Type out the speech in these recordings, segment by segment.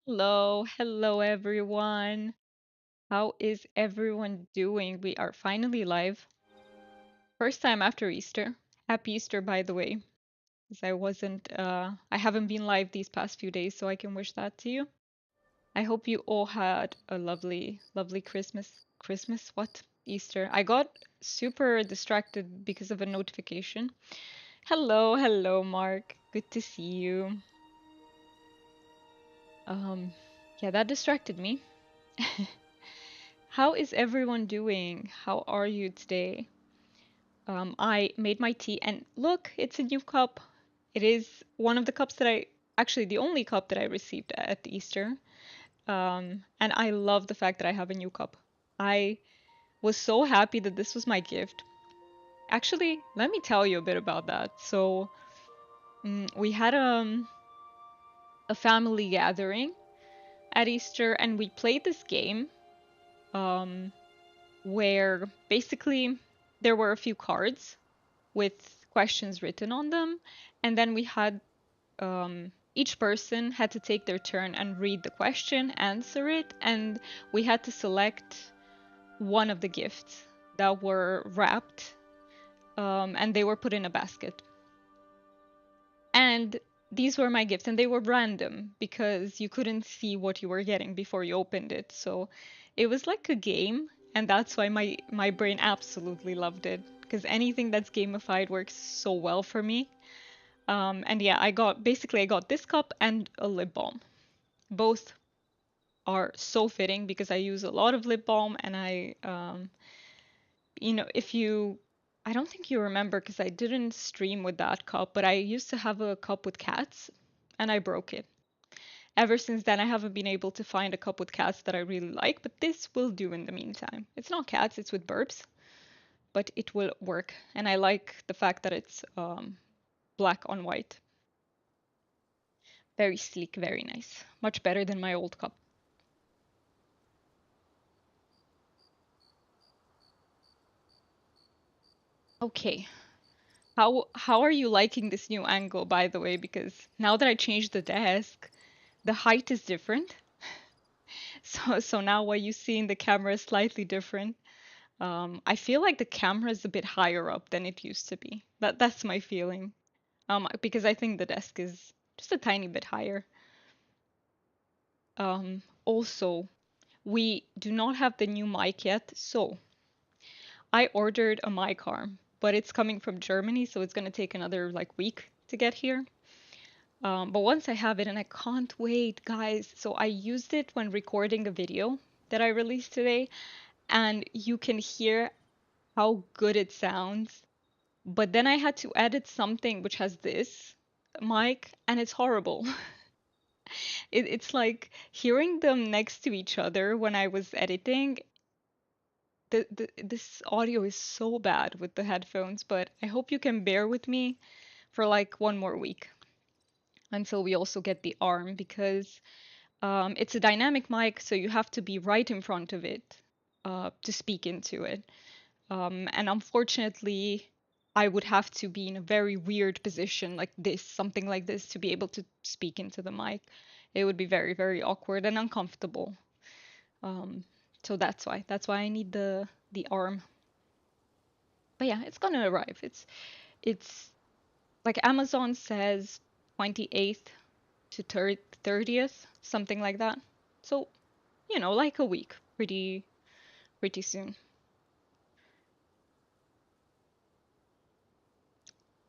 Hello everyone. How is everyone doing? We are finally live. First time after Easter. Happy Easter, by the way, because I haven't been live these past few days, so I can wish that to you. I hope you all had a lovely, lovely Christmas. Christmas? What? Easter. I got super distracted because of a notification. Hello, Mark. Good to see you. Um, yeah, that distracted me. How is everyone doing? How are you today? I made my tea and look, it's a new cup. It is one of the cups that actually the only cup that I received at Easter. And I love the fact that I have a new cup. I was so happy that this was my gift. Actually, let me tell you a bit about that. So, we had a family gathering at Easter and we played this game. Um, where basically there were a few cards with questions written on them, and then we had each person had to take their turn and read the question, answer it, and we had to select one of the gifts that were wrapped and they were put in a basket. And these were my gifts, and they were random because you couldn't see what you were getting before you opened it. So it was like a game, and that's why my brain absolutely loved it because anything that's gamified works so well for me. And yeah, I got this cup and a lip balm. Both are so fitting because I use a lot of lip balm, and if you I don't think you remember because I didn't stream with that cup, but I used to have a cup with cats and I broke it. Ever since then, I haven't been able to find a cup with cats that I really like, but this will do in the meantime. It's not cats, it's with burps, but it will work. And I like the fact that it's black on white. Very sleek, very nice. Much better than my old cup. Okay. How are you liking this new angle, by the way? Because now that I changed the desk, the height is different. So now what you see in the camera is slightly different. I feel like the camera is a bit higher up than it used to be. That's my feeling. Because I think the desk is just a tiny bit higher. Also, we do not have the new mic yet, so I ordered a mic arm, but it's coming from Germany, so it's gonna take another like week to get here. But once I have it, and I can't wait, guys. So I used it when recording a video that I released today, and you can hear how good it sounds. But then I had to edit something which has this mic, and it's horrible. It's like hearing them next to each other when I was editing. This audio is so bad with the headphones, but I hope you can bear with me for like one more week until we also get the arm because it's a dynamic mic, so you have to be right in front of it to speak into it. And unfortunately, I would have to be in a very weird position like this, something like this, to be able to speak into the mic. It would be very, very awkward and uncomfortable. Um, so that's why I need the arm. But yeah, it's gonna arrive. It's like Amazon says 28th to 30th, something like that. So, like a week, pretty soon.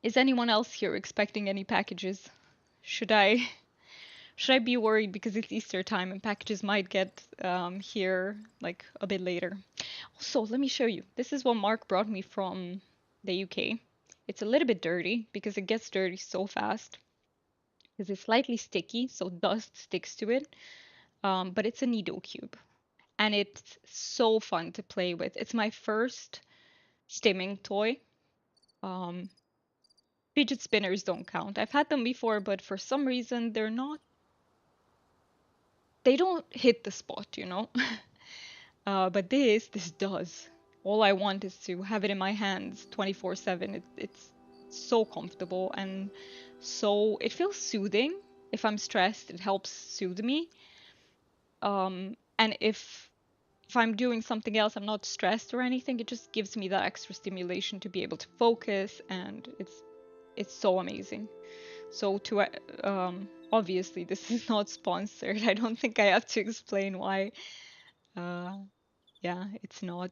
Is anyone else here expecting any packages? Should I should I be worried because it's Easter time and packages might get here like a bit later? Also, let me show you. This is what Mark brought me from the UK. It's a little bit dirty because it gets dirty so fast because it's slightly sticky, so dust sticks to it. But it's a Nido cube, and it's so fun to play with. It's my first stimming toy. Um, Fidget spinners don't count. I've had them before, but for some reason they don't hit the spot. But this does. All I want is to have it in my hands 24/7. It's so comfortable and so it feels soothing. If I'm stressed, it helps soothe me. And if I'm doing something else, I'm not stressed or anything. It just gives me that extra stimulation to be able to focus, and it's so amazing. So to obviously this is not sponsored. I don't think I have to explain why. Uh, yeah, it's not.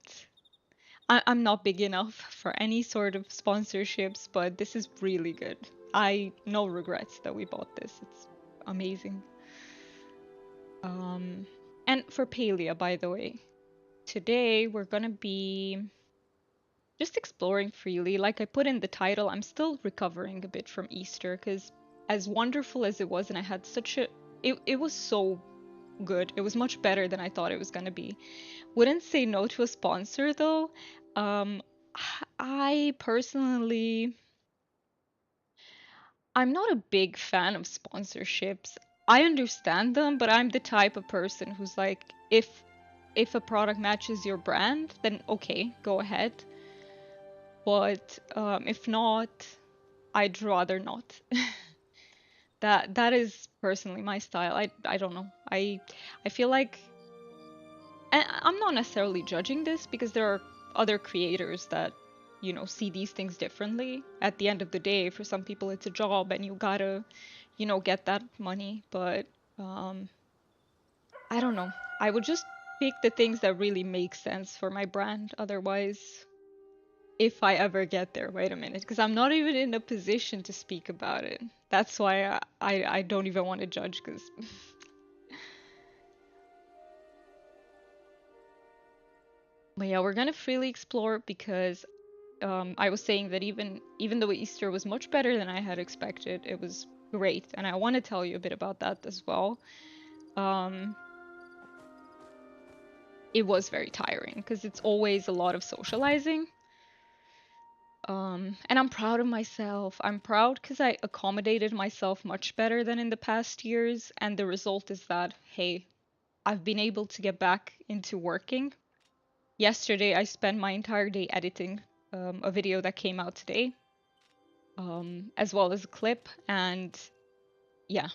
I'm not big enough for any sort of sponsorships, but this is really good. I no regrets that we bought this. It's amazing. And for Palia, by the way, today we're gonna be just exploring freely. Like I put in the title, I'm still recovering a bit from Easter because as wonderful as it was, and I had such a it was so good. It was much better than I thought it was gonna be. Wouldn't say no to a sponsor though. Um, I personally, I'm not a big fan of sponsorships. I understand them, but I'm the type of person who's like, if a product matches your brand, then okay, go ahead. But if not, I'd rather not. That is personally my style. I don't know. I feel like, and I'm not necessarily judging this because there are other creators that, you know, see these things differently. At the end of the day, for some people it's a job and you gotta, you know, get that money. But um, I don't know. I would just pick the things that really make sense for my brand. Otherwise, if I ever get there, wait a minute, because I'm not even in a position to speak about it. That's why I don't even want to judge because but yeah, we're gonna freely explore because I was saying that even though Easter was much better than I had expected, it was great, and I want to tell you a bit about that as well. Um, it was very tiring because it's always a lot of socializing. And I'm proud of myself. I'm proud because I accommodated myself much better than in the past years, and the result is that, hey, I've been able to get back into working. Yesterday, I spent my entire day editing a video that came out today, as well as a clip. And yeah,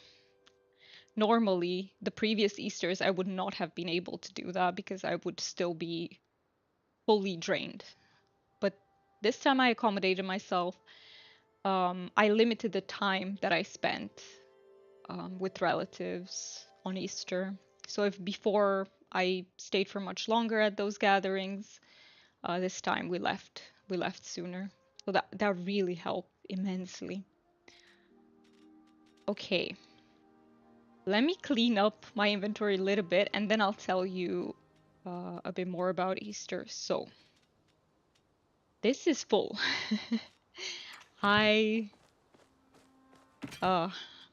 normally the previous Easters, I would not have been able to do that because I would still be fully drained. But this time I accommodated myself. I limited the time that I spent with relatives on Easter. So if before I stayed for much longer at those gatherings, this time we left sooner. So that really helped immensely. Okay, let me clean up my inventory a little bit and then I'll tell you a bit more about Easter. So this is full. I uh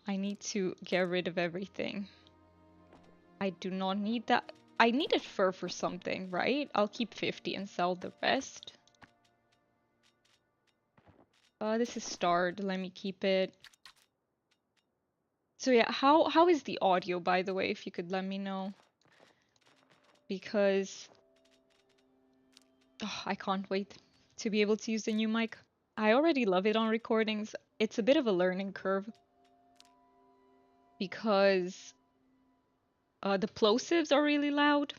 I need to get rid of everything. I do not need that. I needed fur for something, right? I'll keep 50 and sell the rest. This is starred. Let me keep it. So yeah, how is the audio, by the way, if you could let me know? Because I can't wait to be able to use the new mic. I already love it on recordings. It's a bit of a learning curve because the plosives are really loud,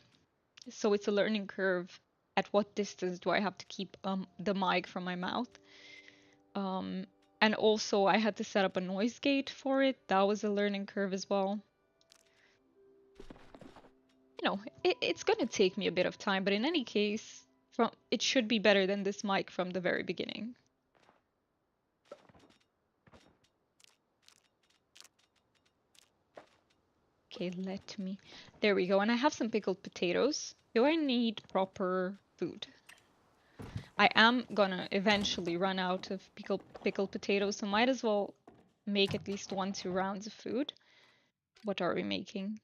so it's a learning curve. At what distance do I have to keep the mic from my mouth? Um, and also I had to set up a noise gate for it. That was a learning curve as well. You know, it's gonna take me a bit of time, but in any case, it should be better than this mic from the very beginning. Okay, let me. There we go. And I have some pickled potatoes. Do I need proper food? I am gonna eventually run out of pickled potatoes, so might as well make at least 1-2 rounds of food. What are we making?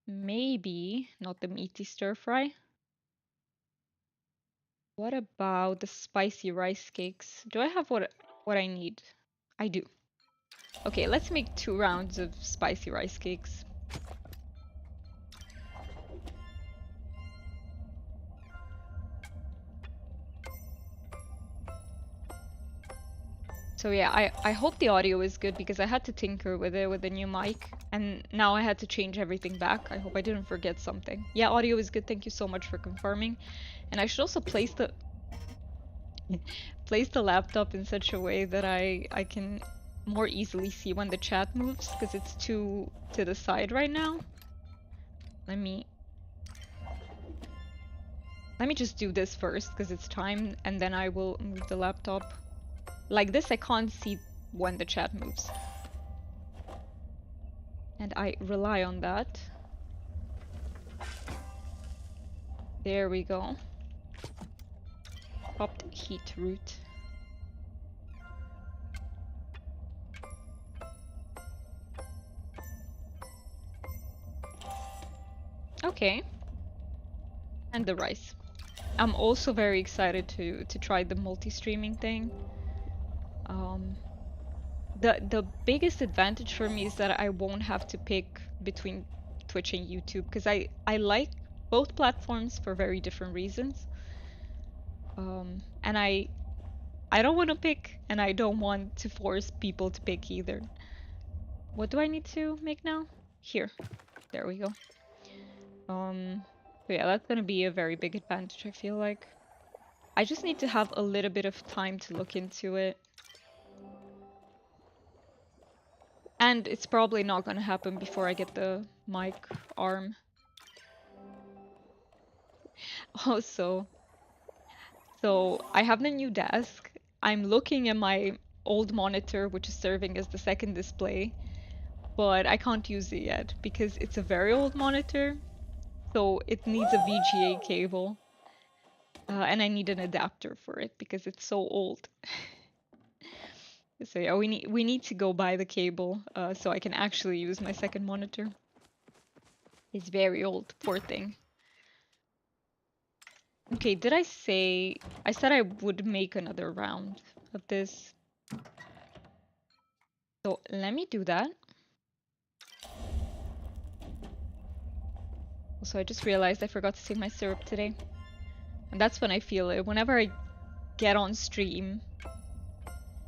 Maybe not the meaty stir fry. What about the spicy rice cakes? Do I have what I need? I do. Okay, let's make 2 rounds of spicy rice cakes. So yeah, I hope the audio is good because I had to tinker with it with the new mic and now I had to change everything back. I hope I didn't forget something. Yeah, audio is good. Thank you so much for confirming. And I should also place the laptop in such a way that I can more easily see when the chat moves because it's too to the side right now. Let me just do this first because it's time and then I will move the laptop. Like this I can't see when the chat moves. And I rely on that. There we go. Popped heat root. Okay. And the rice. I'm also very excited to try the multi-streaming thing. The biggest advantage for me is that I won't have to pick between Twitch and YouTube because I like both platforms for very different reasons. And I don't want to pick and I don't want to force people to pick either. What do I need to make now? Here. There we go. So yeah, that's gonna be a very big advantage, I feel like. I just need to have a little bit of time to look into it. And it's probably not gonna happen before I get the mic arm. Also, so I have the new desk. I'm looking at my old monitor, which is serving as the second display, but I can't use it yet because it's a very old monitor, so it needs a VGA cable. And I need an adapter for it because it's so old. So yeah, we need to go buy the cable so I can actually use my second monitor. It's very old, poor thing. Okay, did I say... I said I would make another round of this. So let me do that. Also, I just realized I forgot to take my syrup today. And that's when I feel it. Whenever I get on stream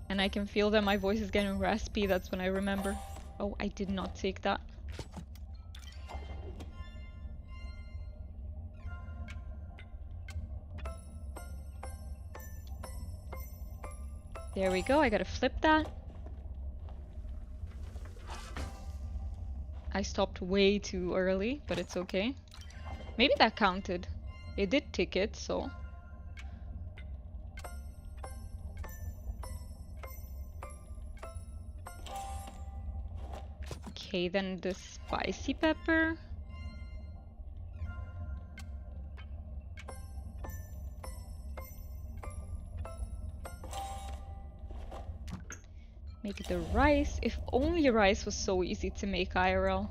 and I can feel that my voice is getting raspy, that's when I remember. Oh, I did not take that. There we go, I gotta flip that. I stopped way too early, but it's okay. Maybe that counted. It did tick it, so... Okay, then the spicy pepper. Make the rice. If only rice was so easy to make IRL.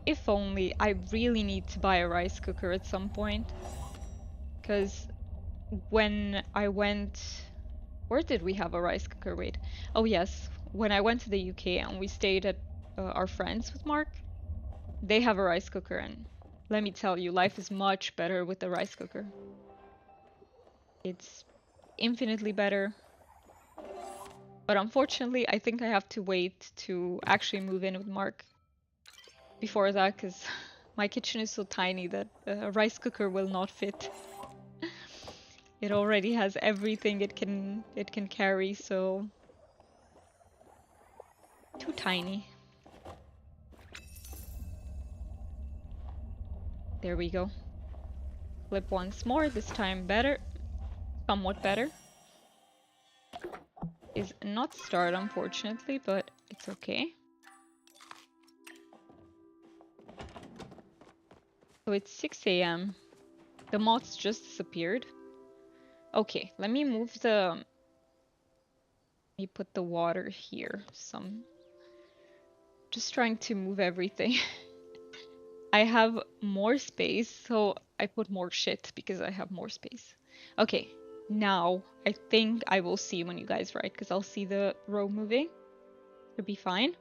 If only. I really need to buy a rice cooker at some point. Because when I went... Where did we have a rice cooker? Wait. Oh yes. When I went to the UK and we stayed at our friends with Mark, they have a rice cooker and let me tell you, life is much better with the rice cooker. It's infinitely better. But unfortunately, I think I have to wait to actually move in with Mark before that, because my kitchen is so tiny that a rice cooker will not fit. It already has everything it can carry, so too tiny. There we go. Flip once more, this time better. Somewhat better. Is not start, unfortunately, but it's okay. So it's 6 a.m. The moths just disappeared. Okay, let me move the... Let me put the water here. Just trying to move everything. I have more space, so I put more shit because I have more space. Okay, now I think I will see when you guys write because I'll see the row moving. It'll be fine.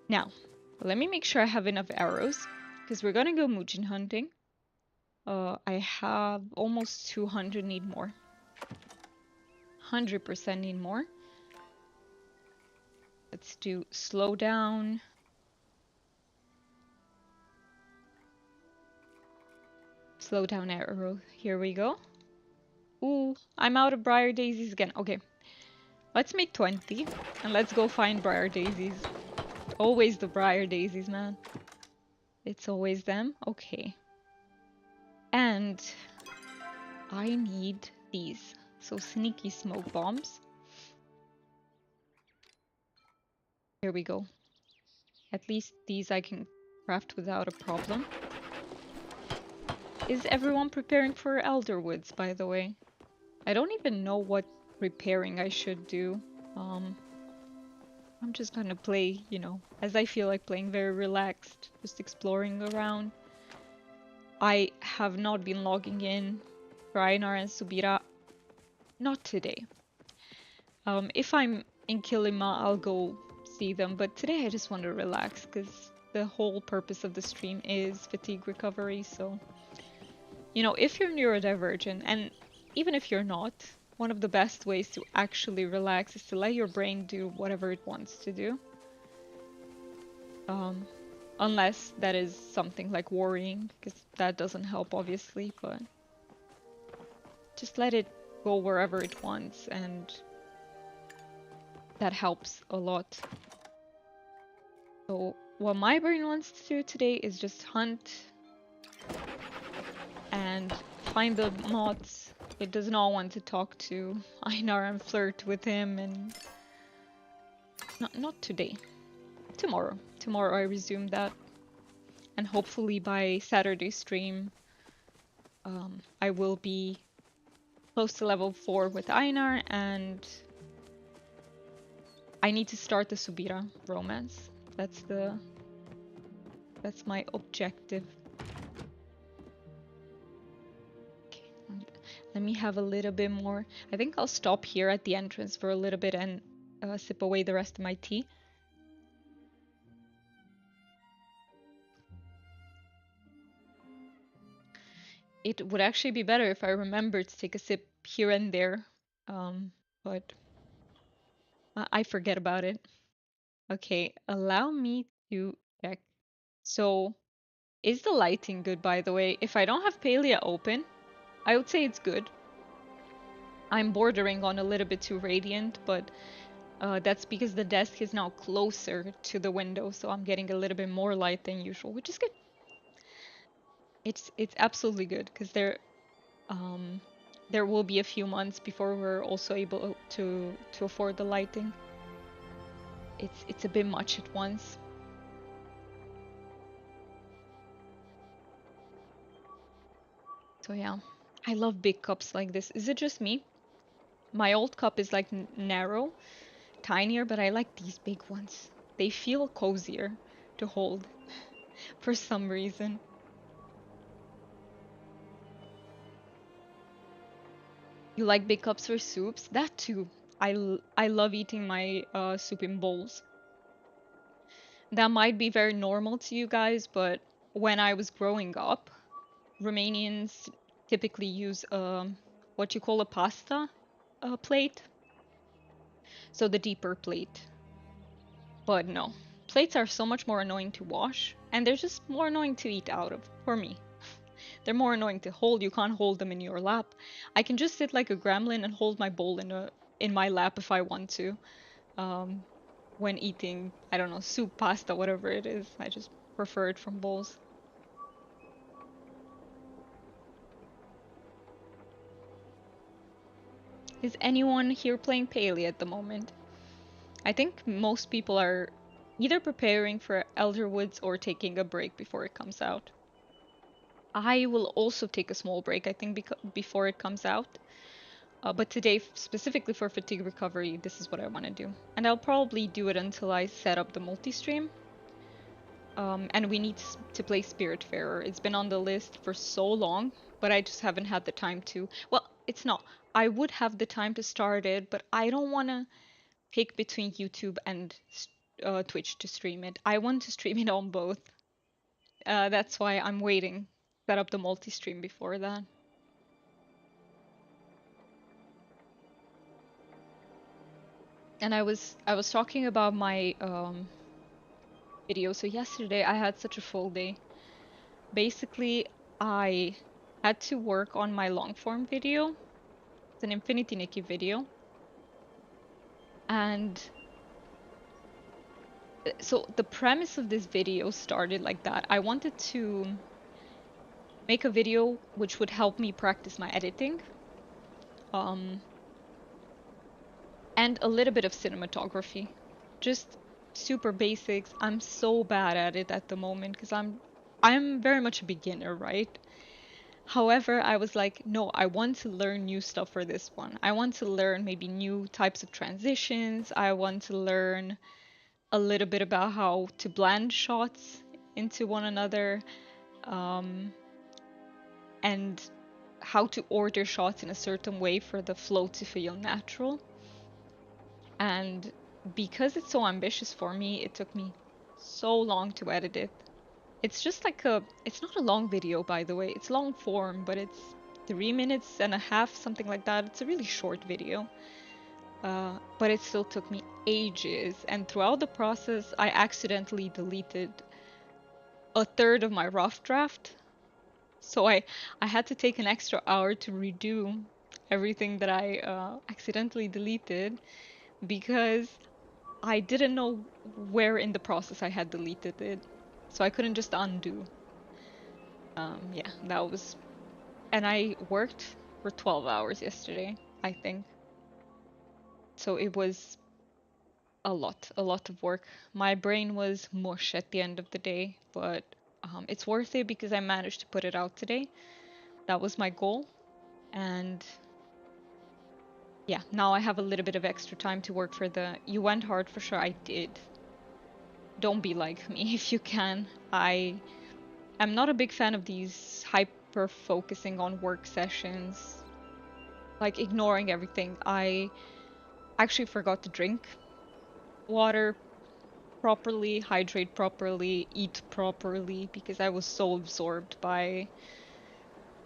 Now, let me make sure I have enough arrows because we're gonna go Muujin hunting. I have almost 200, need more. 100% need more. Let's do slow down. Slow down arrow. Here we go. Ooh, I'm out of briar daisies again. Okay, let's make 20 and let's go find briar daisies. Always the briar daisies, man. It's always them. Okay. And I need these. So sneaky smoke bombs. Here we go. At least these I can craft without a problem. Is everyone preparing for Elderwoods, by the way? I don't even know what repairing I should do. I'm just gonna play, you know, as I feel like playing, very relaxed, just exploring around. I have not been logging in for Einar and Subira. Not today. If I'm in Kilima, I'll go see them, but today I just want to relax because the whole purpose of the stream is fatigue recovery, so... You know, if you're neurodivergent, and even if you're not, one of the best ways to actually relax is to let your brain do whatever it wants to do. Unless that is something like worrying, because that doesn't help, obviously, but just let it go wherever it wants, and that helps a lot. So what my brain wants to do today is just hunt and find the moths. It does not want to talk to Einar and flirt with him, and not today. Tomorrow. Tomorrow I resume that. And hopefully by Saturday stream I will be close to level 4 with Einar, and I need to start the Subira romance. That's my objective. Okay, let me have a little bit more. I think I'll stop here at the entrance for a little bit and sip away the rest of my tea. It would actually be better if I remembered to take a sip here and there, but I forget about it. Okay, allow me to check. So, is the lighting good, by the way? If I don't have Palia open, I would say it's good. I'm bordering on a little bit too radiant, but that's because the desk is now closer to the window, so I'm getting a little bit more light than usual, which is good. It's absolutely good, because there will be a few months before we're also able to afford the lighting. It's a bit much at once. So yeah, I love big cups like this. Is it just me? My old cup is like narrow, tinier, but I like these big ones. They feel cozier to hold for some reason. You like big cups for soups? That too. I love eating my soup in bowls. That might be very normal to you guys, but when I was growing up, Romanians typically use what you call a pasta plate. So the deeper plate. But no, plates are so much more annoying to wash, and they're just more annoying to eat out of, for me. They're more annoying to hold. You can't hold them in your lap. I can just sit like a gremlin and hold my bowl in my lap if I want to. When eating, I don't know, soup, pasta, whatever it is. I just prefer it from bowls. Is anyone here playing Palia at the moment? I think most people are either preparing for Elderwoods or taking a break before it comes out. I will also take a small break, I think, before it comes out. But today, specifically for fatigue recovery, this is what I want to do. And I'll probably do it until I set up the multi-stream. And we need to play Spiritfarer. It's been on the list for so long, but I just haven't had the time to. Well, it's not. I would have the time to start it, but I don't want to pick between YouTube and Twitch to stream it. I want to stream it on both. That's why I'm waiting. Set up the multi-stream before that. And I was talking about my video. So yesterday I had such a full day. Basically, I had to work on my long form video. It's an Infinity Nikki video. And so the premise of this video started like that. I wanted to make a video which would help me practice my editing, um, and a little bit of cinematography. Just super basics. I'm so bad at it at the moment because I'm very much a beginner, right? However, I was like, no, I want to learn new stuff for this one. I want to learn maybe new types of transitions. I want to learn a little bit about how to blend shots into one another, um, and how to order shots in a certain way for the flow to feel natural. And because it's so ambitious for me, it took me so long to edit it. It's just like it's not a long video, by the way. It's long form, but it's 3 minutes and a half, something like that. It's a really short video. But it still took me ages. And throughout the process, I accidentally deleted a third of my rough draft. So I had to take an extra hour to redo everything that I accidentally deleted because I didn't know where in the process I had deleted it. So I couldn't just undo. Yeah, that was. And I worked for 12 hours yesterday, I think. So it was a lot of work. My brain was mush at the end of the day, but it's worth it because I managed to put it out today. That was my goal. And yeah, now I have a little bit of extra time to work for the. You went hard for sure. I did. Don't be like me if you can. I am not a big fan of these hyper focusing on work sessions, like ignoring everything. I actually forgot to drink water properly, hydrate properly, eat properly because I was so absorbed by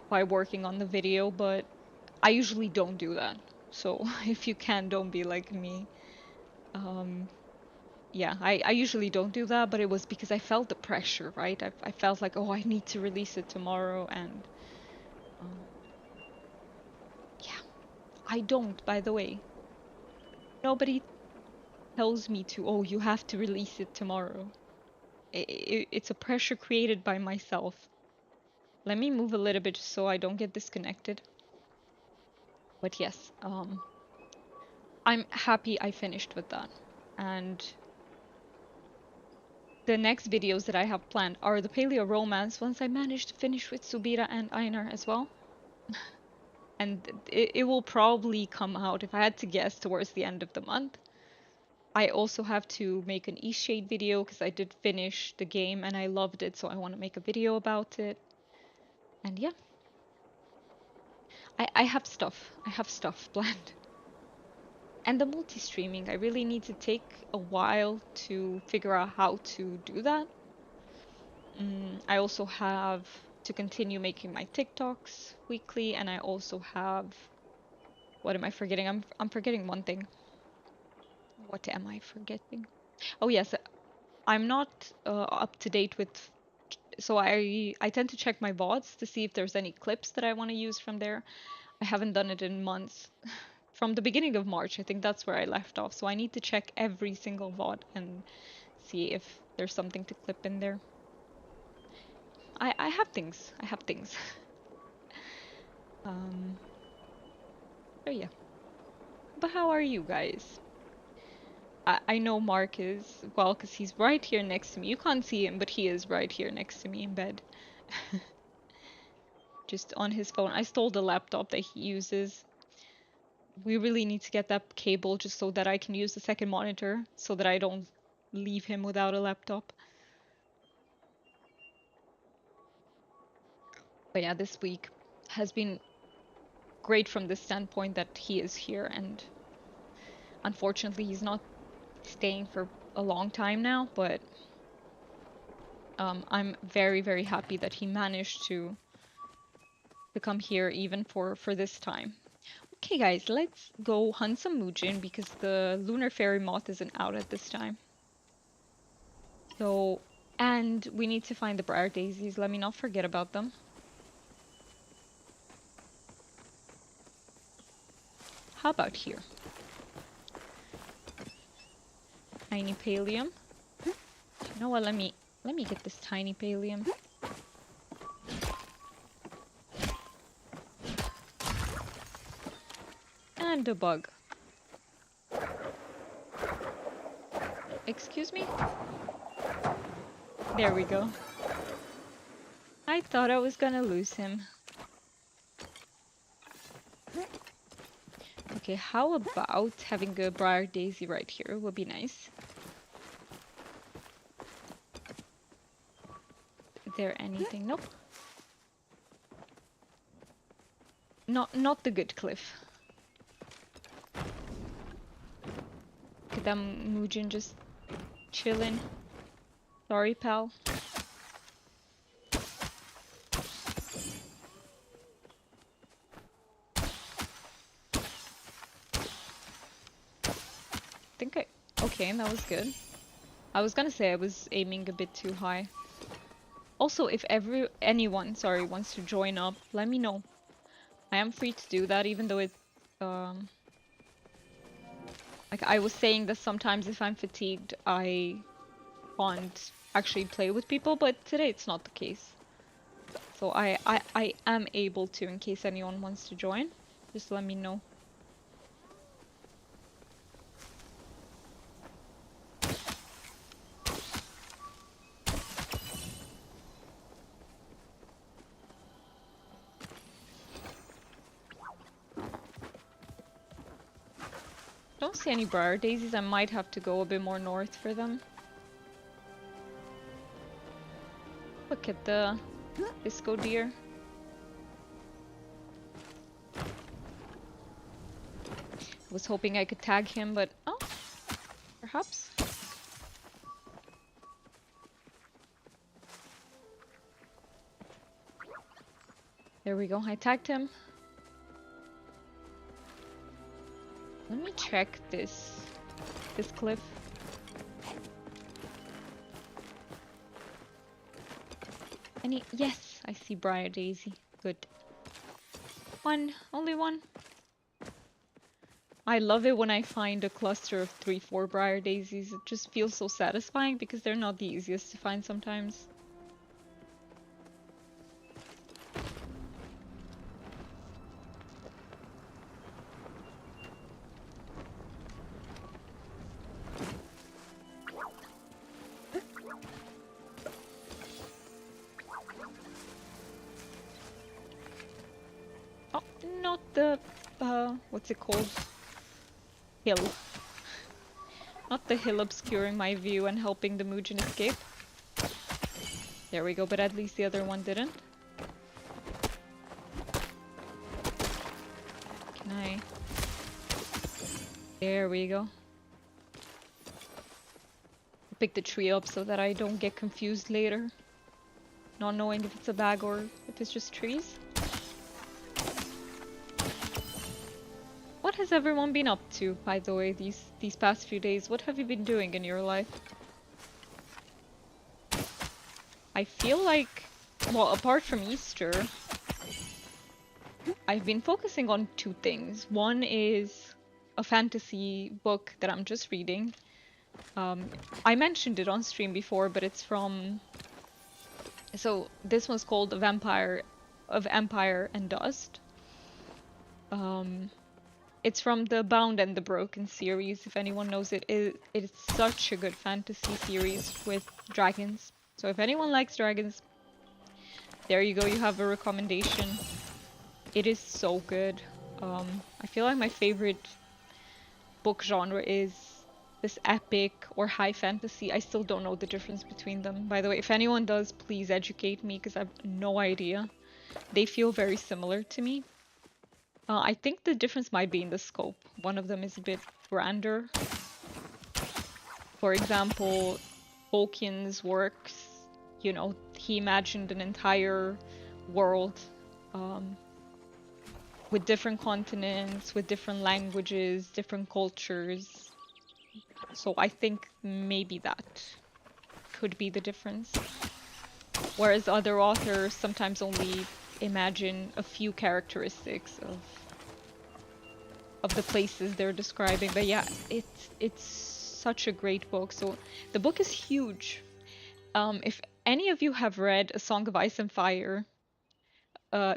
working on the video, but I usually don't do that. So if you can, don't be like me. Um, yeah, I usually don't do that, but it was because I felt the pressure, right? I felt like, oh, I need to release it tomorrow, and um, yeah, I don't, by the way. Nobody tells me to, oh, you have to release it tomorrow. It's a pressure created by myself. Let me move a little bit so I don't get disconnected. But yes, I'm happy I finished with that. And the next videos that I have planned are the Paleo Romance once I manage to finish with Subira and Einar as well. And it will probably come out, if I had to guess, towards the end of the month. I also have to make an Eastshade video because I did finish the game and I loved it, so I want to make a video about it. And yeah, I have stuff. I have stuff planned. And the multi-streaming, I really need to take a while to figure out how to do that. I also have to continue making my TikToks weekly, and I also have, what am I forgetting? I'm forgetting one thing. What am I forgetting? Oh yes, I'm not up to date with. So I tend to check my VODs to see if there's any clips that I want to use from there. I haven't done it in months. From the beginning of March, I think that's where I left off. So I need to check every single VOD and see if there's something to clip in there. I have things. I have things. Um, so yeah. But how are you guys? I know Mark is, well, because he's right here next to me. You can't see him, but he is right here next to me in bed. Just on his phone. I stole the laptop that he uses. We really need to get that cable just so that I can use the second monitor so that I don't leave him without a laptop. But yeah, this week has been great from the standpoint that he is here, and unfortunately he's not staying for a long time now, but I'm very, very happy that he managed to come here even for this time. Okay, guys, let's go hunt some Muujin because the Lunar Fairy Moth isn't out at this time. So, and we need to find the briar daisies. Let me not forget about them. How about here? Tiny pallium. You know what? Let me get this tiny pallium. And a bug. Excuse me? There we go. I thought I was gonna lose him. Okay, how about having a briar daisy right here? Would be nice. Is there anything? Nope. Not the good cliff. Look at that Muujin just chilling. Sorry, pal. Okay, that was good. I was gonna say I was aiming a bit too high. Also, if anyone wants to join up, let me know. I am free to do that, even though it, like I was saying that sometimes if I'm fatigued, I can't actually play with people, but today it's not the case. So I am able to, in case anyone wants to join. Just let me know. Don't see any briar daisies. I might have to go a bit more north for them. Look at the disco deer. I was hoping I could tag him, but oh, perhaps. There we go. I tagged him. Let me check this cliff. Yes, I see briar daisy. Good. One, only one. I love it when I find a cluster of 3-4 briar daisies. It just feels so satisfying because they're not the easiest to find sometimes. Oh, not the, what's it called? Hill. Not the hill obscuring my view and helping the Muujin escape. There we go, but at least the other one didn't. Can I... There we go. Pick the tree up so that I don't get confused later. Not knowing if it's a bag or if it's just trees. What has everyone been up to, by the way, these past few days? What have you been doing in your life? I feel like, well, apart from Easter, I've been focusing on two things. One is a fantasy book that I'm just reading. I mentioned it on stream before, but it's from... So this one's called of Empire and Dust. It's from the Bound and the Broken series, if anyone knows it. It's such a good fantasy series with dragons. So if anyone likes dragons, there you go, you have a recommendation. It is so good. I feel like my favorite book genre is this epic or high fantasy. I still don't know the difference between them. By the way, if anyone does, please educate me because I have no idea. They feel very similar to me. I think the difference might be in the scope. One of them is a bit grander. For example, Tolkien's works, you know, he imagined an entire world with different continents, with different languages, different cultures. So I think maybe that could be the difference. Whereas other authors sometimes only imagine a few characteristics of the places they're describing. But yeah, it's such a great book. So the book is huge. If any of you have read A Song of Ice and Fire,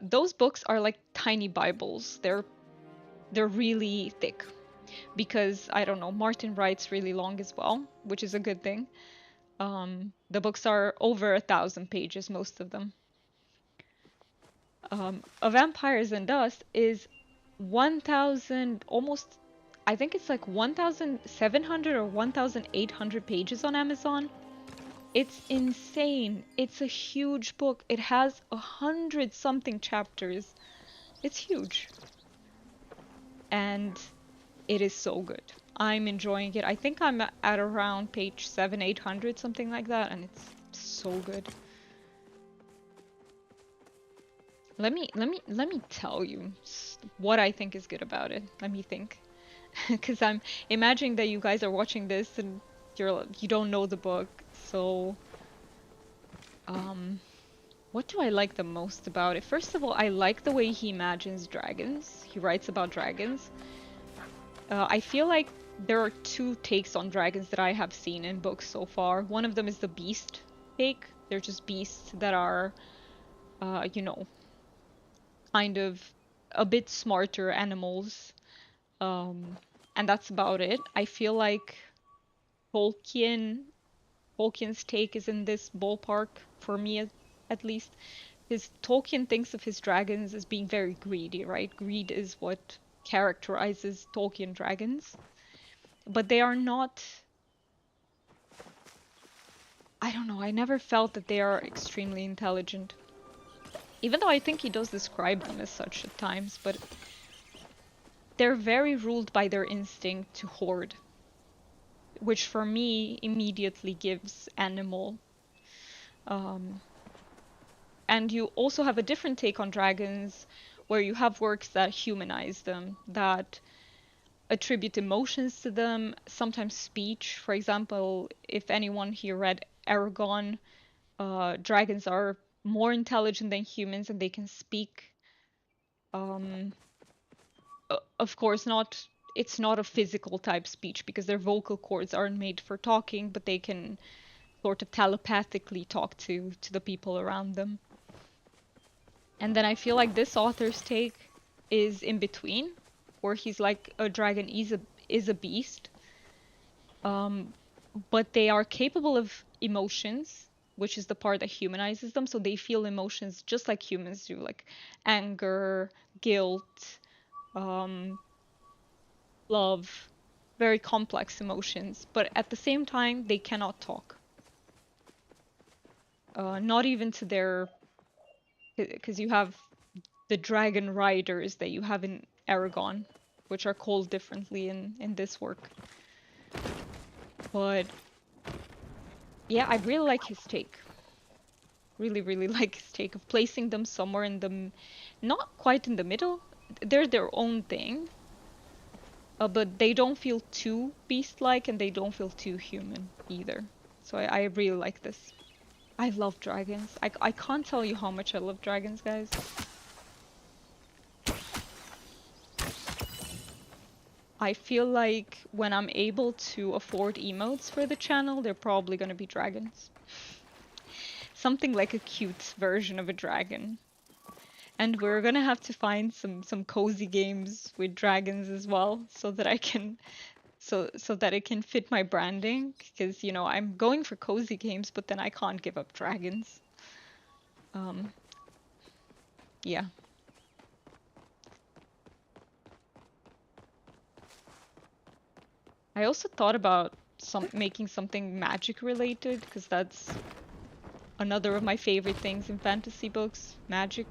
those books are like tiny Bibles. They're really thick because I don't know, Martin writes really long as well, which is a good thing. The books are over 1,000 pages, most of them. A Vampires and Dust is 1,000, almost, I think it's like 1,700 or 1,800 pages on Amazon. It's insane. It's a huge book. It has 100 something chapters. It's huge. And it is so good. I'm enjoying it. I think I'm at around page 7, 800, something like that, and it's so good. Let me tell you what I think is good about it. Let me think. Because I'm imagining that you guys are watching this and you don't know the book. So, what do I like the most about it? First of all, I like the way he imagines dragons. He writes about dragons. I feel like there are two takes on dragons that I have seen in books so far. One of them is the beast take. They're just beasts that are, you know, kind of a bit smarter animals. Um, and that's about it. I feel like Tolkien, Tolkien's take is in this ballpark for me at least. His Tolkien thinks of his dragons as being very greedy, right? Greed is what characterizes Tolkien dragons. But they are not, I don't know, I never felt that they are extremely intelligent. Even though I think he does describe them as such at times, but they're very ruled by their instinct to hoard, which for me immediately gives animal. Um, and you also have a different take on dragons, where you have works that humanize them, that attribute emotions to them, sometimes speech. For example, if anyone here read Aragon, dragons are more intelligent than humans and they can speak. Um, of course, it's not a physical type speech because their vocal cords aren't made for talking, but they can sort of telepathically talk to the people around them. And then I feel like this author's take is in between, where he's like a dragon is a beast, um, but they are capable of emotions, which is the part that humanizes them. So they feel emotions just like humans do, like anger, guilt, um, love, very complex emotions. But at the same time, they cannot talk. Not even to their, because you have the dragon riders that you have in Aragon, which are called differently in this work. But yeah, I really like his take. Really, really like his take of placing them somewhere in the, not quite in the middle. They're their own thing, but they don't feel too beast-like and they don't feel too human either. So I really like this. I love dragons. I can't tell you how much I love dragons, guys. I feel like when I'm able to afford emotes for the channel, they're probably gonna be dragons. Something like a cute version of a dragon. And we're gonna have to find some cozy games with dragons as well, so that I can so that it can fit my branding. Because you know I'm going for cozy games, but then I can't give up dragons. Um, yeah. I also thought about making something magic related, because that's another of my favorite things in fantasy books, magic.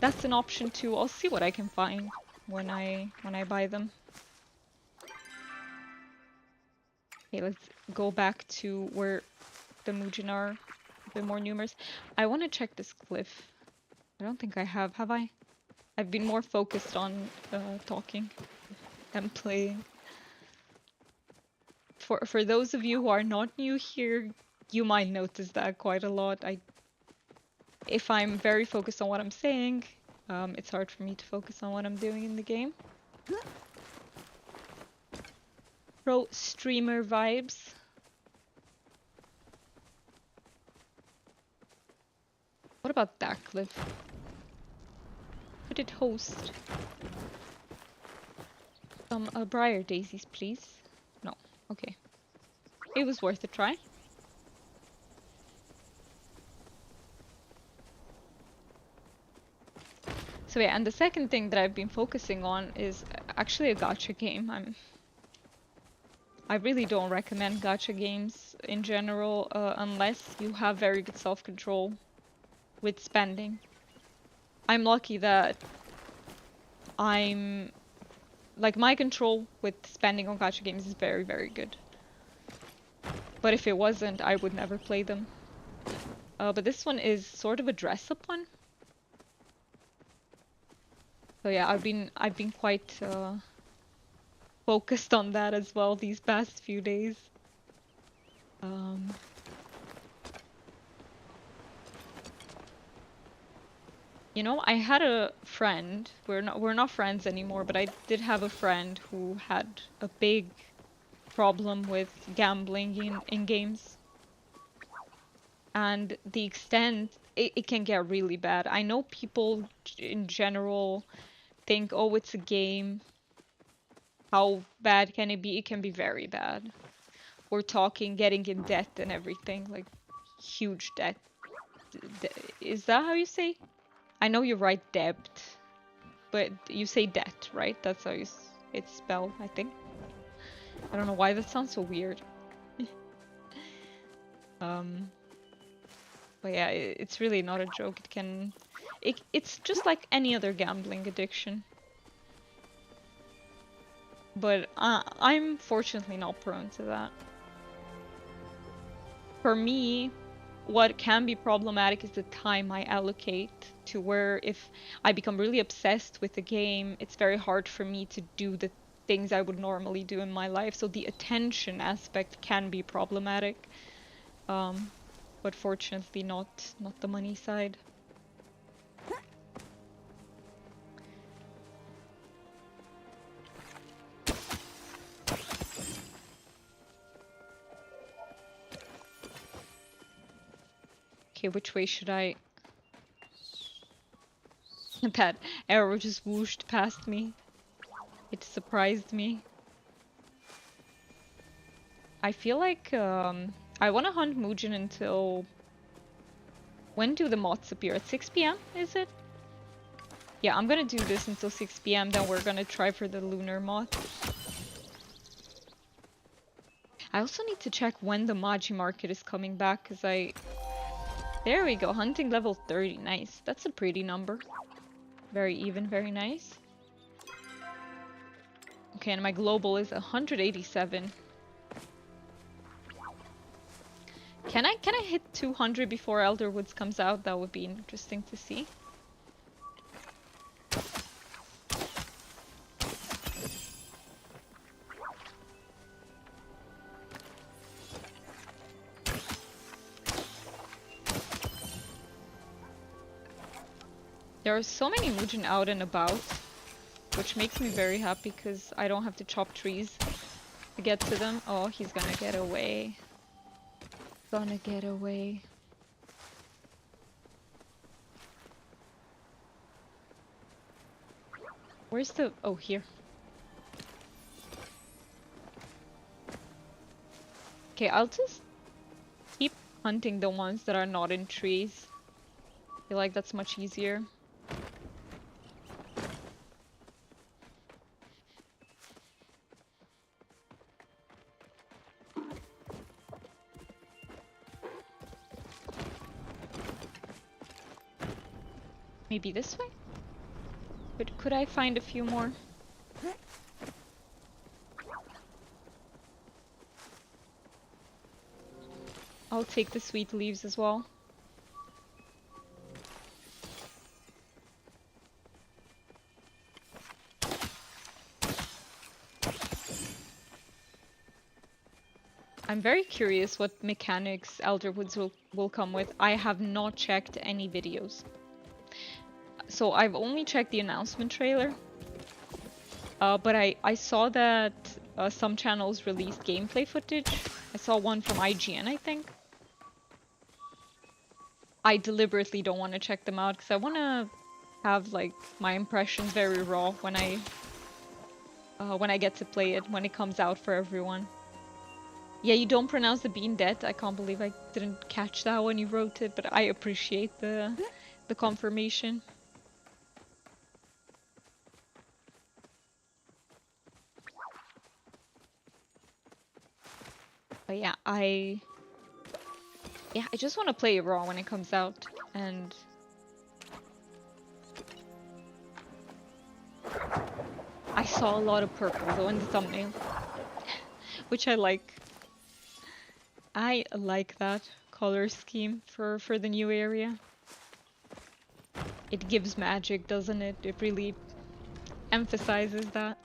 That's an option too. I'll see what I can find when I buy them. Okay, let's go back to where the Muujin are a bit more numerous. I want to check this cliff. I don't think I have I? I've been more focused on talking than playing. For those of you who are not new here, you might notice that quite a lot. If I'm very focused on what I'm saying, it's hard for me to focus on what I'm doing in the game. Pro streamer vibes. What about that cliff? Could it host some briar daisies, please? No. Okay. It was worth a try. So yeah, and the second thing that I've been focusing on is actually a gacha game. I really don't recommend gacha games in general unless you have very good self-control with spending. I'm lucky that my control with spending on gacha games is very, very good. But if it wasn't, I would never play them. But this one is sort of a dress-up one. So yeah, I've been quite focused on that as well these past few days. You know, I had a friend. We're not friends anymore, but I did have a friend who had a big problem with gambling in games. And the extent it can get really bad. I know people in general think, oh, it's a game. How bad can it be? It can be very bad. We're talking getting in debt and everything, like huge debt. Is that how you say? I know you write debt, but you say debt, right? That's how it's spelled, I think. I don't know why that sounds so weird. But yeah, it's really not a joke. It's just like any other gambling addiction. But I'm fortunately not prone to that. For me, what can be problematic is the time I allocate to where if I become really obsessed with the game, it's very hard for me to do the things I would normally do in my life. So the attention aspect can be problematic. But fortunately not the money side. Okay, which way should I? That arrow just whooshed past me. It surprised me. I feel like I want to hunt Muujin until... When do the moths appear? At 6 p.m. is it? Yeah, I'm gonna do this until 6 p.m. Then we're gonna try for the lunar moth. I also need to check when the Magi market is coming back, because There we go, hunting level 30, nice. That's a pretty number. Very even, very nice. Okay, and my global is 187. Can I hit 200 before Elder Woods comes out? That would be interesting to see. There are so many Muujin out and about, which makes me very happy because I don't have to chop trees to get to them. Oh, he's gonna get away. Gonna get away. Where's the... Oh, here. Okay, I'll just keep hunting the ones that are not in trees. I feel like that's much easier. Maybe this way? But could I find a few more? I'll take the sweet leaves as well. I'm very curious what mechanics Elder Woods will come with. I have not checked any videos. So I've only checked the announcement trailer. But I saw that some channels released gameplay footage. I saw one from IGN, I think. I deliberately don't want to check them out because I want to have like my impressions very raw when I get to play it, when it comes out for everyone. Yeah, you don't pronounce the bean dead. I can't believe I didn't catch that when you wrote it, but I appreciate the confirmation. But yeah, I just want to play it raw when it comes out, and I saw a lot of purple though in the thumbnail, which I like. I like that color scheme for the new area. It gives magic, doesn't it? It really emphasizes that.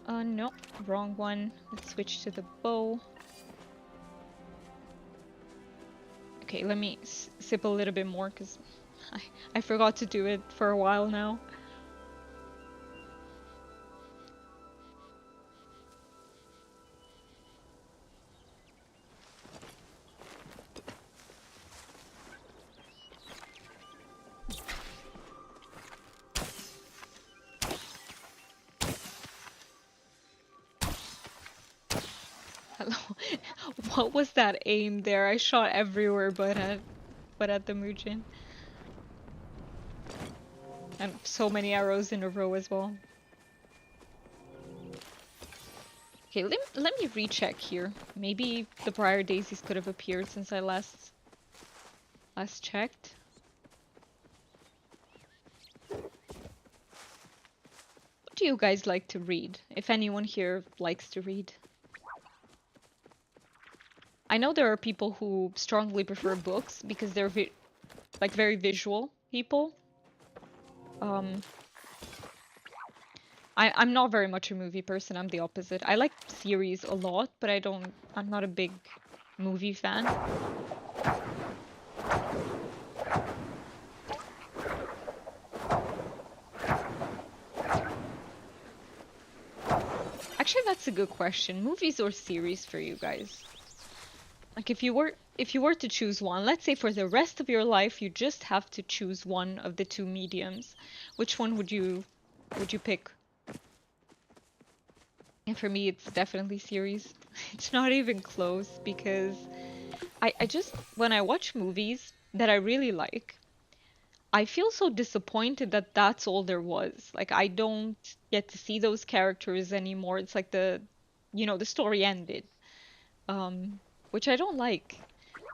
No, wrong one. Let's switch to the bow. Okay, let me sip a little bit more because I forgot to do it for a while now. Hello. What was that aim there? I shot everywhere but at the Muujin. And so many arrows in a row as well. Okay, let me recheck here. Maybe the Briar Daisies could have appeared since I last checked. What do you guys like to read? If anyone here likes to read. I know there are people who strongly prefer books because they're like very visual people. I'm not very much a movie person. I'm the opposite. I like series a lot, but I'm not a big movie fan. Actually, that's a good question. Movies or series for you guys? Like if you were to choose one, let's say for the rest of your life you just have to choose one of the two mediums, which one would you pick? And for me, it's definitely series. It's not even close because I just, when I watch movies that I really like, I feel so disappointed that that's all there was. Like, I don't get to see those characters anymore. It's like the story ended, which I don't like.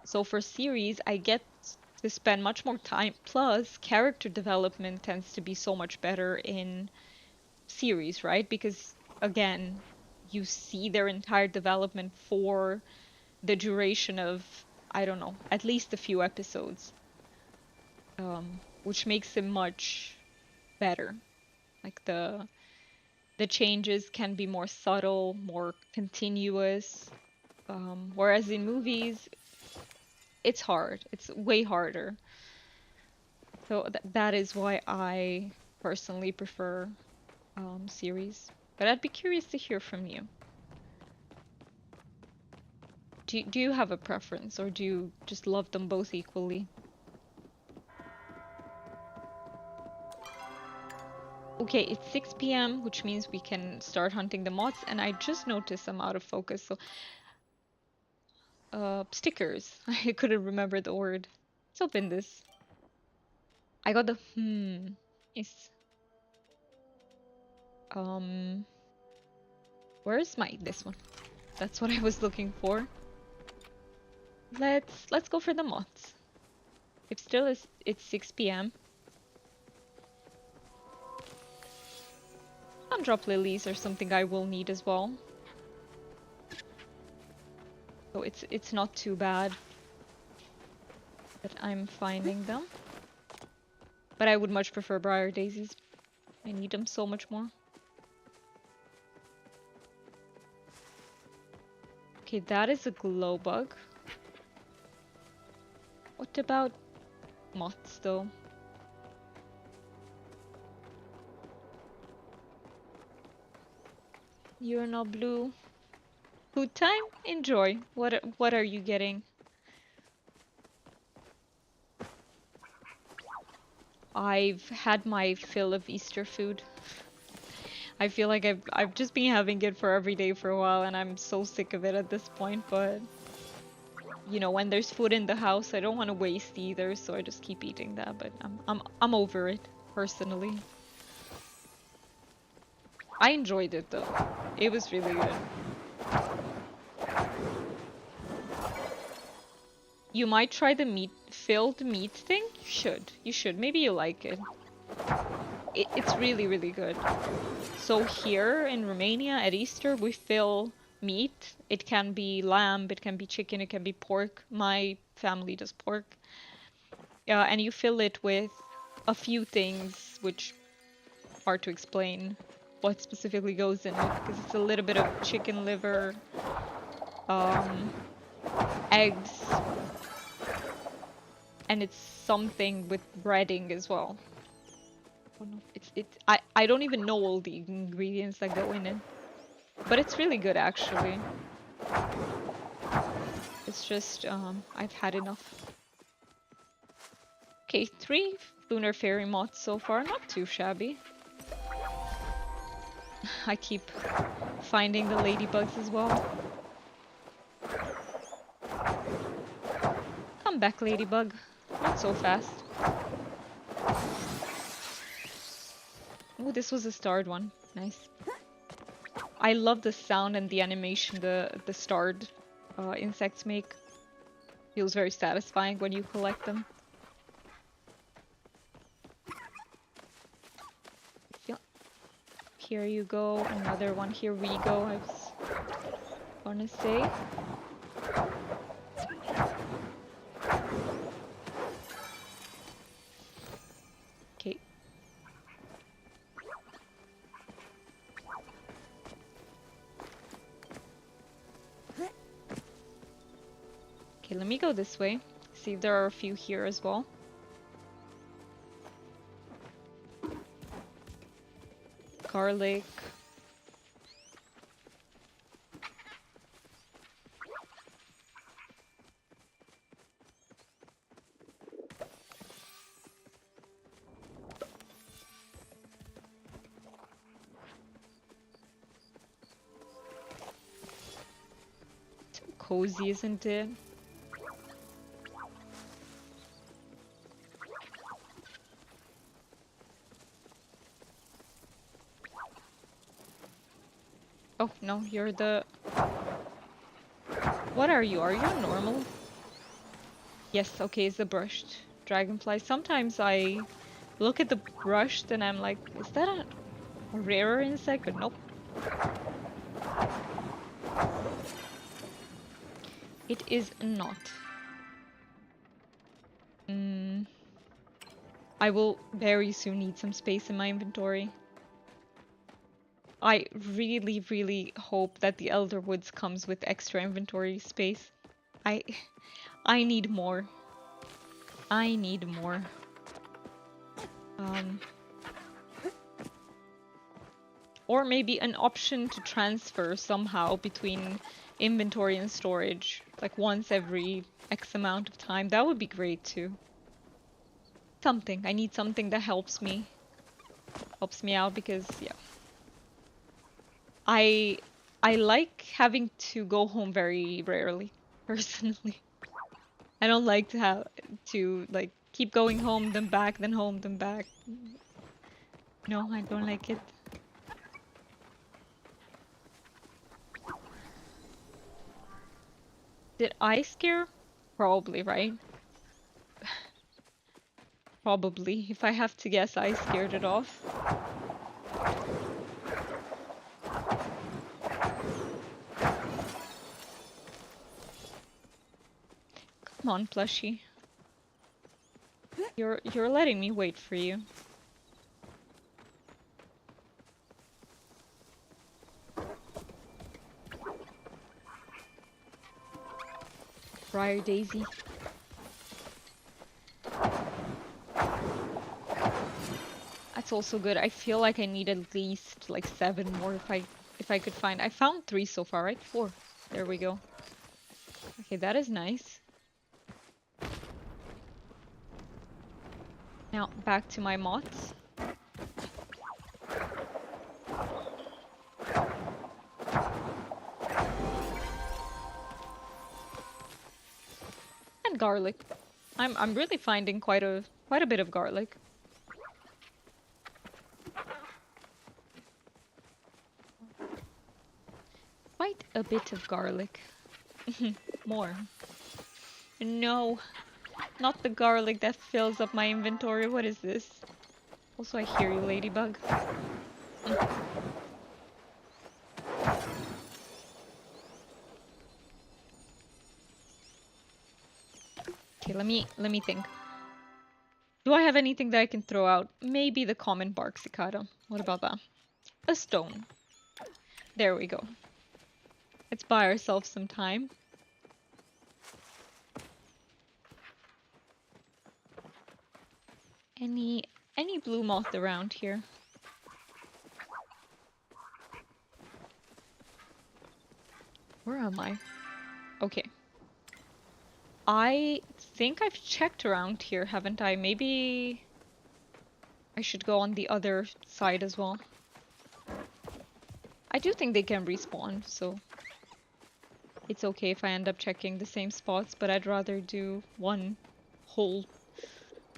So for series, I get to spend much more time. Plus, character development tends to be so much better in series, right? Because again, you see their entire development for the duration of, I don't know, at least a few episodes, which makes it much better. Like the changes can be more subtle, more continuous, whereas in movies, it's hard. It's way harder. So that is why I personally prefer series. But I'd be curious to hear from you. Do you have a preference, or do you just love them both equally? Okay, it's 6 p.m., which means we can start hunting the moths, and I just noticed I'm out of focus, so stickers. I couldn't remember the word. Let's open this. I got the is where's my this one? That's what I was looking for. Let's go for the moths. If still is it's 6 p.m. Drop lilies are something I will need as well. So it's not too bad that I'm finding them. But I would much prefer briar daisies. I need them so much more. Okay, that is a glow bug. What about moths though? You're not blue. Food time? Enjoy. What are you getting? I've had my fill of Easter food. I feel like I've just been having it for every day for a while and I'm so sick of it at this point, but you know, when there's food in the house, I don't want to waste either, so I just keep eating that, but I'm over it personally. I enjoyed it though. It was really good. You might try the filled meat thing? You should. You should. Maybe you like it. It's really, really good. So here in Romania at Easter, we fill meat. It can be lamb, it can be chicken, it can be pork. My family does pork. And you fill it with a few things, which are to explain what specifically goes in it, because it's a little bit of chicken liver, um, eggs, and it's something with breading as well. Oh no, I don't even know all the ingredients that go in it, but it's really good actually. It's just I've had enough. Okay, 3 Lunar Fairy Moths so far, not too shabby. I keep finding the ladybugs as well. Come back, ladybug. Not so fast. Oh, this was a starred one. Nice. I love the sound and the animation the starred insects make. Feels very satisfying when you collect them. Here you go, another one. Here we go, I was gonna say. Okay. Okay, let me go this way. See if there are a few here as well. Garlic. Too cozy, isn't it? Oh no, you're the... What are you? Are you normal? Yes, okay, it's the brushed dragonfly. Sometimes I look at the brushed and I'm like, is that a rarer insect? But nope. It is not. I will very soon need some space in my inventory. I really, really hope that the Elder Woods comes with extra inventory space. I need more. I need more. Or maybe an option to transfer somehow between inventory and storage, like once every X amount of time. That would be great too. Something. I need something that helps me out because yeah. I like having to go home very rarely, personally. I don't like to have to like keep going home, then back, then home, then back. No, I don't like it. Did I scare? Probably, right? Probably. If I have to guess, I scared it off. Come on, Plushie. You're letting me wait for you. Briar daisy. That's also good. I feel like I need at least like 7 more if I could find. I found 3 so far, right? 4. There we go. Okay, that is nice. Now back to my moths. And garlic. I'm really finding quite a bit of garlic. Quite a bit of garlic. More. No, not the garlic that fills up my inventory. What is this? Also, I hear you, ladybug. Okay, let me think. Do I have anything that I can throw out? Maybe the common bark cicada. What about that? A stone. There we go. Let's buy ourselves some time. Any blue moth around here? Where am I? Okay. I think I've checked around here, haven't I? Maybe I should go on the other side as well. I do think they can respawn, so it's okay if I end up checking the same spots, but I'd rather do one whole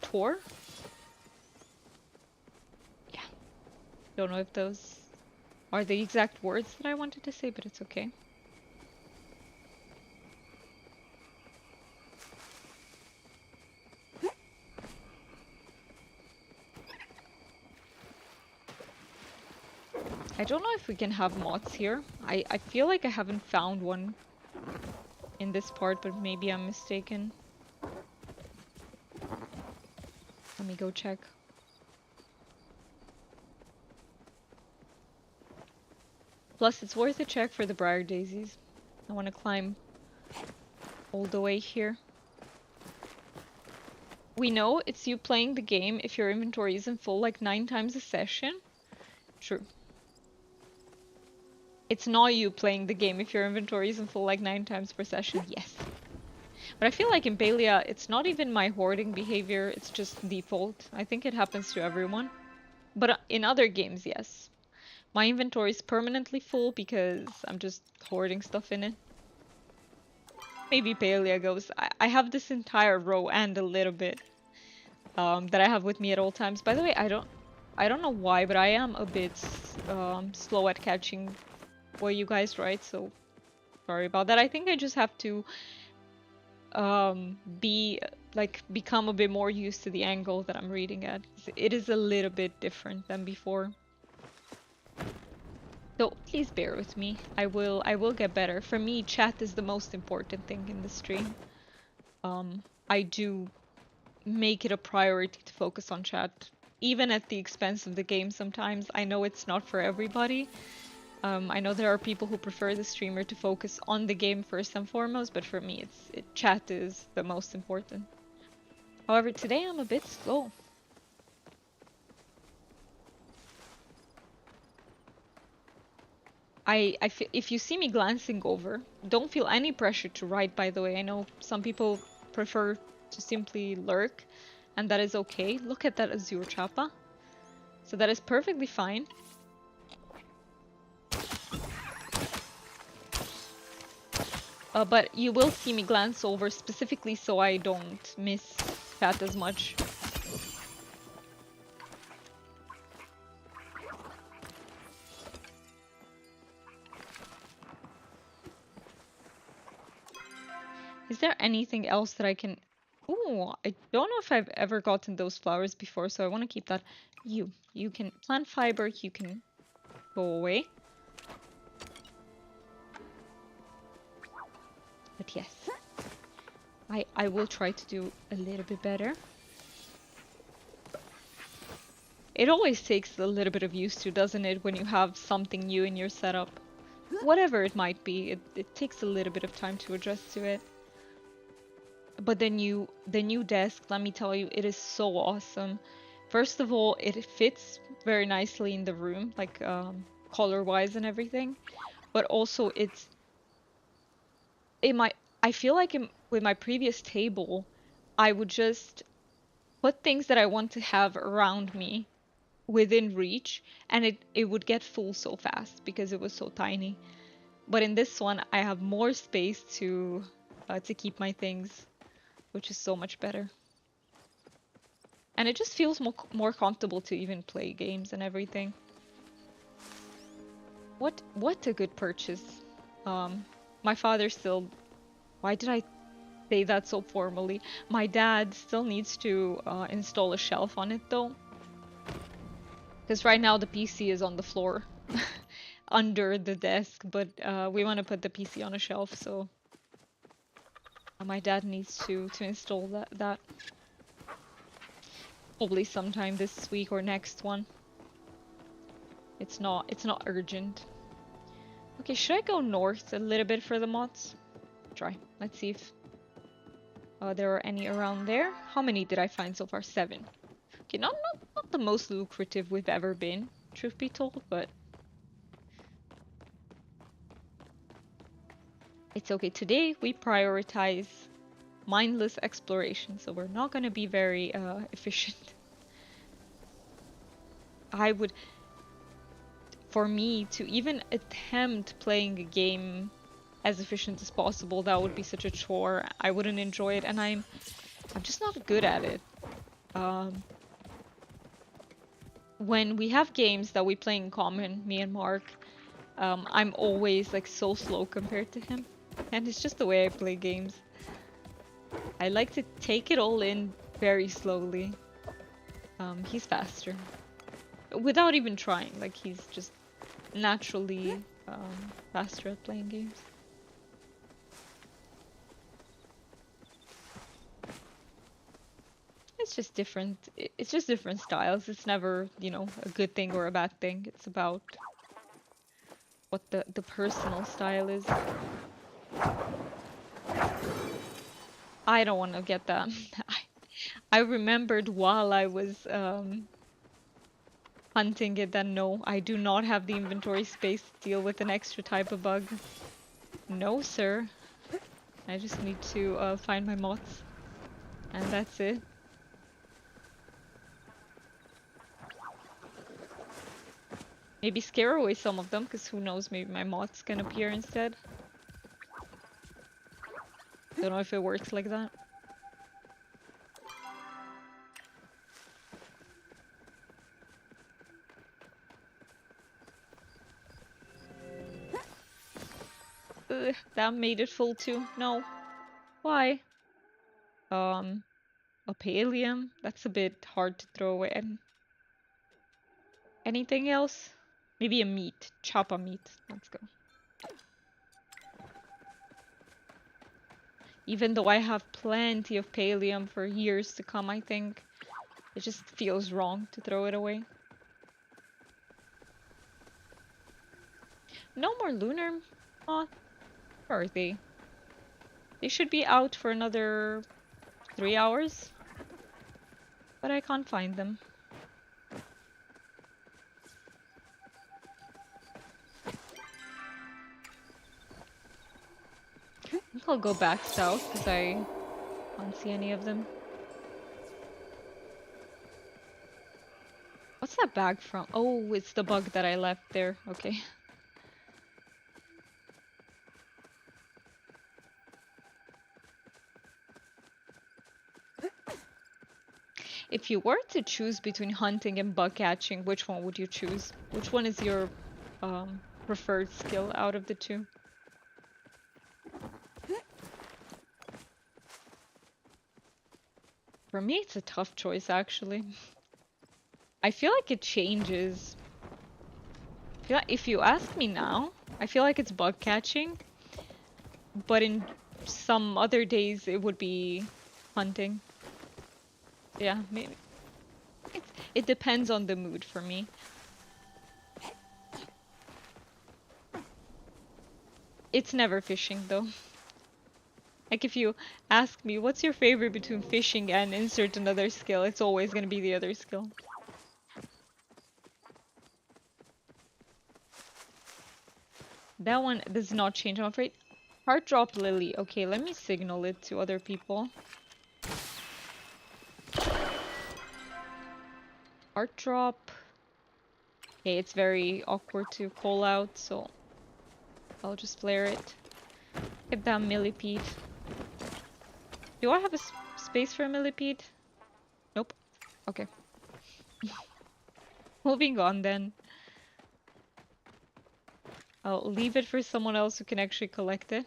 tour. Yeah. Don't know if those are the exact words that I wanted to say, but it's okay. I don't know if we can have moths here. I feel like I haven't found one in this part, but maybe I'm mistaken. Let me go check. Plus, it's worth a check for the briar daisies. I want to climb all the way here. We know it's you playing the game if your inventory isn't full like 9 times a session. True. It's not you playing the game if your inventory isn't full like 9 times per session. Yes. But I feel like in Palia, it's not even my hoarding behavior, it's just default. I think it happens to everyone. But in other games, yes. My inventory is permanently full because I'm just hoarding stuff in it. Maybe Palia goes. I have this entire row and a little bit that I have with me at all times. By the way, I don't know why, but I am a bit slow at catching what you guys write, so sorry about that. I think I just have to become a bit more used to the angle that I'm reading at. It is a little bit different than before. So please bear with me. I will get better. For me, chat is the most important thing in the stream. I do make it a priority to focus on chat, even at the expense of the game sometimes. I know it's not for everybody. I know there are people who prefer the streamer to focus on the game first and foremost, but for me, chat is the most important. However, today I'm a bit slow. If you see me glancing over, don't feel any pressure to write, by the way. I know some people prefer to simply lurk, and that is okay. Look at that azure chapa. So that is perfectly fine. But you will see me glance over specifically so I don't miss that as much. Is there anything else that I can... Ooh, I don't know if I've ever gotten those flowers before, so I want to keep that. You can plant fiber, you can go away. But yes, I will try to do a little bit better. It always takes a little bit of use to, doesn't it, when you have something new in your setup? Whatever it might be, it takes a little bit of time to adjust to it. But the new desk, let me tell you, it is so awesome. First of all, it fits very nicely in the room, like color-wise and everything. But also it might I feel like with my previous table, I would just put things that I want to have around me within reach, and it would get full so fast because it was so tiny. But in this one, I have more space to keep my things, which is so much better. And it just feels more comfortable to even play games and everything. What a good purchase. Um, my father still. Why did I say that so formally? My dad still needs to install a shelf on it though, because right now the PC is on the floor under the desk, but we want to put the PC on a shelf, so my dad needs to install that probably sometime this week or next one. It's not urgent. Okay, should I go north a little bit for the moths? Try. Let's see if there are any around there. How many did I find so far? 7. Okay, not the most lucrative we've ever been, truth be told, but it's okay. Today we prioritize mindless exploration, so we're not gonna be very efficient. For me to even attempt playing a game as efficient as possible, that would be such a chore. I wouldn't enjoy it, and I'm just not good at it. Um, when we have games that we play in common, me and Mark, I'm always like so slow compared to him, and it's just the way I play games. I like to take it all in very slowly. He's faster. Without even trying, like he's just naturally faster at playing games. It's just different. It's just different styles. It's never, a good thing or a bad thing. It's about what the personal style is. I don't want to get that. I remembered while I was hunting it that no, I do not have the inventory space to deal with an extra type of bug. No, sir. I just need to find my moths, and that's it. Maybe scare away some of them, because who knows, maybe my moths can appear instead. Don't know if it works like that. Ugh, that made it full too. No. Why? A pallium? That's a bit hard to throw away. And anything else? Maybe a meat. Chop a meat. Let's go. Even though I have plenty of pallium for years to come, I think it just feels wrong to throw it away. No more lunar moth. Where are they? They should be out for another 3 hours. But I can't find them. I think I'll go back south because I can't see any of them. What's that bag from? Oh, it's the bug that I left there. Okay. If you were to choose between hunting and bug catching, which one would you choose? Which one is your preferred skill out of the two? For me, it's a tough choice, actually. I feel like it changes. If you ask me now, I feel like it's bug catching, but in some other days it would be hunting. Yeah, maybe. It depends on the mood for me. It's never fishing though. Like if you ask me, what's your favorite between fishing and insert another skill, it's always gonna be the other skill. That one does not change, I'm afraid. Heart drop lily. Okay, let me signal it to other people. Heart drop. Okay, it's very awkward to call out, so I'll just flare it. Get that millipede. Do I have a space for a millipede? Nope. Okay. Moving on then. I'll leave it for someone else who can actually collect it.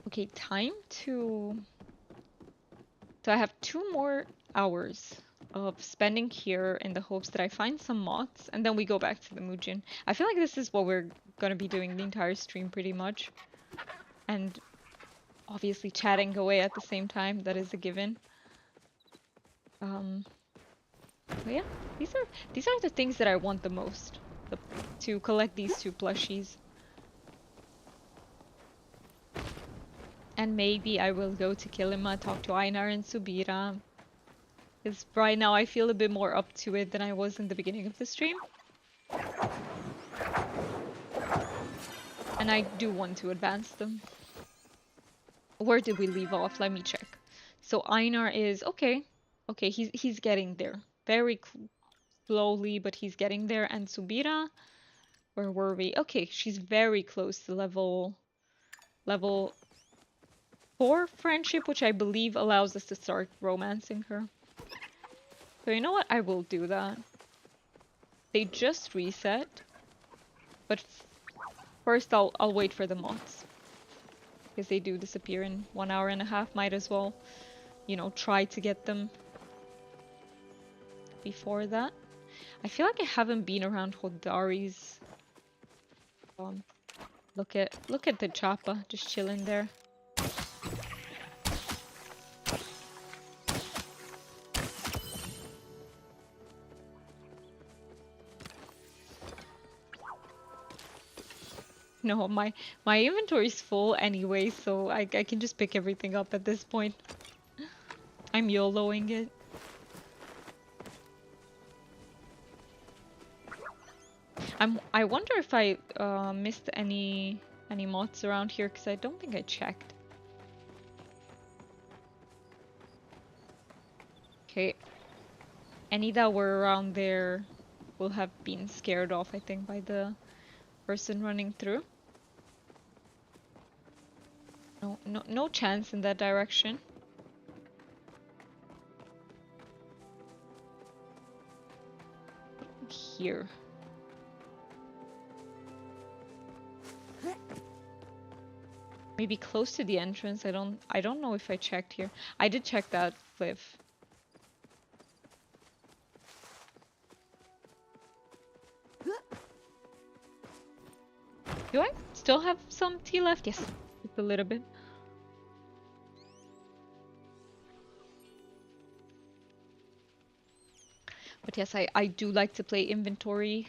Okay, time to... So I have 2 more hours of spending here in the hopes that I find some moths, and then we go back to the Muujin. I feel like this is what we're gonna be doing the entire stream pretty much. And obviously chatting away at the same time, that is a given. But yeah, these are the things that I want the most. To collect these 2 plushies. And maybe I will go to Kilima, talk to Einar and Subira. Because right now I feel a bit more up to it than I was in the beginning of the stream. And I do want to advance them. Where did we leave off? Let me check. So Einar is okay. Okay, he's getting there. Very slowly, but he's getting there. And Subira, where were we? Okay, she's very close to level 4 friendship, which I believe allows us to start romancing her. So you know what? I will do that. They just reset, but first I'll wait for the moths. Because they do disappear in 1.5 hours. Might as well, you know, try to get them before that. I feel like I haven't been around Hodari's. Look at the Chappa just chilling there. No, my inventory is full anyway, so I can just pick everything up at this point. I'm YOLOing it. I wonder if I missed any moths around here, because I don't think I checked. Okay. Any that were around there will have been scared off, I think, by the person running through. No chance in that direction. Here. Maybe close to the entrance. I don't know if I checked here. I did check that cliff. Do I still have some tea left? Yes, just a little bit. But yes, I do like to play inventory.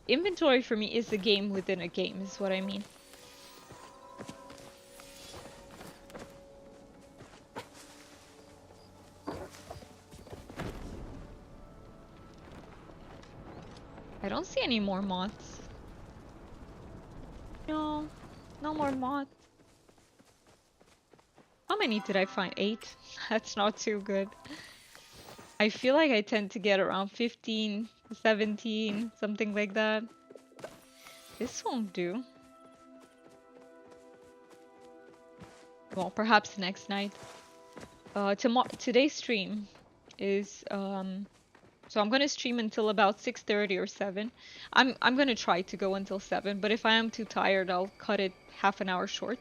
Inventory for me is a game within a game, is what I mean. I don't see any more moths. No, no more moths. How many did I find? 8? That's not too good. I feel like I tend to get around 15, 17, something like that. This won't do. Well, perhaps next night. Today's stream is so I'm gonna stream until about 6:30 or 7. I'm gonna try to go until 7, but if I am too tired, I'll cut it half an hour short.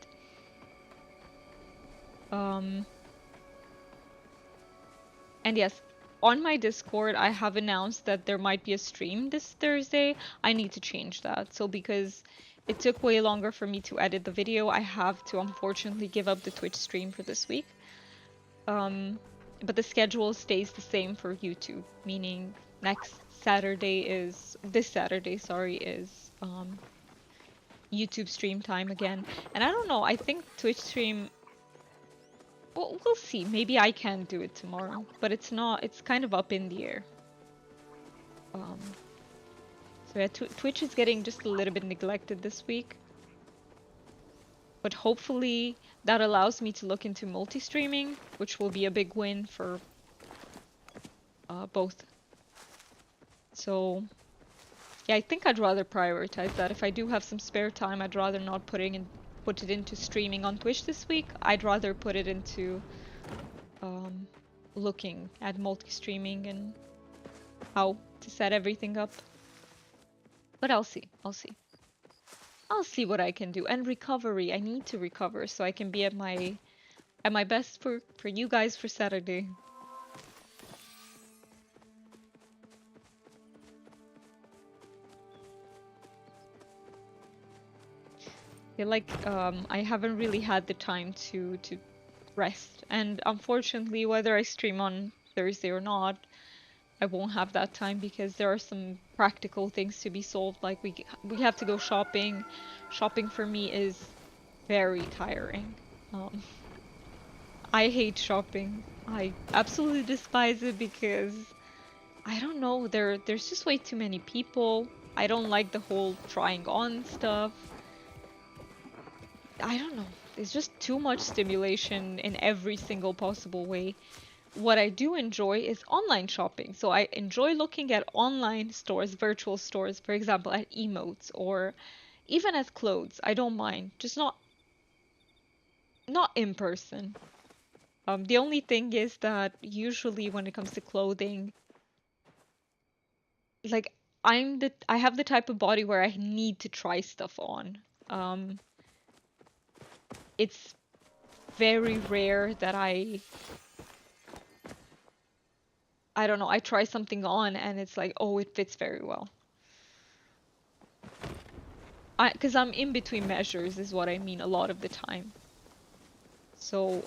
And yes, on my Discord, I have announced that there might be a stream this Thursday. I need to change that. So because it took way longer for me to edit the video, I have to unfortunately give up the Twitch stream for this week. But the schedule stays the same for YouTube, meaning this Saturday, sorry, is YouTube stream time again. And I don't know, I think Twitch stream, well, we'll see. Maybe I can do it tomorrow, but it's kind of up in the air. So yeah, Twitch is getting just a little bit neglected this week. But hopefully that allows me to look into multi-streaming, which will be a big win for both. So yeah, I think I'd rather prioritize that. If I do have some spare time, I'd rather not put it into streaming on Twitch this week. I'd rather put it into looking at multi-streaming and how to set everything up. But I'll see. I'll see what I can do. And recovery. I need to recover so I can be at my best for you guys for Saturday. I feel like I haven't really had the time to rest. And unfortunately, whether I stream on Thursday or not, I won't have that time because there are some practical things to be solved. Like we have to go shopping. Shopping for me is very tiring. I hate shopping. I absolutely despise it because I don't know, there's just way too many people. I don't like the whole trying on stuff. I don't know. There's just too much stimulation in every single possible way. What I do enjoy is online shopping. So I enjoy looking at online stores, virtual stores, for example, at emotes or even at clothes. I don't mind. Just not in person. The only thing is that usually when it comes to clothing, like I have the type of body where I need to try stuff on. It's very rare that I don't know, I try something on and it's like, oh, it fits very well. Because I'm in between measures is what I mean a lot of the time. So,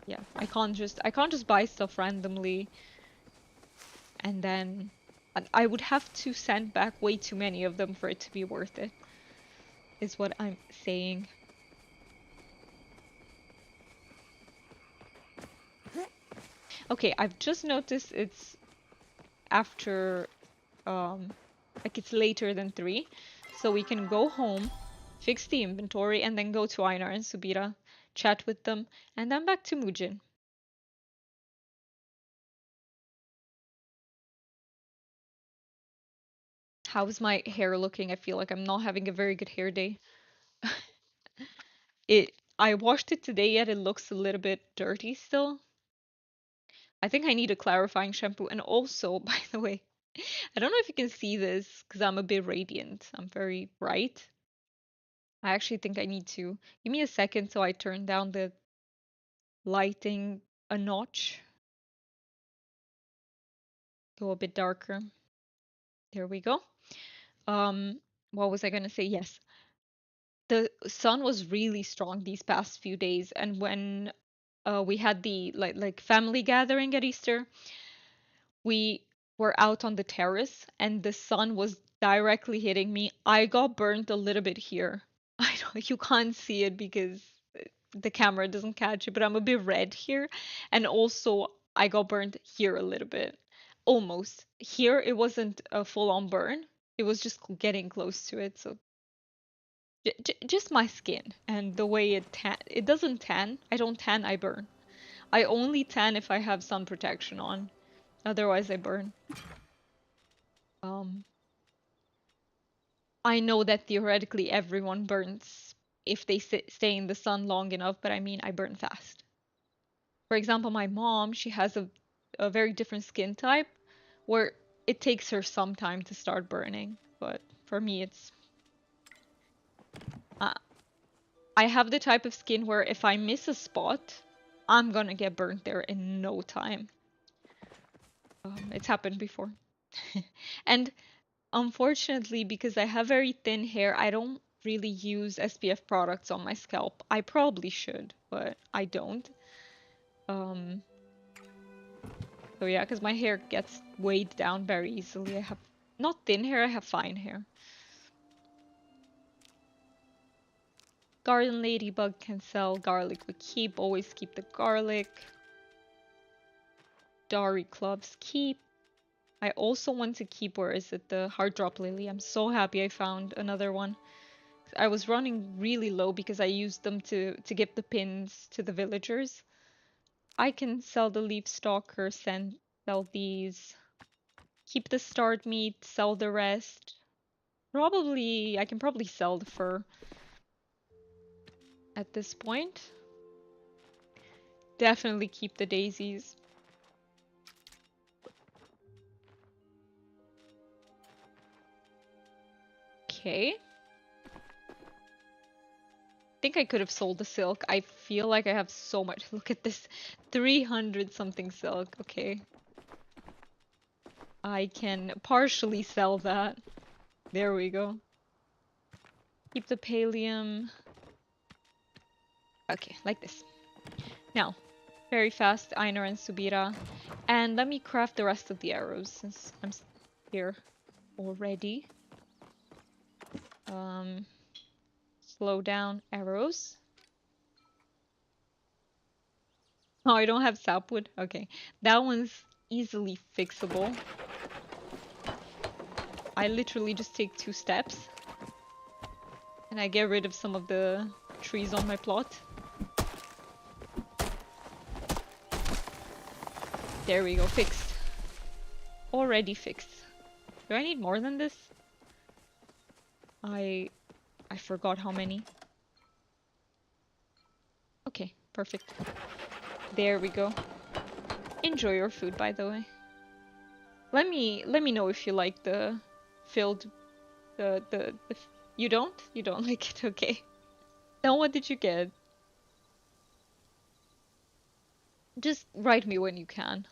yeah, I can't just buy stuff randomly and then I would have to send back way too many of them for it to be worth it, is what I'm saying. Okay, I've just noticed it's after, like it's later than 3, so we can go home, fix the inventory, and then go to Einar and Subira, chat with them, and then back to Muujin. How's my hair looking? I feel like I'm not having a very good hair day. I washed it today, yet it looks a little bit dirty still. I think I need a clarifying shampoo. And also, by the way, I don't know if you can see this because I'm a bit radiant. I'm very bright. I actually think I need to give me a second so I turn down the lighting a notch. Go a bit darker. There we go. What was I gonna say? Yes. The sun was really strong these past few days, and when we had the like family gathering at Easter, we were out on the terrace and the sun was directly hitting me. I got burnt a little bit here. I know you can't see it because the camera doesn't catch it, but I'm a bit red here. And also I got burnt here a little bit. Almost. Here it wasn't a full-on burn. It was just getting close to it. So just my skin and the way it doesn't tan. I don't tan, I burn. I only tan if I have sun protection on. Otherwise I burn. I know that theoretically everyone burns if they stay in the sun long enough, but I mean, I burn fast. For example, my mom, she has a very different skin type where it takes her some time to start burning, but for me, it's. I have the type of skin where if I miss a spot, I'm gonna get burnt there in no time. It's happened before. And unfortunately, because I have very thin hair, I don't really use SPF products on my scalp. I probably should, but I don't. Um, so yeah, because my hair gets weighed down very easily. I have not thin hair, I have fine hair. Garden Ladybug can sell garlic we keep. Always keep the garlic. Dari Clubs keep. I also want to keep, where is it? The Heart Drop Lily. I'm so happy I found another one. I was running really low because I used them to give the pins to the villagers. I can sell the Leaf Stalker, sell these. Keep the start meat, sell the rest. I can probably sell the fur at this point. Definitely keep the daisies. Okay. Think I could have sold the silk. I feel like I have so much. Look at this. 300 something silk. Okay. I can partially sell that. There we go. Keep the pallium. Okay, like this. Now, very fast, Einar and Subira. And let me craft the rest of the arrows since I'm here already. Slow down arrows. Oh, I don't have sapwood. Okay, that one's easily fixable. I literally just take 2 steps. And I get rid of some of the trees on my plot. There we go, fixed. Already fixed. Do I need more than this? I forgot how many. Okay, perfect. There we go. Enjoy your food, by the way. Let me know if you like the filled you don't? You don't like it, okay. Now what did you get? Just write me when you can.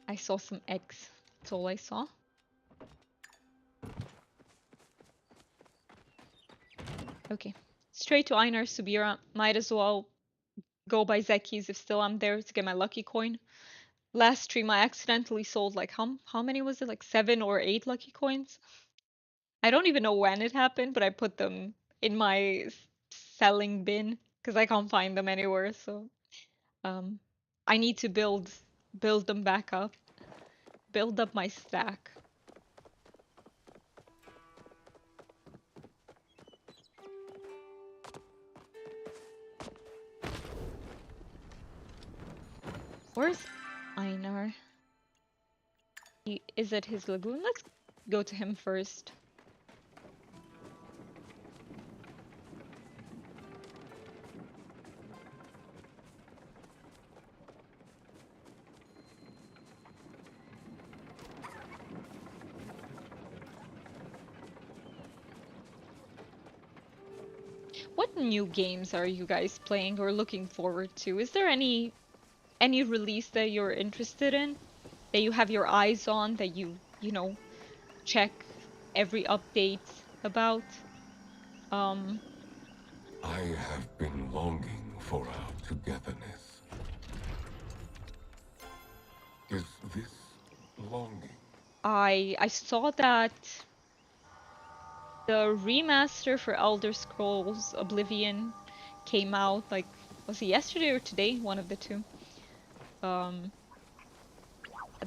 I saw some eggs. That's all I saw. Okay. Straight to Einar Subira. Might as well go by Zeki's if still I'm there to get my lucky coin. Last stream I accidentally sold like how many was it? Like 7 or 8 lucky coins? I don't even know when it happened, but I put them in my selling bin because I can't find them anywhere, so um I need to build them back up. Build up my stack. Where's Einar? He is at his lagoon. Let's go to him first. What new games are you guys playing or looking forward to? Is there any release that you're interested in? That you have your eyes on, that you know, check every update about? I have been longing for our togetherness. Is this longing? I saw that the remaster for Elder Scrolls Oblivion came out, like, was it yesterday or today? One of the two.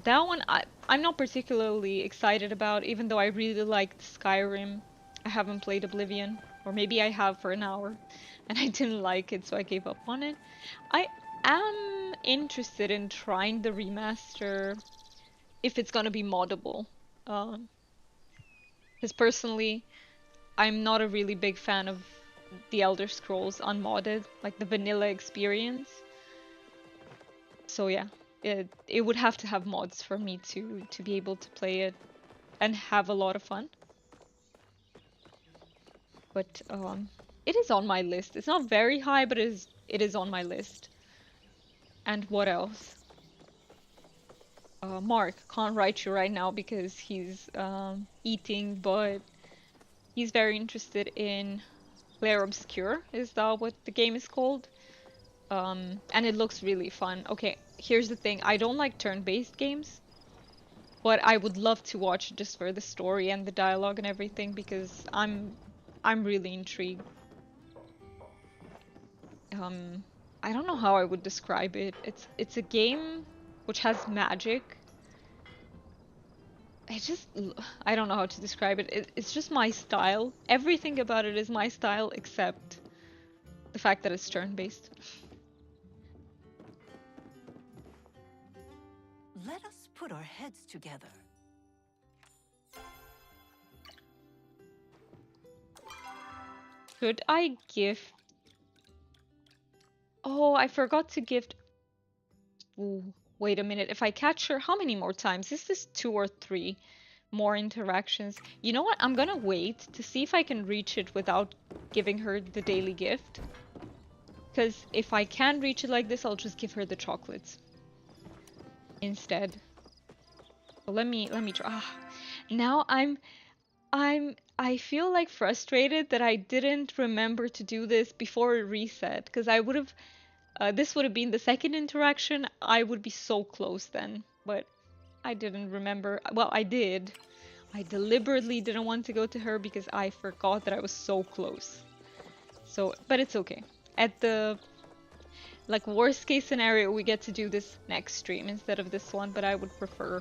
That one I'm not particularly excited about, even though I really liked Skyrim. I haven't played Oblivion, or maybe I have for an hour, and I didn't like it, so I gave up on it. I am interested in trying the remaster if it's gonna be moddable. Because personally, I'm not a really big fan of the Elder Scrolls unmodded, like the vanilla experience. So yeah, it would have to have mods for me to be able to play it and have a lot of fun. But It is on my list. It's not very high, but it is on my list. And what else? Mark can't write you right now because he's eating, but he's very interested in Clair Obscure. Is that what the game is called? And it looks really fun. Okay, here's the thing. I don't like turn-based games, but I would love to watch it just for the story and the dialogue and everything because I'm really intrigued. Um, I don't know how I would describe it. It's a game which has magic. I don't know how to describe it. It's just my style. Everything about it is my style except the fact that it's turn-based. Let us put our heads together. Should I gift? Oh, I forgot to gift. Ooh, wait a minute. If I catch her, how many more times? Is this 2 or 3 more interactions? You know what? I'm gonna wait to see if I can reach it without giving her the daily gift. Because if I can reach it like this, I'll just give her the chocolates instead. So let me try. Now I feel like frustrated that I didn't remember to do this before a reset because I would have this would have been the second interaction. I would be so close then, but I didn't remember. Well, I did. I deliberately didn't want to go to her because I forgot that I was so close. So, but it's okay. At the like worst case scenario, we get to do this next stream instead of this one, but I would prefer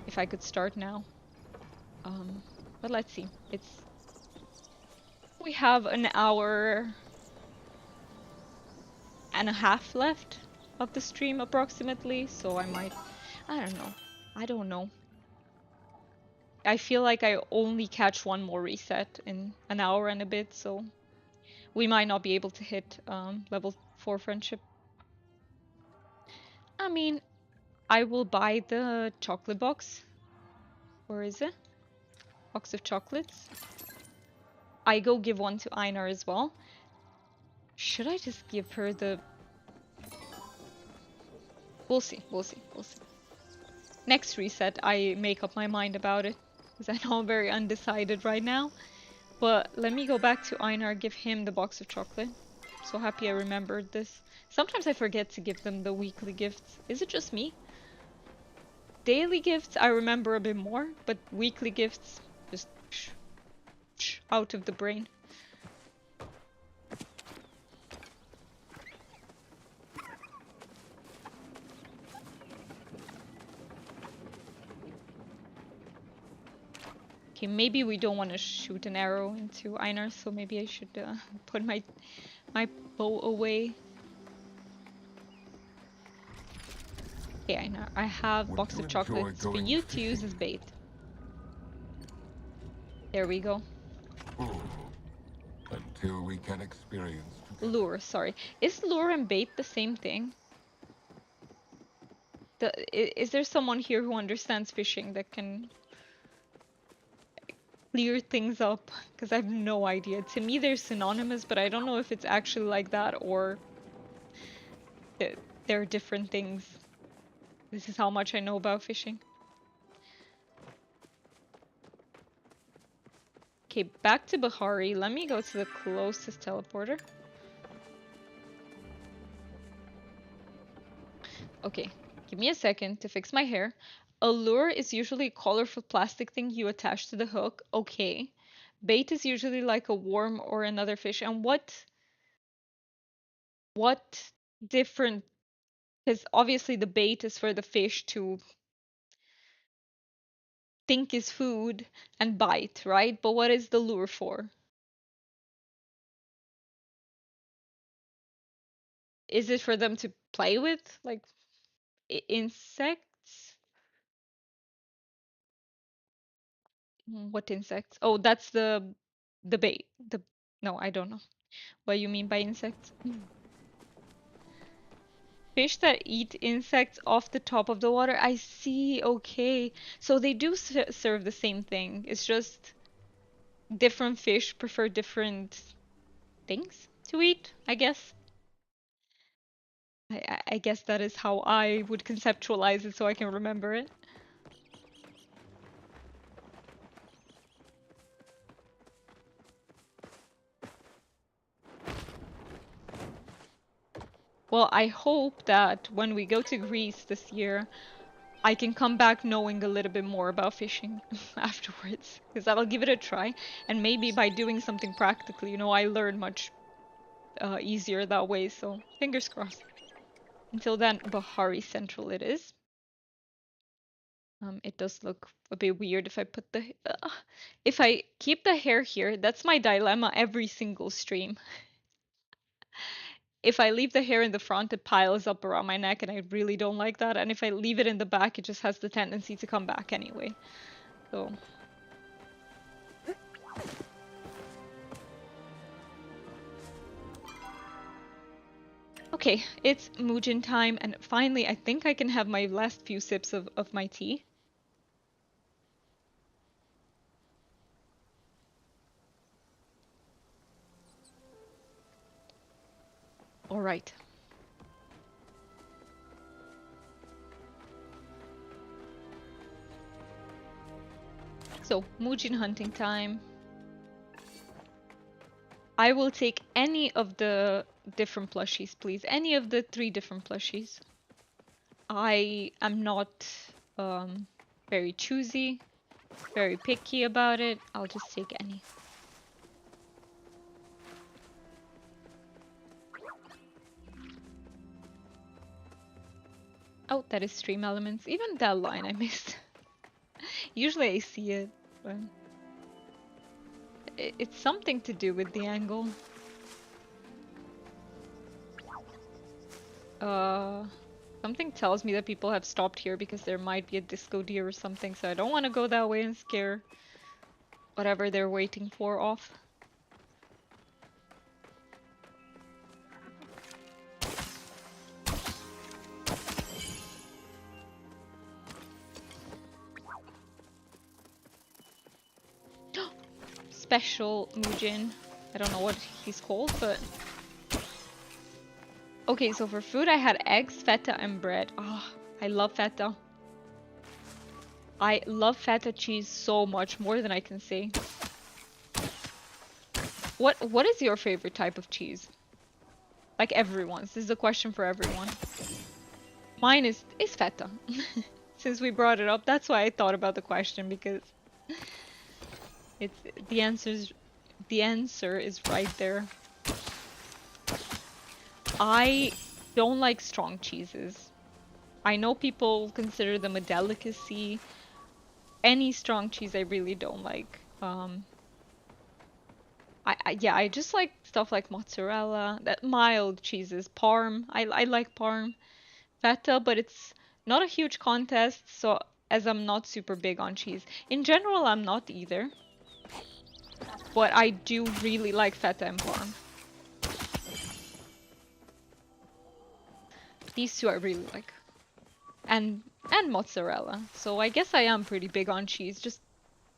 if I could start now. Um, but let's see. We have an hour and a half left of the stream approximately, so I don't know. I don't know. I feel like I only catch one more reset in an hour and a bit, so we might not be able to hit level 4 friendship. I mean, I will buy the chocolate box. Where is it? Box of chocolates. I go give one to Einar as well. Should I just give her the... We'll see, we'll see, we'll see. Next reset, I make up my mind about it. Because I know I'm very undecided right now. But let me go back to Einar, give him the box of chocolate. So happy I remembered this. Sometimes I forget to give them the weekly gifts. Is it just me? Daily gifts I remember a bit more, but weekly gifts just out of the brain. Okay, maybe we don't want to shoot an arrow into Einar, so maybe I should put my bow away. Okay, Einar, I have box of chocolates for you to use as bait. There we go. Until we can experience together. Lure, sorry. Is lure and bait the same thing? Is there someone here who understands fishing that can clear things up? Because I have no idea. To me, they're synonymous, but I don't know if it's actually like that or they're different things. This is how much I know about fishing. Okay, back to Bahari. Let me go to the closest teleporter. Okay, give me a second to fix my hair. A lure is usually a colorful plastic thing you attach to the hook. Okay. Bait is usually like a worm or another fish. And what different, because obviously the bait is for the fish to think is food and bite, right? But what is the lure for? Is it for them to play with? Like insects? What insects? Oh, that's the bait. The No, I don't know what you mean by insects. Fish that eat insects off the top of the water. I see. Okay. So they do serve the same thing. It's just different fish prefer different. things to eat, I guess. I guess that is how I would conceptualize it so I can remember it. Well, I hope that when we go to Greece this year, I can come back knowing a little bit more about fishing afterwards, because I'll give it a try, and maybe by doing something practically, you know, I learn much easier that way, so fingers crossed. Until then, Bahari Central it is. It does look a bit weird if I put the if I keep the hair here. That's my dilemma every single stream. If I leave the hair in the front, it piles up around my neck, and I really don't like that. And if I leave it in the back, it just has the tendency to come back anyway. So okay, it's Muujin time, and finally I think I can have my last few sips of my tea. All right. So, Muujin hunting time. I will take any of the different plushies, please. Any of the 3 different plushies. I am not very choosy, very picky about it. I'll just take any. Oh, that is Stream Elements. Even that line I missed. Usually I see it, but it's something to do with the angle. Something tells me that people have stopped here because there might be a disco deer or something, so I don't want to go that way and scare whatever they're waiting for off. Special Muujin. I don't know what he's called, but... Okay, so for food I had eggs, feta, and bread. Ah, oh, I love feta. I love feta cheese so much, more than I can say. What is your favorite type of cheese? Like everyone's. This is a question for everyone. Mine is feta. Since we brought it up, that's why I thought about the question, because it's the answer is right there. I don't like strong cheeses. I know people consider them a delicacy. Any strong cheese I really don't like. I just like stuff like mozzarella, that mild cheeses, parm. I like parm, feta, but it's not a huge contest. So as I'm not super big on cheese, in general I'm not either. But I do really like feta and parm. These two I really like, and mozzarella. So I guess I am pretty big on cheese, just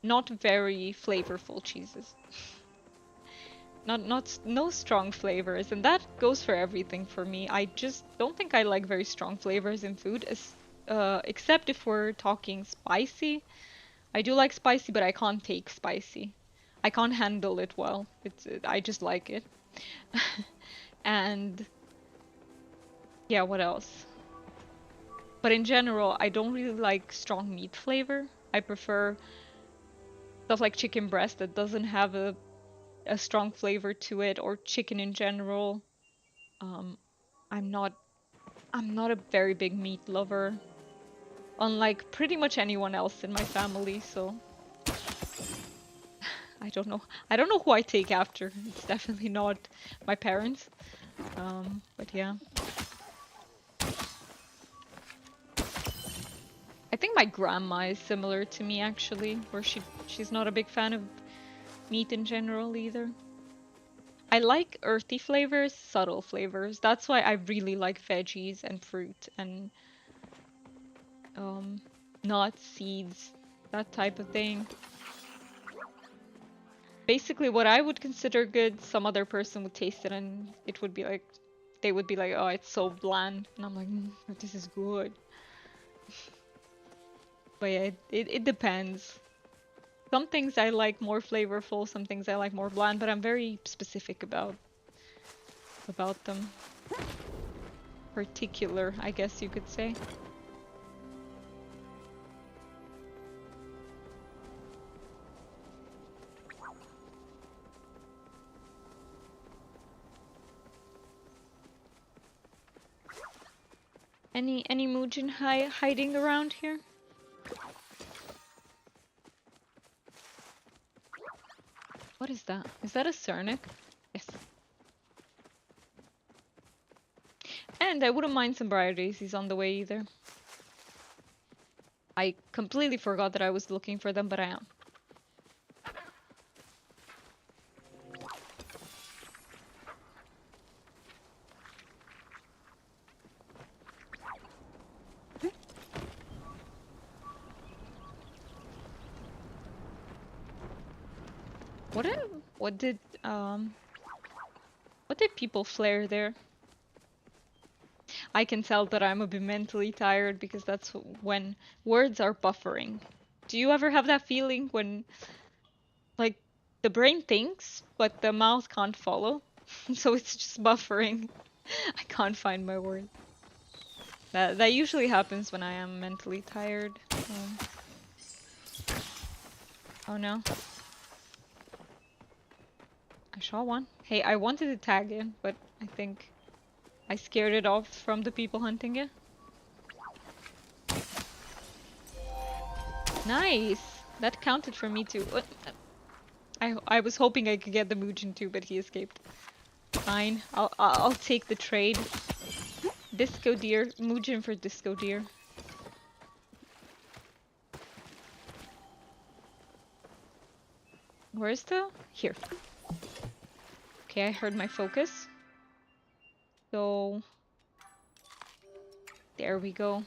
not very flavorful cheeses. No strong flavors, and that goes for everything for me. I just don't think I like very strong flavors in food, except if we're talking spicy. I do like spicy, but I can't take spicy. I can't handle it well. I just like it. And yeah, what else? But in general, I don't really like strong meat flavor. I prefer stuff like chicken breast that doesn't have a strong flavor to it, or chicken in general. Um, I'm not I'm not a very big meat lover, unlike pretty much anyone else in my family, so I don't know. I don't know who I take after. It's definitely not my parents. But yeah. I think my grandma is similar to me actually, where she's not a big fan of meat in general either. I like earthy flavors, subtle flavors. That's why I really like veggies and fruit and nuts, seeds, that type of thing. basically what I would consider good, some other person would taste it and it would be like, they would be like, oh, it's so bland. And I'm like, but this is good. But yeah, it depends. Some things I like more flavorful, some things I like more bland, but I'm very specific about them. Particular, I guess you could say. Any Muujin hiding around here? What is that? Is that a Cernic? Yes. And I wouldn't mind some briar daisies on the way either. I completely forgot that I was looking for them, but I am. What did what did people flare there? I can tell that I'm a bit mentally tired because that's when words are buffering. Do you ever have that feeling when, like, the brain thinks, but the mouth can't follow? So it's just buffering. I can't find my word. That usually happens when I am mentally tired. Oh no. I saw one. Hey, I wanted to tag it, but I think I scared it off from the people hunting it. Nice! That counted for me too. What? I was hoping I could get the Muujin too, but he escaped. Fine, I'll take the trade. Disco deer, Muujin for disco deer. Where's the? Here. Okay, I heard my focus. So there we go.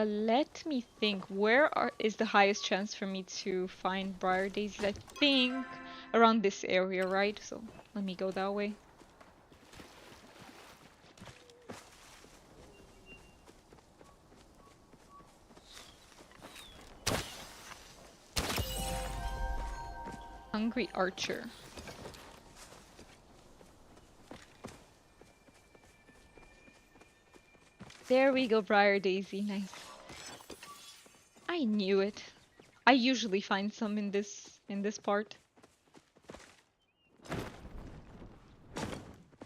Let me think. Where is the highest chance for me to find briar daisies? I think around this area, right? So let me go that way. Hungry archer. There we go, briar daisy. Nice. I knew it. I usually find some in this part.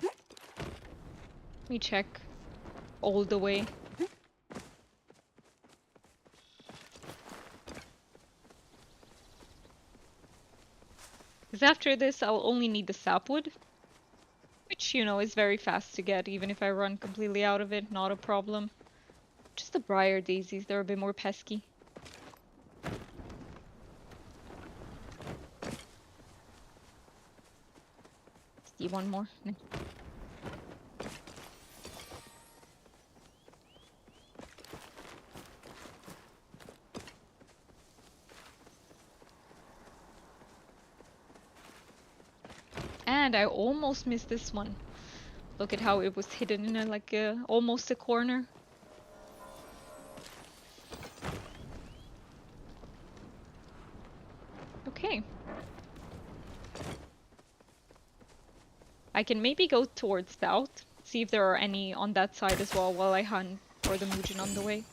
Let me check all the way. Because after this, I'll only need the sapwood. Which, you know, is very fast to get, even if I run completely out of it, not a problem. Just the briar daisies, they're a bit more pesky. See one more. And I almost missed this one. Look at how it was hidden in almost a corner. Okay. I can maybe go towards south, see if there are any on that side as well while I hunt for the Muujin on the way.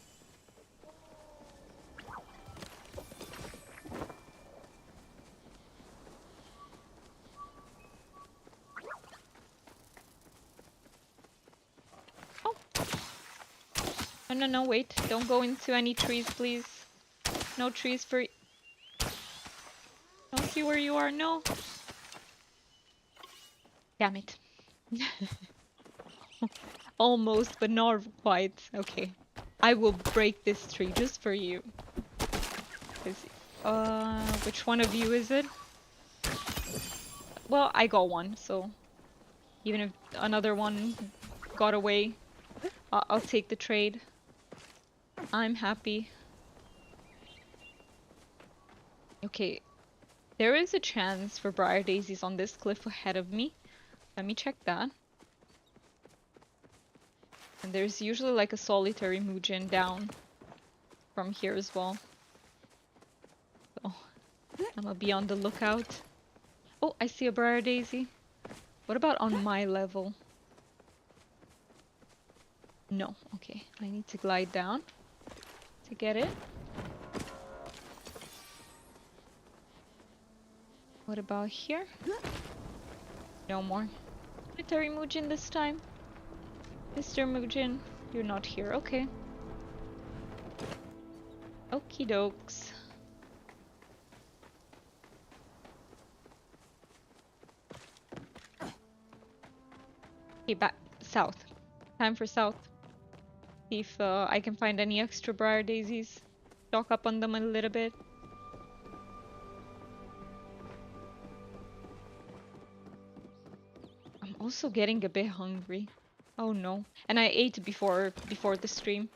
No, wait. Don't go into any trees, please. No trees for... Don't see where you are, no. Damn it. Almost, but not quite. Okay. I will break this tree just for you. Which one of you is it? Well, I got one, so... Even if another one got away, I'll take the trade. I'm happy. Okay, there is a chance for briar daisies on this cliff ahead of me. Let me check that. And there's usually like a solitary Moojin down from here as well. So I'm gonna be on the lookout. Oh, I see a briar daisy. What about on my level? No. Okay, I need to glide down to get it. What about here? No more. Solitary Moojin this time. Mr. Moojin, you're not here. Okay. Okie dokes. Okay, back south. Time for south. See if I can find any extra briar daisies. Stock up on them a little bit. I'm also getting a bit hungry. Oh no. And I ate before the stream.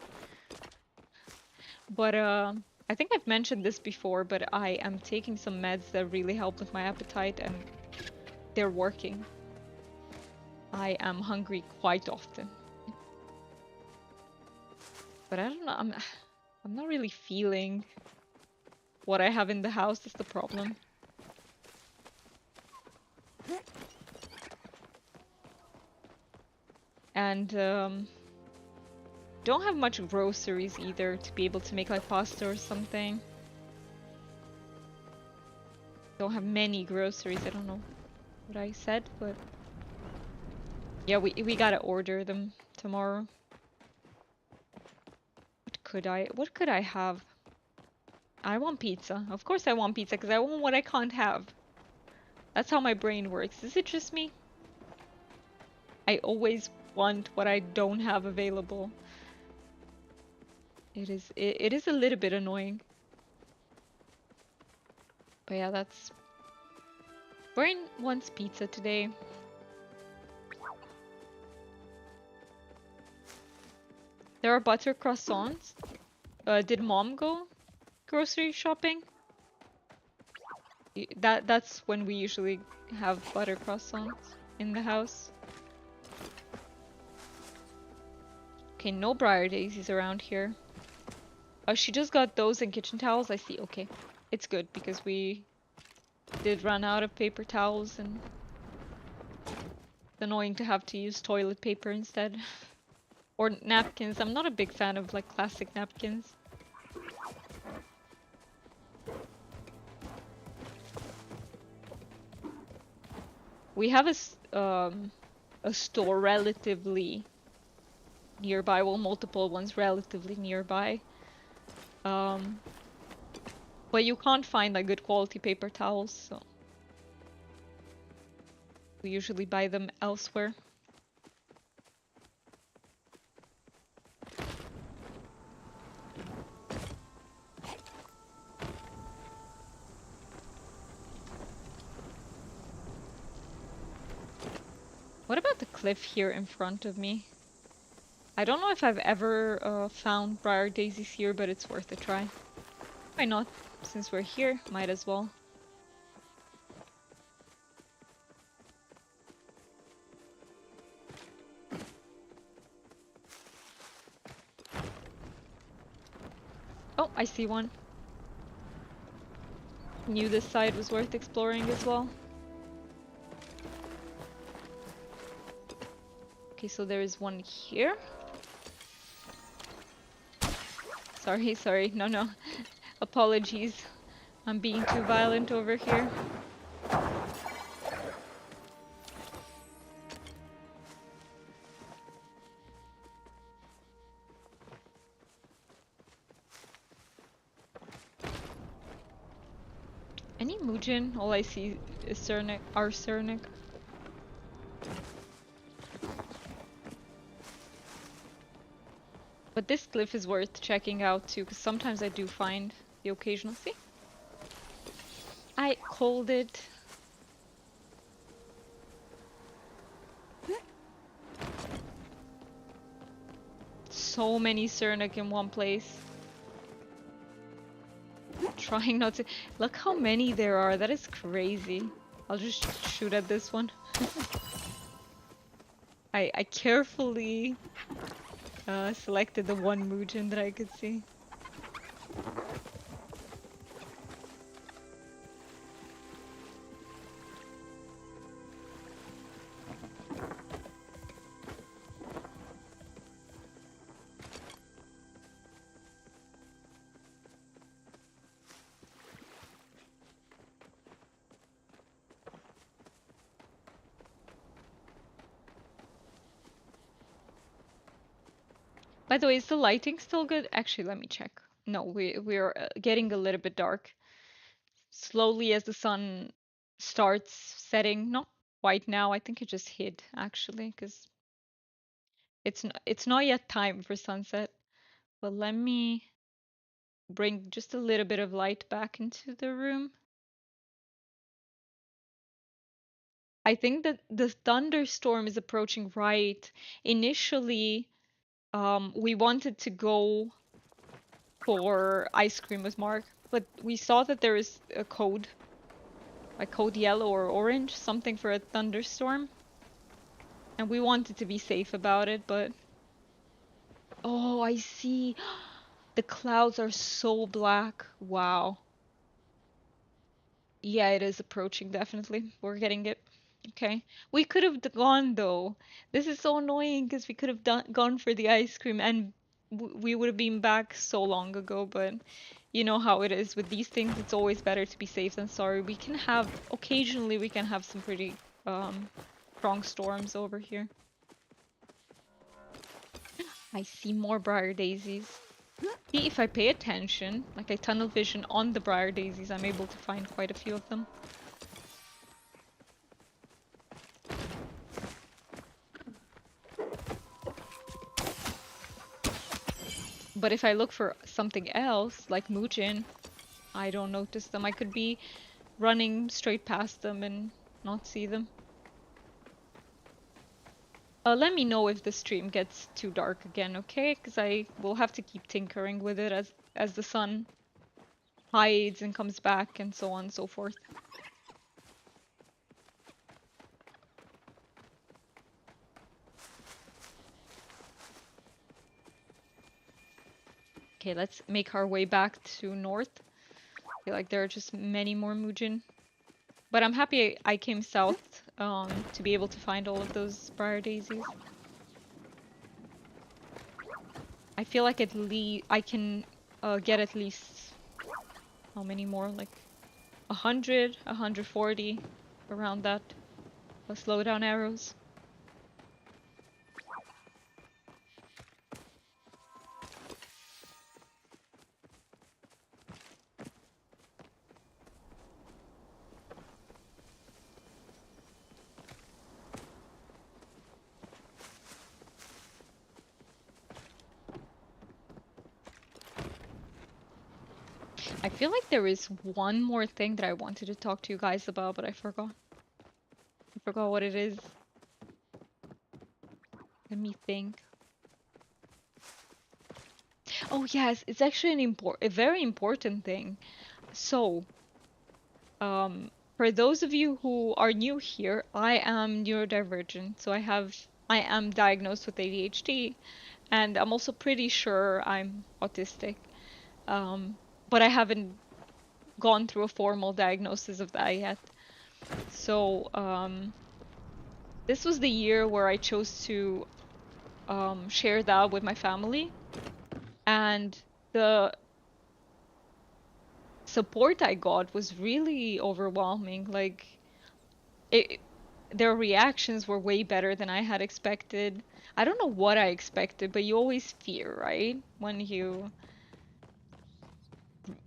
But I think I've mentioned this before, but I am taking some meds that really help with my appetite and they're working. I am hungry quite often. But I don't know, I'm not really feeling what I have in the house. That's the problem. And don't have much groceries either to be able to make like pasta or something. Don't have many groceries. I don't know what I said, but yeah, we gotta order them tomorrow. What could I have? I want pizza. Of course I want pizza because I want what I can't have. That's how my brain works. Is it just me? I always want what I don't have available. It is a little bit annoying. But yeah, that's... Brain wants pizza today. There are butter croissants. Did mom go grocery shopping? That's when we usually have butter croissants in the house. Okay, no briar daisies around here. Oh, she just got those and kitchen towels. I see. Okay, it's good because we did run out of paper towels and it's annoying to have to use toilet paper instead. Or napkins. I'm not a big fan of like classic napkins. We have a store relatively nearby. Well, multiple ones relatively nearby. But you can't find like good quality paper towels, so we usually buy them elsewhere. What about the cliff here in front of me? I don't know if I've ever found briar daisies here, but it's worth a try. Why not? Since we're here, might as well. Oh, I see one. Knew this side was worth exploring as well. Okay, so there is one here. Sorry, no. Apologies. I'm being too violent over here. Any Moojin? All I see is Cernic. But this cliff is worth checking out too, because sometimes I do find the occasional. See? I called it. so many Cernic in one place. Trying not to... Look how many there are. That is crazy. I'll just shoot at this one. I carefully selected the one Muujin that I could see. By the way, is the lighting still good? Actually, let me check. No, we're getting a little bit dark. Slowly as the sun starts setting, not quite now. I think it just hid actually, because it's not yet time for sunset. But let me bring just a little bit of light back into the room. I think that the thunderstorm is approaching right. Initially, we wanted to go for ice cream with Mark, but we saw that there is a code, like code yellow or orange, something for a thunderstorm. And we wanted to be safe about it, but... Oh, I see. The clouds are so black. Wow. Yeah, it is approaching, definitely. We're getting it. Okay. We could have gone though. This is so annoying because we could have gone for the ice cream and we would have been back so long ago, but you know how it is with these things. It's always better to be safe than sorry. We can have, occasionally we can have some pretty strong storms over here. I see more briar daisies. See, if I pay attention, like I tunnel vision on the briar daisies, I'm able to find quite a few of them. But if I look for something else, like Muujin, I don't notice them. I could be running straight past them and not see them. Let me know if the stream gets too dark again, okay? Because I will have to keep tinkering with it as the sun hides and comes back and so on and so forth. Okay, let's make our way back to north. I feel like there are just many more Muujin. But I'm happy I came south to be able to find all of those briar daisies. I feel like I can get at least how many more? Like 100, 140, around that. Slowdown arrows. I feel like there is one more thing that I wanted to talk to you guys about, but I forgot. I forgot what it is. Let me think. Oh yes, it's actually a very important thing. So, for those of you who are new here, I am neurodivergent, so I am diagnosed with ADHD, and I'm also pretty sure I'm autistic. But I haven't gone through a formal diagnosis of that yet. So, this was the year where I chose to share that with my family, and the support I got was really overwhelming. Like, their reactions were way better than I had expected. I don't know what I expected, but you always fear, right? When you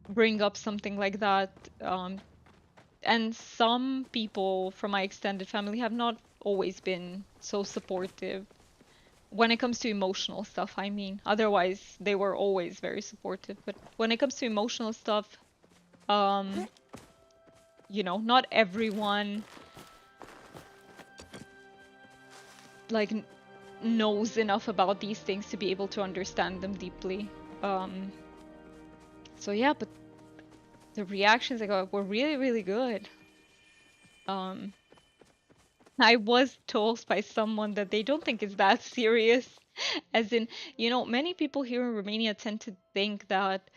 bring up something like that. And some people from my extended family have not always been so supportive. When it comes to emotional stuff, I mean. Otherwise, they were always very supportive. But when it comes to emotional stuff, um, not everyone, like, knows enough about these things to be able to understand them deeply. So yeah, but the reactions I got were really, really good. I was told by someone that they don't think it's that serious. As in, you know, many people here in Romania tend to think that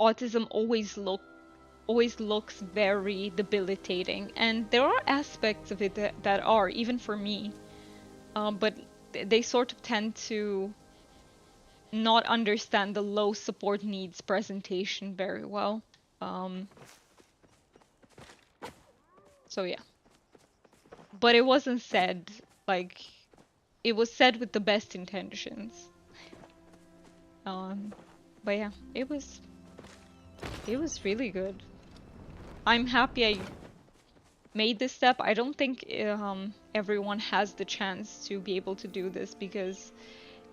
autism always looks very debilitating, and there are aspects of it that are, even for me. But they sort of tend to not understand the low support needs presentation very well. So yeah. But it wasn't said like it was said with the best intentions. But yeah, it was really good. I'm happy I made this step. I don't think everyone has the chance to be able to do this because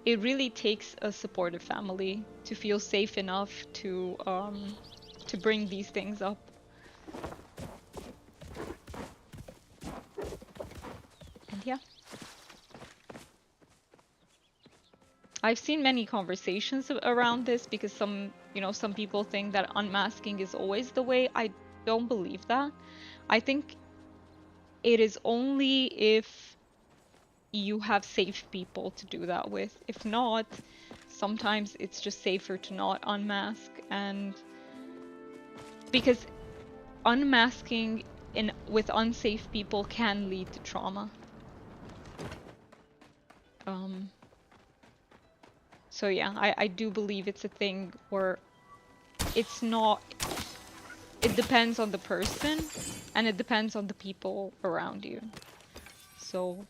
it really takes a supportive family to feel safe enough to bring these things up. And yeah. I've seen many conversations around this because some people think that unmasking is always the way. I don't believe that. I think it is only if you have safe people to do that with. If not, sometimes it's just safer to not unmask, and because unmasking with unsafe people can lead to trauma. So yeah, I do believe it's a thing where it's not. It depends on the person, and it depends on the people around you. So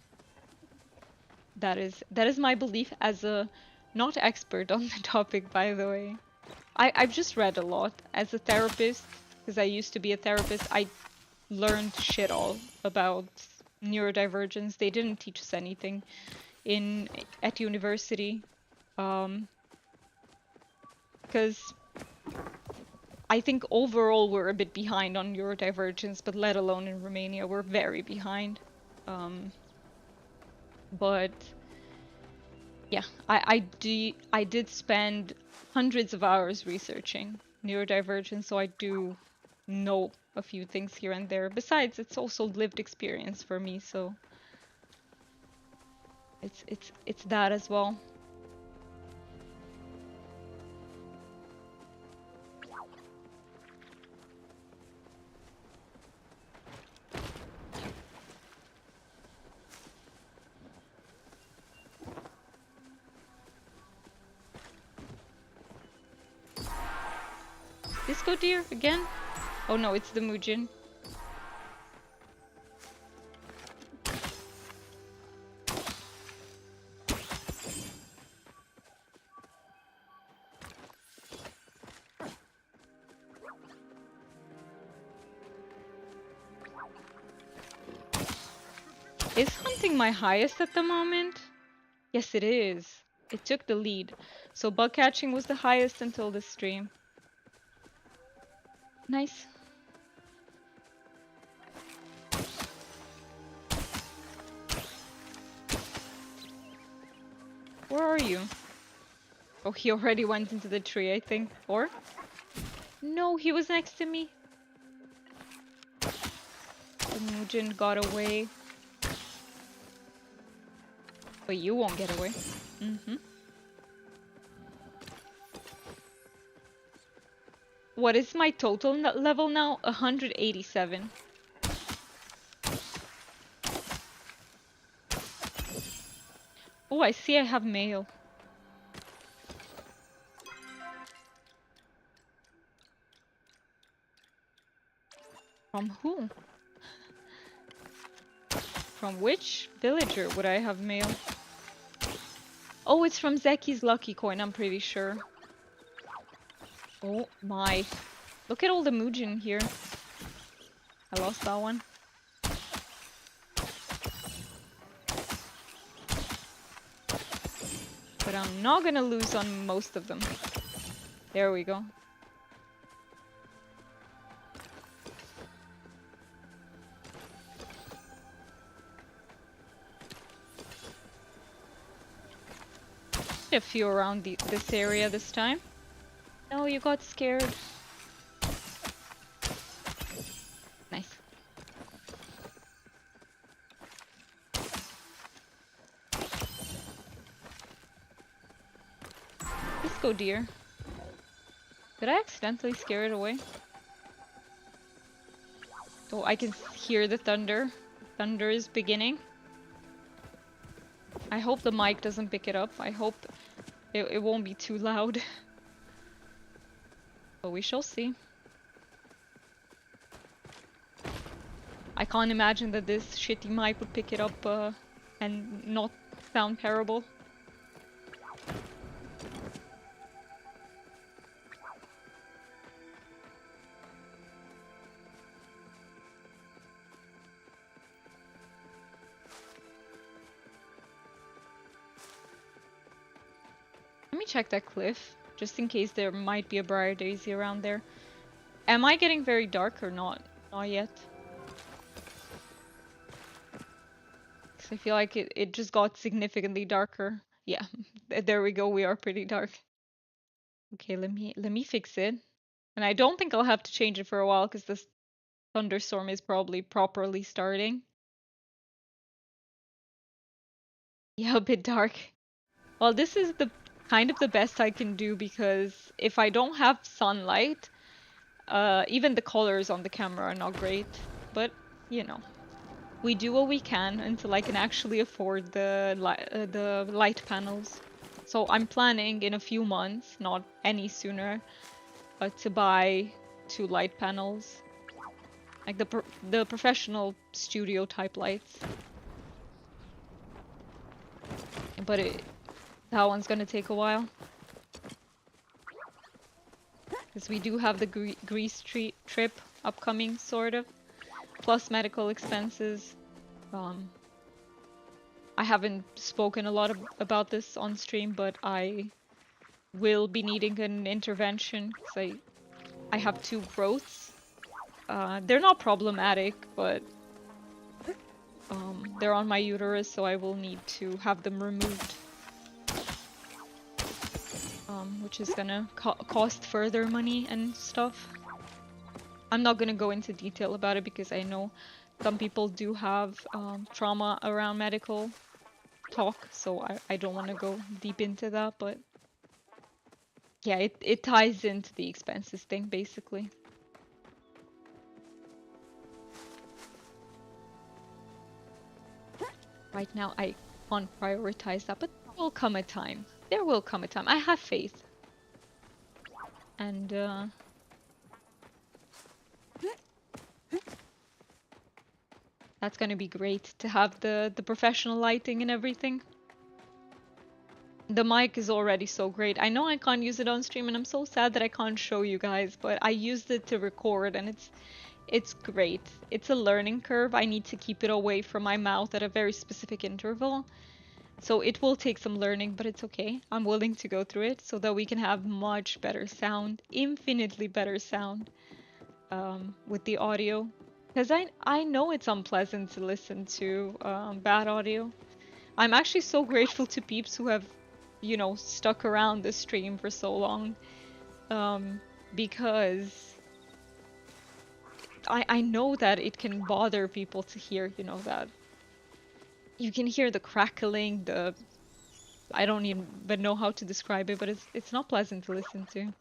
that is my belief as a not expert on the topic, by the way. I've just read a lot as a therapist, because I used to be a therapist. I learned shit all about neurodivergence. They didn't teach us anything at university, because I think overall we're a bit behind on neurodivergence, but let alone in Romania, we're very behind. But yeah, I did spend hundreds of hours researching neurodivergence, so I do know a few things here and there. Besides, it's also lived experience for me, so it's that as well. Disco deer again? Oh no, it's the Muujin. Is hunting my highest at the moment? Yes, it is. It took the lead. So bug catching was the highest until this stream. Nice. Where are you? Oh, he already went into the tree, I think. Or? No, he was next to me. The Muujin got away. But you won't get away. What is my total level now? 187. Oh, I see I have mail. From who? From which villager would I have mail? Oh, it's from Zeki's lucky coin, I'm pretty sure. Oh my. Look at all the Muujin here. I lost that one. But I'm not gonna lose on most of them. There we go. A few around this area this time. No, you got scared. Nice. Let's go, deer. Did I accidentally scare it away? Oh, I can hear the thunder. Thunder is beginning. I hope the mic doesn't pick it up. I hope it won't be too loud. But we shall see. I can't imagine that this shitty mic would pick it up and not sound terrible. Let me check that cliff, just in case there might be a briar daisy around there. Am I getting very dark or not? Not yet. I feel like it just got significantly darker. Yeah, there we go. We are pretty dark. Okay, let me fix it. And I don't think I'll have to change it for a while because this thunderstorm is probably properly starting. Yeah, a bit dark. Well, this is the kind of the best I can do because if I don't have sunlight, even the colors on the camera are not great. But, you know. We do what we can until I can actually afford the light panels. So I'm planning in a few months, not any sooner, to buy 2 light panels, like the professional studio type lights. But that one's gonna take a while, because we do have the Greece trip upcoming, sort of, plus medical expenses. I haven't spoken a lot about this on stream, but I will be needing an intervention because I have 2 growths. They're not problematic, but they're on my uterus, so I will need to have them removed. Which is gonna cost further money and stuff. I'm not gonna go into detail about it because I know some people do have trauma around medical talk, so I don't want to go deep into that, but yeah, it ties into the expenses thing, basically. Right now, I can't prioritize that, but there will come a time. There will come a time. I have faith. And, that's gonna be great to have the professional lighting and everything. The mic is already so great. I know I can't use it on stream, and I'm so sad that I can't show you guys, but I used it to record, and it's great. It's a learning curve. I need to keep it away from my mouth at a very specific interval. So it will take some learning, but it's okay. I'm willing to go through it so that we can have much better sound, infinitely better sound with the audio. Because I know it's unpleasant to listen to bad audio. I'm actually so grateful to peeps who have, you know, stuck around the stream for so long. Because I know that it can bother people to hear, you know, that you can hear the crackling, I don't even know how to describe it, but it's not pleasant to listen to.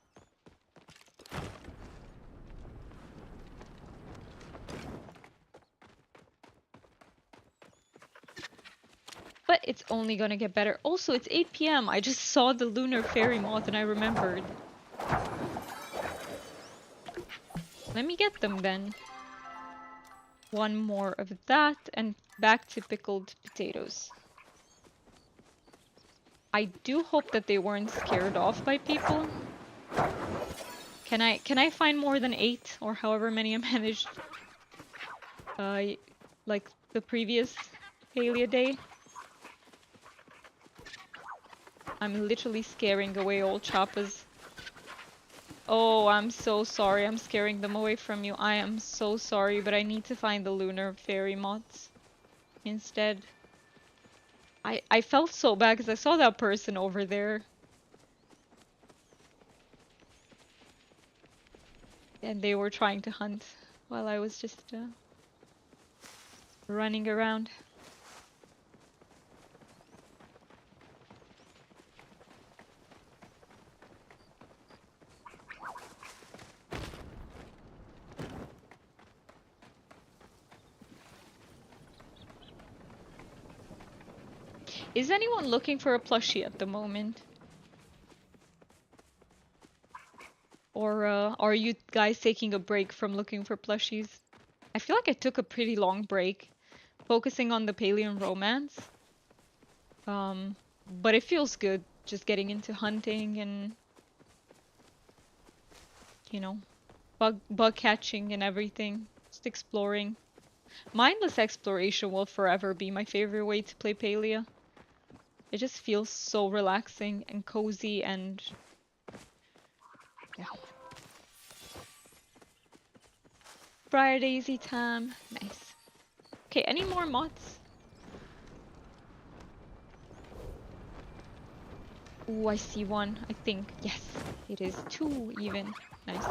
But it's only gonna get better. Also, it's 8 p.m. I just saw the Lunar Fairy Moth and I remembered. Let me get them then. One more of that and back to pickled potatoes. I do hope that they weren't scared off by people. Can I find more than 8 or however many I managed? Like the previous Palia day? I'm literally scaring away all chappas. Oh, I'm so sorry. I'm scaring them away from you. I am so sorry, but I need to find the Lunar Fairy Moths instead. I felt so bad because I saw that person over there and they were trying to hunt while I was just running around. Is anyone looking for a plushie at the moment? Or are you guys taking a break from looking for plushies? I feel like I took a pretty long break, focusing on the Palian romance. But it feels good just getting into hunting and, you know, bug catching and everything. Just exploring. Mindless exploration will forever be my favorite way to play Palia. It just feels so relaxing and cozy and yeah. Briar Daisy time. Nice. Okay, any more moths? Ooh, I see one, I think. Yes, it is two even. Nice.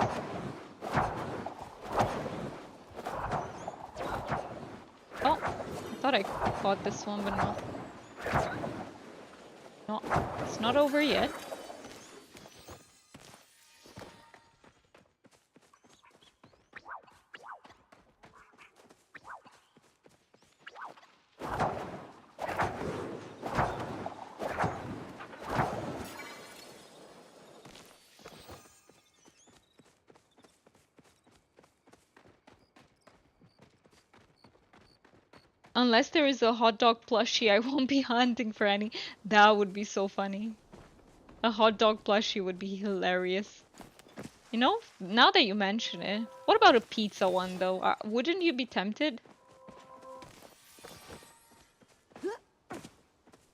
Oh, I thought I caught this one, but no. No, it's not over yet. Unless there is a hot dog plushie, I won't be hunting for any. That would be so funny. A hot dog plushie would be hilarious. You know, now that you mention it, what about a pizza one though? Wouldn't you be tempted?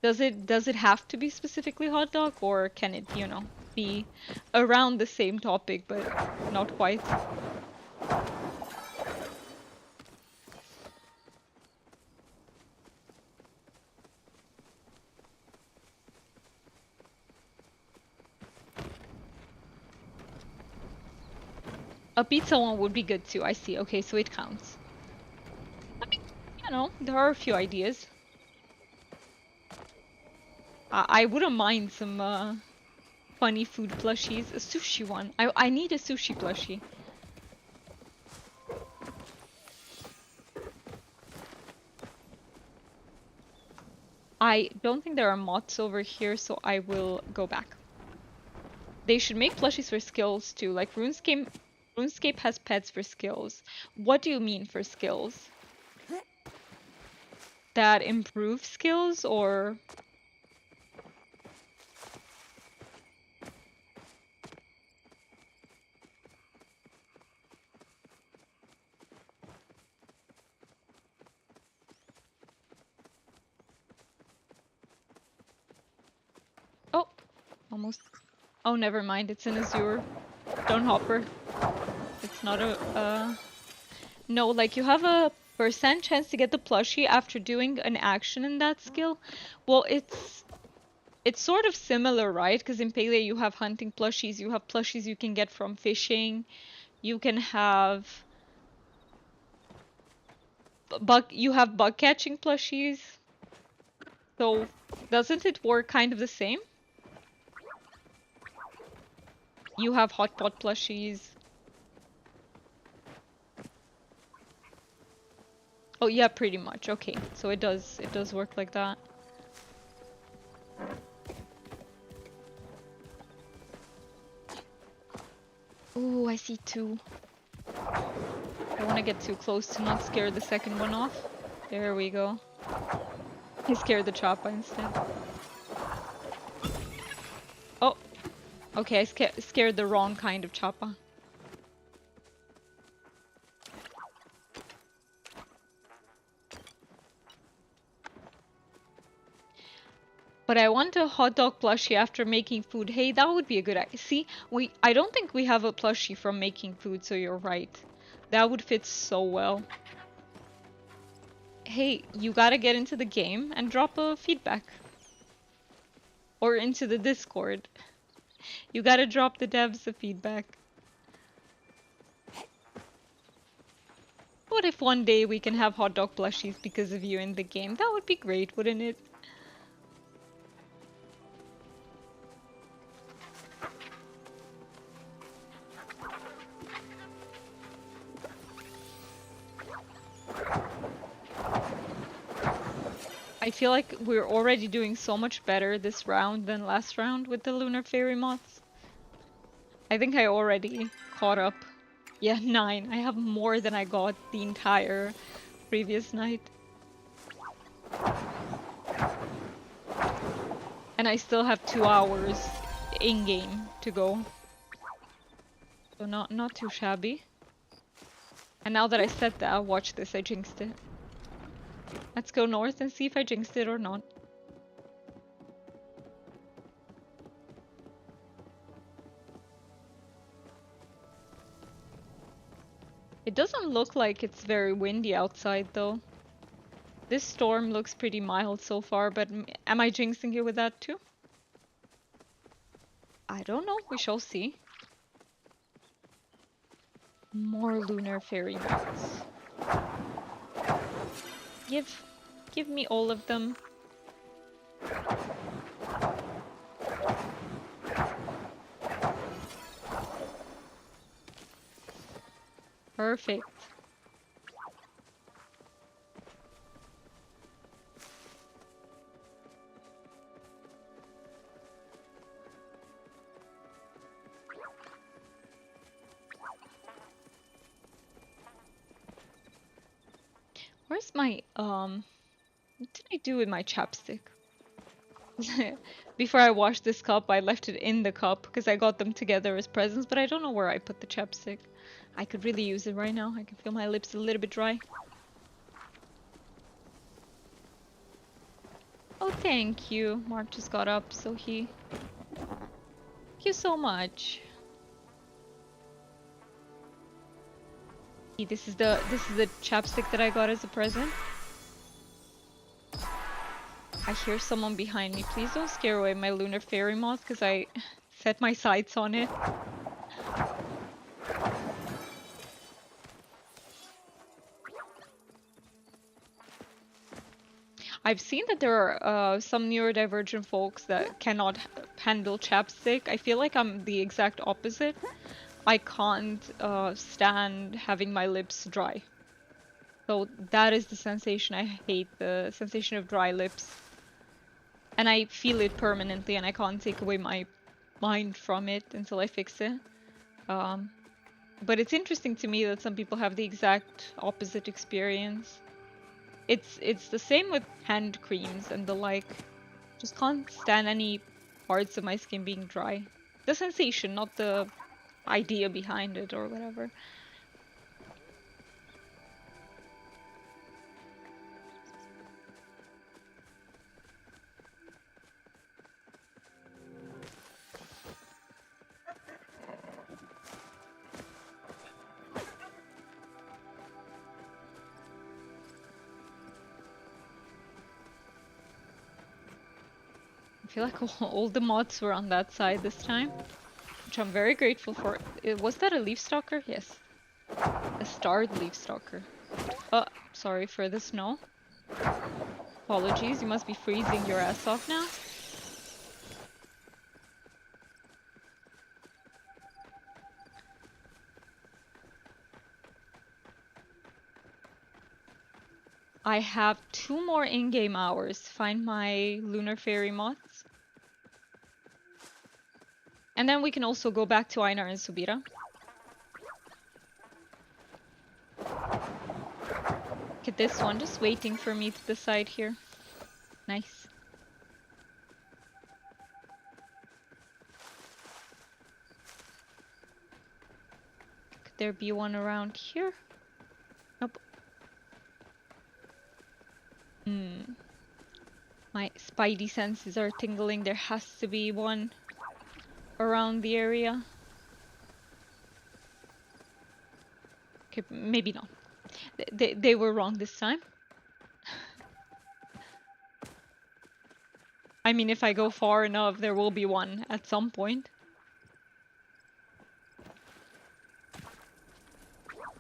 Does it have to be specifically hot dog, or can it, you know, be around the same topic but not quite? A pizza one would be good too. I see. Okay, so it counts. I mean, you know, there are a few ideas. I wouldn't mind some funny food plushies. A sushi one. I need a sushi plushie. I don't think there are moths over here, so I will go back. They should make plushies for skills too. Like RuneScape has pets for skills. What do you mean for skills? That improve skills or... Oh, almost. Oh, never mind. It's an Azure. Don't hopper. It's not a, No, like you have a percent chance to get the plushie after doing an action in that skill. Well, it's sort of similar, right? Because in Palia you have hunting plushies, you have plushies you can get from fishing, you can have bug catching plushies. So doesn't it work kind of the same? You have hot pot plushies. Oh yeah, pretty much. Okay, so it does work like that. Ooh, I see two. I want to get too close to not scare the second one off. There we go. I scared the choppa instead. Oh, okay, I scared the wrong kind of choppa. But I want a hot dog plushie after making food. Hey, that would be a good idea. See, I don't think we have a plushie from making food, so you're right. That would fit so well. Hey, you gotta get into the game and drop a feedback. Or into the Discord. You gotta drop the devs a feedback. What if one day we can have hot dog plushies because of you in the game? That would be great, wouldn't it? I feel like we're already doing so much better this round than last round with the Lunar Fairy Moths. I think I already caught up. Yeah, 9. I have more than I got the entire previous night. And I still have 2 hours in-game to go. So not too shabby. And now that I said that, watch this, I jinxed it. Let's go north and see if I jinxed it or not. It doesn't look like it's very windy outside though. This storm looks pretty mild so far, but am I jinxing it with that too? I don't know, we shall see. More lunar fairy moths. Give me all of them. Perfect. Where's my, what did I do with my chapstick? Before I washed this cup, I left it in the cup because I got them together as presents, but I don't know where I put the chapstick. I could really use it right now. I can feel my lips a little bit dry. Oh, thank you. Mark just got up, so he... Thank you so much. This is the chapstick that I got as a present. I hear someone behind me. Please don't scare away my lunar fairy moth because I set my sights on it. I've seen that there are some neurodivergent folks that cannot handle chapstick. I feel like I'm the exact opposite. I can't stand having my lips dry. So that is the sensation I hate, the sensation of dry lips. And I feel it permanently and I can't take away my mind from it until I fix it. But it's interesting to me that some people have the exact opposite experience. It's the same with hand creams and the like. Just can't stand any parts of my skin being dry. The sensation, not the idea behind it or whatever. I feel like all the mods were on that side this time, which I'm very grateful for. Was that a leaf stalker? Yes. A starred leaf stalker. Oh, sorry for the snow. Apologies, you must be freezing your ass off now. I have 2 more in-game hours to find my Lunar Fairy Moths. And then we can also go back to Einar and Subira. Look at this one, just waiting for me to decide here. Nice. Could there be one around here? Nope. My spidey senses are tingling. There has to be one around the area. Okay, maybe not. They were wrong this time. I mean, if I go far enough, there will be one at some point.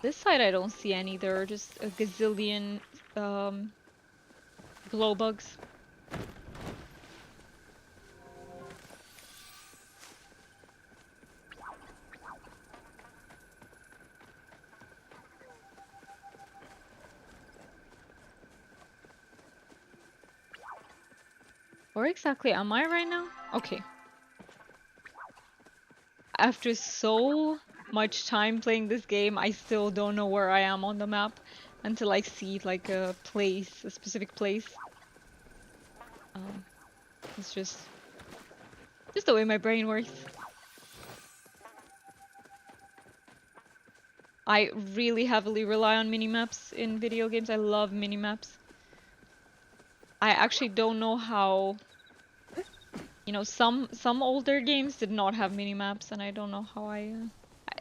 This side I don't see any. There are just a gazillion glow bugs. Where exactly am I right now? Okay. After so much time playing this game, I still don't know where I am on the map until I see like a place, a specific place. It's just the way my brain works. I really heavily rely on minimaps in video games. I love minimaps. I actually don't know how, you know, some older games did not have minimaps, and I don't know how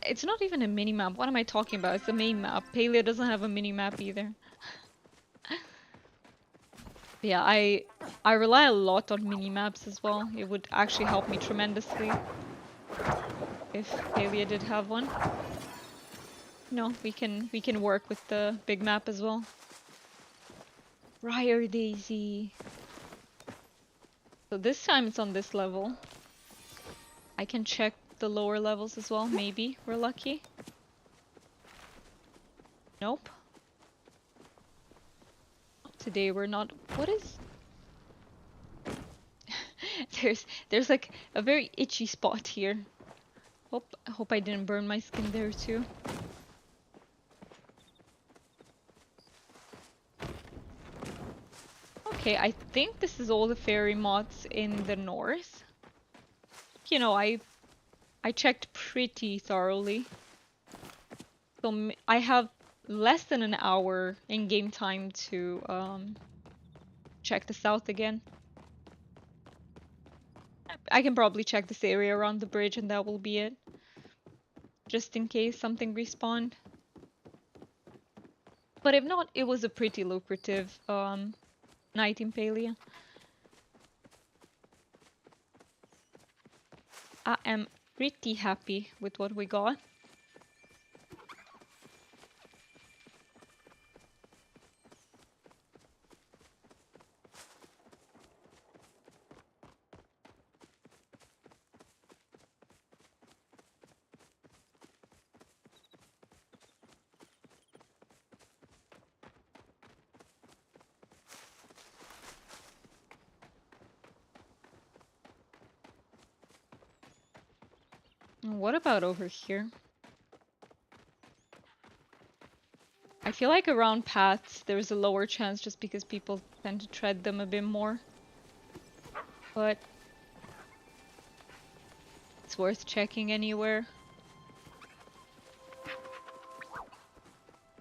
it's not even a minimap. What am I talking about? It's a main map. Palia doesn't have a minimap either. Yeah, I rely a lot on minimaps as well. It would actually help me tremendously if Palia did have one. No, we can work with the big map as well. Briar Daisy. So this time it's on this level. I can check the lower levels as well, maybe. We're lucky. Nope. Today we're not. What is... there's like a very itchy spot here. Hope I didn't burn my skin there too. Okay, I think this is all the fairy moths in the north. You know, I checked pretty thoroughly. So I have less than an hour in game time to check the south again. I can probably check this area around the bridge and that will be it. Just in case something respawned. But if not, it was a pretty lucrative night in Palia. I am pretty happy with what we got. What about over here? I feel like around paths there's a lower chance just because people tend to tread them a bit more. But it's worth checking anywhere.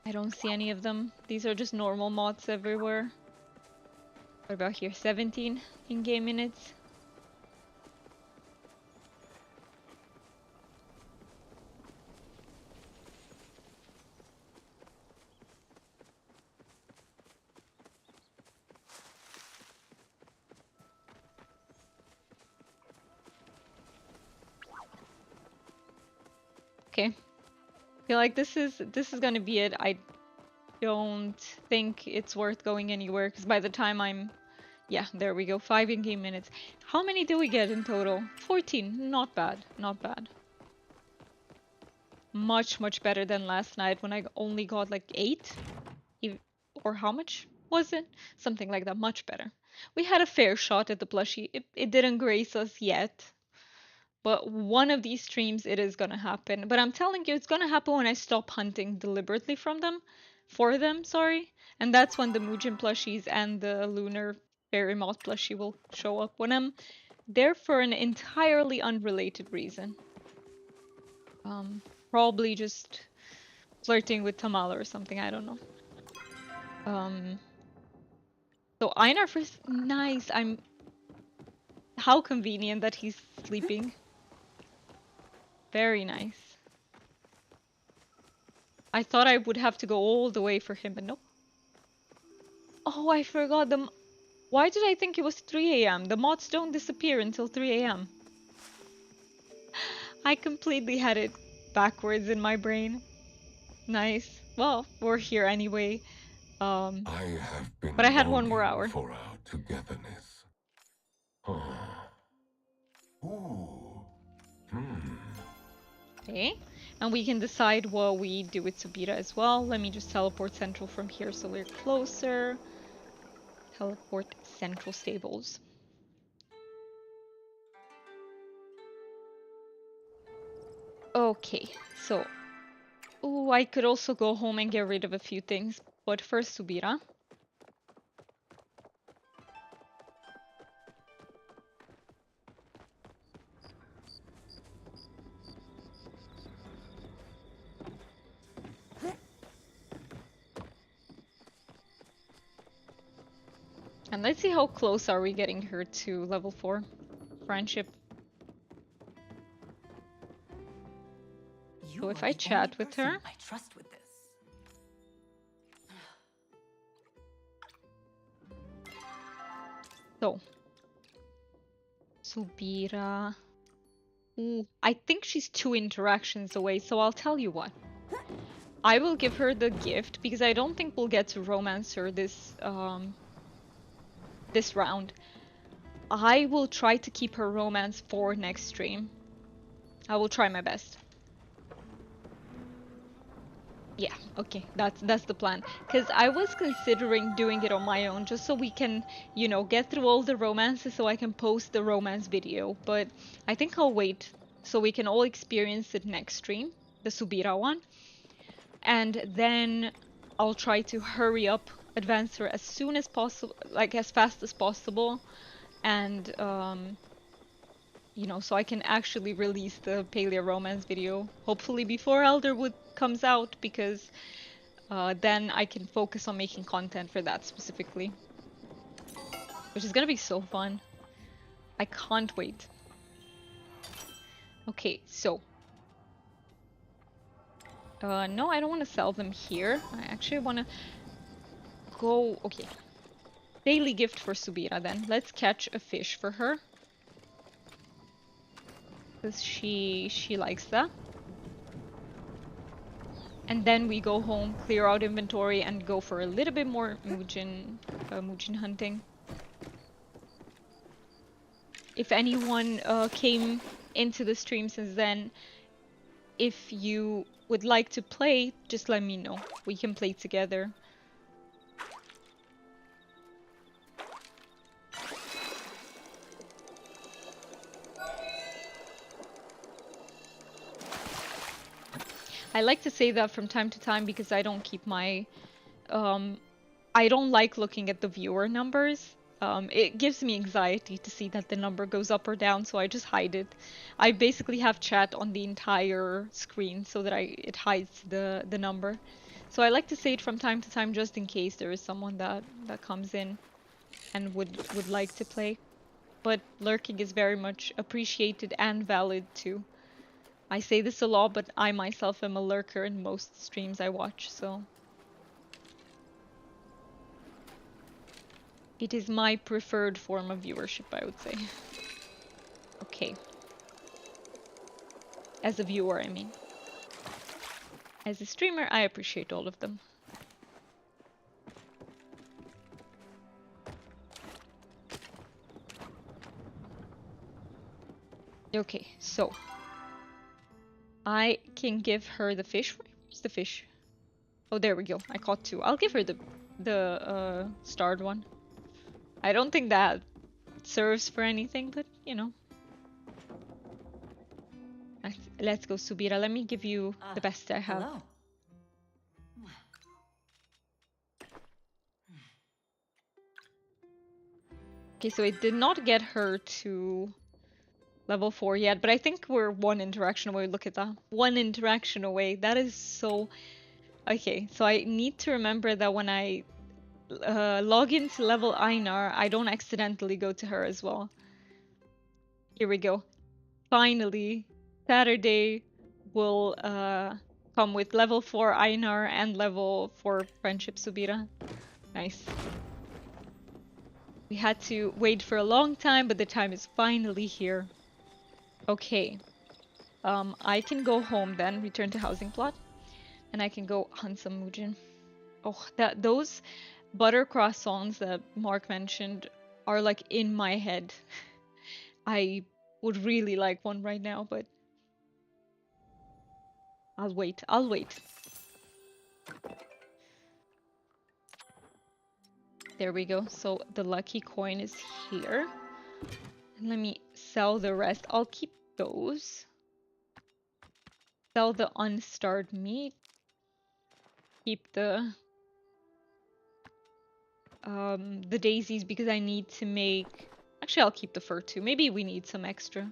I don't see any of them. These are just normal moths everywhere. What about here? 17 in-game minutes. Okay. I feel like this is gonna be it. I don't think it's worth going anywhere because by the time I'm... Yeah, there we go. 5 in-game minutes. How many do we get in total? 14. Not bad. Not bad. Much, much better than last night when I only got like 8. Or how much was it? Something like that. Much better. We had a fair shot at the plushie. It didn't grace us yet. But one of these streams, it is gonna happen. But I'm telling you, it's gonna happen when I stop hunting deliberately for them, sorry. And that's when the Muujin plushies and the Lunar Fairy Moth plushie will show up. When I'm there for an entirely unrelated reason. Probably just flirting with Tamala or something, I don't know. So Einar first, nice. How convenient that he's sleeping. Very nice. I thought I would have to go all the way for him, but nope. Oh, I forgot them. Why did I think it was 3 a.m.? The moths don't disappear until 3 a.m. I completely had it backwards in my brain. Nice. Well, we're here anyway. I have been But I had 1 more longing hour. for our togetherness. Ooh. Okay. And we can decide what we do with Subira as well. Let me just teleport central from here so we're closer. Teleport central stables. Okay, so... Ooh, I could also go home and get rid of a few things. But first, Subira. And let's see how close are we getting her to level 4 friendship. You So are if I the chat only with person her, I trust with this. so Subira. Ooh, I think she's 2 interactions away, so I'll tell you what. I will give her the gift because I don't think we'll get to romance her this round. I will try to keep her romance for next stream. I will try my best. Yeah, okay, that's the plan. Because I was considering doing it on my own just so we can, you know, get through all the romances so I can post the romance video. But I think I'll wait so we can all experience it next stream, the Subira one. And then I'll try to hurry up, advance her as soon as possible, like as fast as possible. And, you know, so I can actually release the Palia romance video, hopefully before Elderwood comes out, because then I can focus on making content for that specifically. Which is gonna be so fun. I can't wait. Okay, so. No, I don't want to sell them here. I actually want to go... Okay. Daily gift for Subira then. Let's catch a fish for her. Because she likes that. And then we go home, clear out inventory, and go for a little bit more Muujin hunting. If anyone came into the stream since then, if you would like to play, just let me know. We can play together. I like to say that from time to time because I don't keep my... I don't like looking at the viewer numbers. It gives me anxiety to see that the number goes up or down, so I just hide it. I basically have chat on the entire screen so that it hides the number. So I like to say it from time to time just in case there is someone that comes in and would like to play. But lurking is very much appreciated and valid too. I say this a lot, but I myself am a lurker in most streams I watch, so... It is my preferred form of viewership, I would say. Okay. As a viewer, I mean. As a streamer, I appreciate all of them. Okay, so... I can give her the fish. Where's the fish? Oh, there we go. I caught 2. I'll give her the starred one. I don't think that serves for anything, but, you know. Let's go, Subira. Let me give you the best I have. Hello. Okay, so it did not get her to level 4 yet, but I think we're 1 interaction away. Look at that. 1 interaction away. That is so... Okay, so I need to remember that when I log into level Einar, I don't accidentally go to her as well. Here we go. Finally, Saturday will come with level 4 Einar and level 4 Friendship Subira. Nice. We had to wait for a long time, but the time is finally here. Okay. I can go home then, return to housing plot, and I can go hunt some Muujin. Oh, those butter croissants that Mark mentioned are like in my head. I would really like one right now, but I'll wait. I'll wait. There we go. So the lucky coin is here. And let me sell the rest. I'll keep those. Sell the unstarred meat. Keep the daisies because I need to make... Actually, I'll keep the fur too. Maybe we need some extra.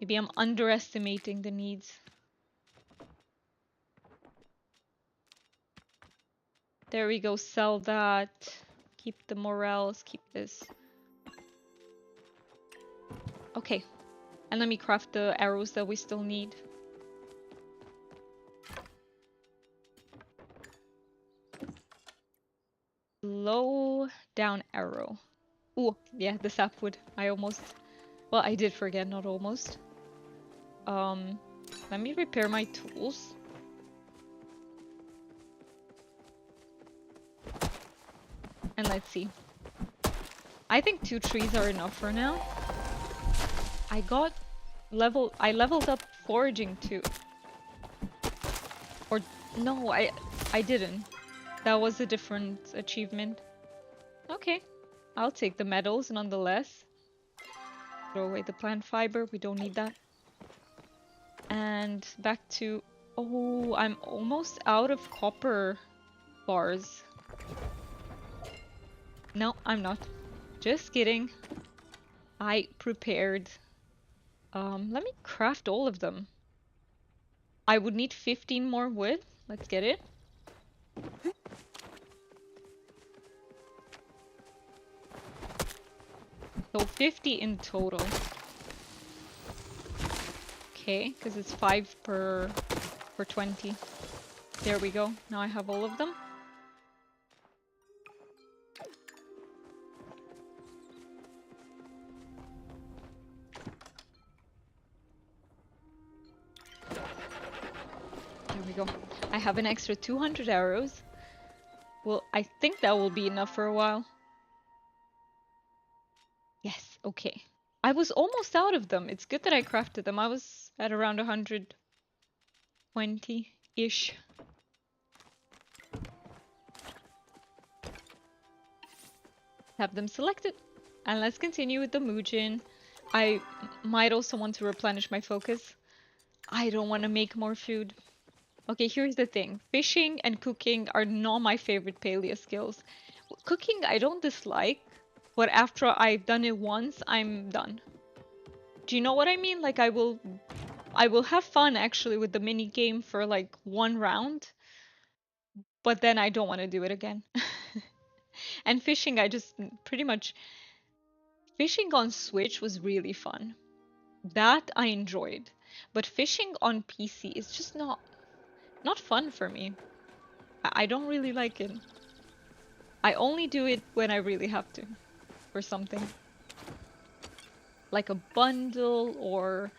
Maybe I'm underestimating the needs. There we go. Sell that. Keep the morels. Keep this. Okay. And let me craft the arrows that we still need. Slow down arrow. Ooh, yeah, the sapwood. I almost... Well, I did forget, not almost. Let me repair my tools. And let's see. I think 2 trees are enough for now. I leveled up foraging too. Or no, I didn't. That was a different achievement. Okay. I'll take the medals nonetheless. Throw away the plant fiber, we don't need that. And back to... Oh, I'm almost out of copper bars. No, I'm not. Just kidding. I prepared. Let me craft all of them. I would need 15 more wood. Let's get it. So 50 in total. Okay, because it's 5 per 20. There we go. Now I have all of them. There we go. I have an extra 200 arrows. Well, I think that will be enough for a while. Yes, okay. I was almost out of them. It's good that I crafted them. I was at around 120-ish. Have them selected. And let's continue with the Muujin. I might also want to replenish my focus. I don't want to make more food. Okay, here's the thing. Fishing and cooking are not my favorite Palia skills. Cooking I don't dislike, but after I've done it once, I'm done. Do you know what I mean? Like I will have fun actually with the mini game for like 1 round, but then I don't want to do it again. And fishing, I just pretty much... Fishing on Switch was really fun. That I enjoyed. But fishing on PC is just not fun for me. I don't really like it. I only do it when I really have to. For something. Like a bundle, or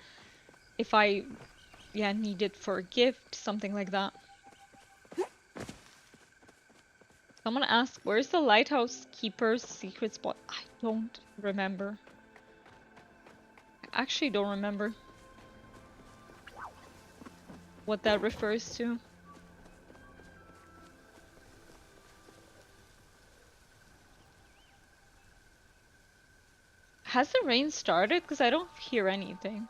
if I need it for a gift, something like that. Someone asked, where's the lighthouse keeper's secret spot? I don't remember. I actually don't remember what that refers to. Has the rain started? Because I don't hear anything.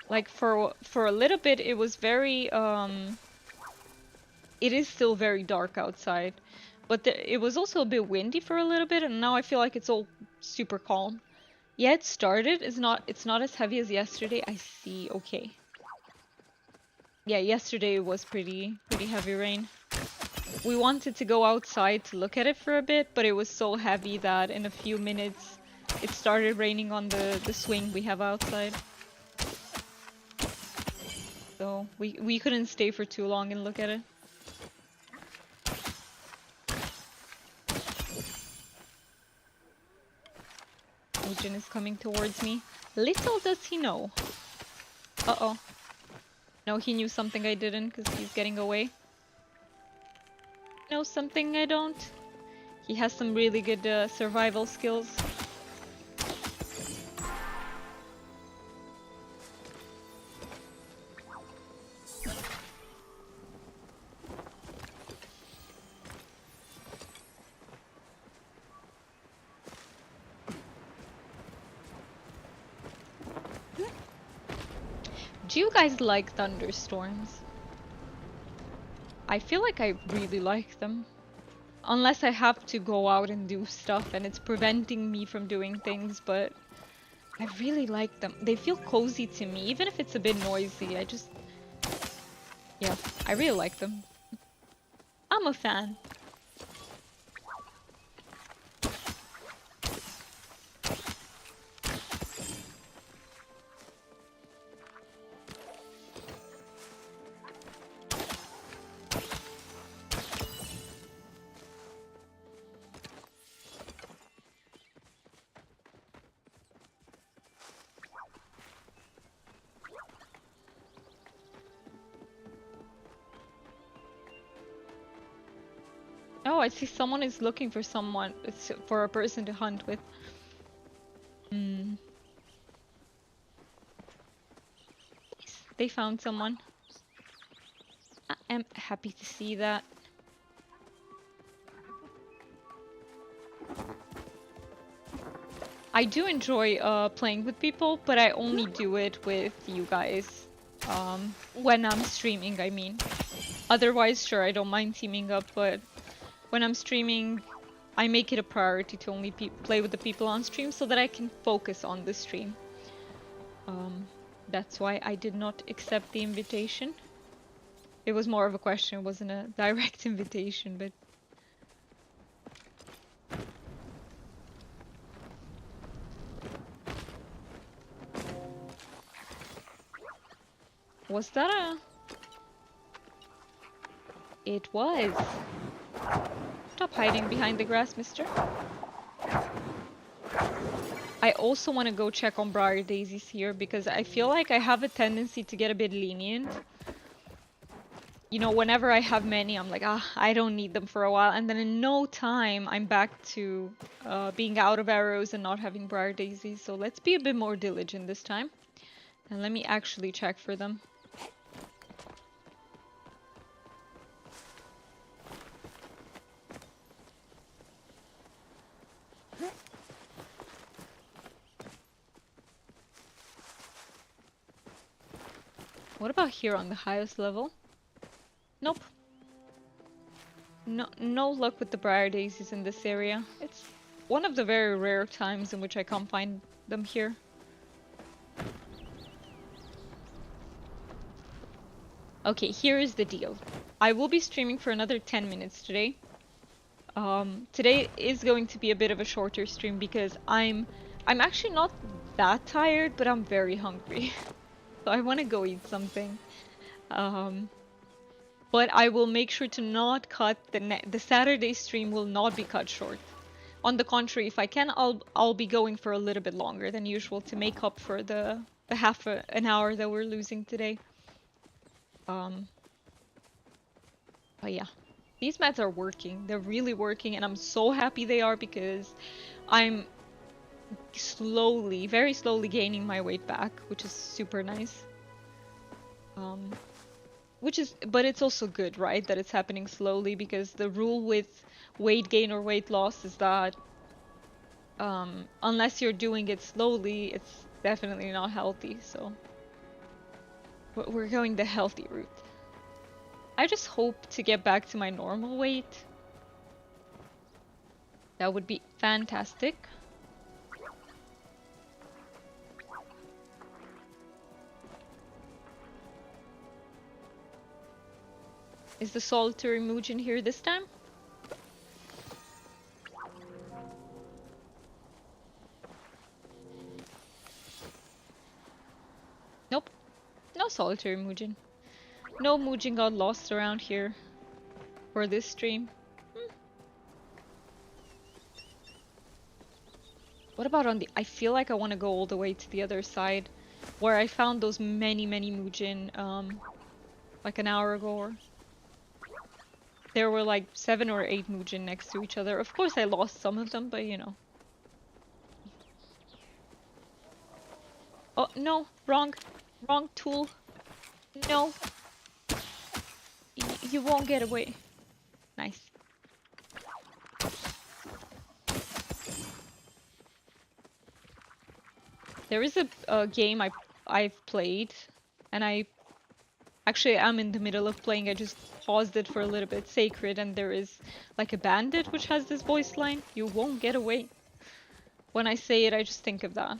Like for a little bit it was very it is still very dark outside, but it was also a bit windy for a little bit, and now I feel like it's all super calm. Yeah, it started. It's not as heavy as yesterday. I see. Okay. Yeah, yesterday was pretty heavy rain. We wanted to go outside to look at it for a bit, but it was so heavy that in a few minutes it started raining on the swing we have outside. So we couldn't stay for too long and look at it. Moojin is coming towards me. Little does he know. Uh-oh. No, he knew something I didn't because he's getting away. Know something I don't. He has some really good survival skills. Do you guys like thunderstorms? I feel like I really like them. Unless I have to go out and do stuff and it's preventing me from doing things, but I really like them. They feel cozy to me, even if it's a bit noisy. Yeah, I really like them. I'm a fan. Oh, I see someone is looking for someone, for a person to hunt with. Hmm. Nice. They found someone. I am happy to see that. I do enjoy playing with people, but I only do it with you guys. When I'm streaming, I mean. Otherwise, sure, I don't mind teaming up, but when I'm streaming, I make it a priority to only play with the people on stream so that I can focus on the stream. That's why I did not accept the invitation. It was more of a question, it wasn't a direct invitation, but... Was that a... It was. Stop hiding behind the grass, mister. I also want to go check on briar daisies here because I feel like I have a tendency to get a bit lenient. You know, whenever I have many, I'm like, I don't need them for a while. And then in no time, I'm back to being out of arrows and not having briar daisies. So let's be a bit more diligent this time. And let me actually check for them. What about here on the highest level? Nope. No luck with the briar daisies in this area. It's one of the very rare times in which I can't find them here. Okay, here is the deal. I will be streaming for another 10 minutes today. Today is going to be a bit of a shorter stream because I'm actually not that tired, but I'm very hungry. So I want to go eat something. But I will make sure to not cut the Saturday stream will not be cut short. On the contrary, if I can, I'll be going for a little bit longer than usual to make up for the half an hour that we're losing today. But yeah, these meds are working. They're really working, and I'm so happy they are because I'm slowly, very slowly gaining my weight back, which is super nice. But it's also good, right, that it's happening slowly, because the rule with weight gain or weight loss is that unless you're doing it slowly, it's definitely not healthy, so we're going the healthy route. I just hope to get back to my normal weight. That would be fantastic. Is the solitary Moojin here this time? Nope. No solitary Moojin. No Moojin got lost around here for this stream. What about on the... I feel like I want to go all the way to the other side, where I found those many Muujin, like an hour ago. Or... There were like 7 or 8 Muujin next to each other. Of course I lost some of them, but you know. Oh, no, wrong tool. No, you won't get away. Nice. There is a game I've played, and I actually am in the middle of playing. I just paused it for a little bit. Sacred, and there is like a bandit which has this voice line. You won't get away. When I say it, I just think of that.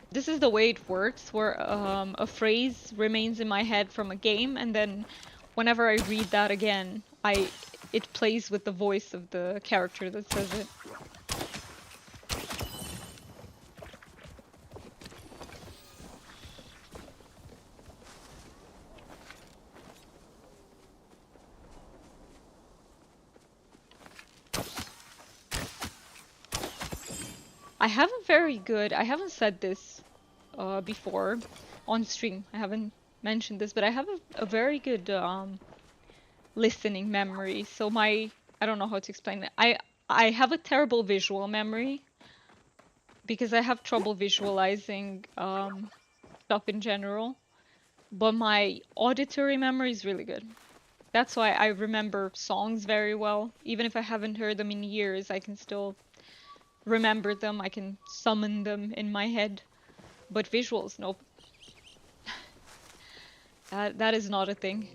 This is the way it works, where a phrase remains in my head from a game, and then whenever I read that again, it plays with the voice of the character that says it. I haven't said this before on stream. I haven't mentioned this, but I have a very good listening memory. So I don't know how to explain it. I have a terrible visual memory because I have trouble visualizing stuff in general, but my auditory memory is really good. That's why I remember songs very well. Even if I haven't heard them in years, I can still remember them. I can summon them in my head. But visuals, nope. That is not a thing.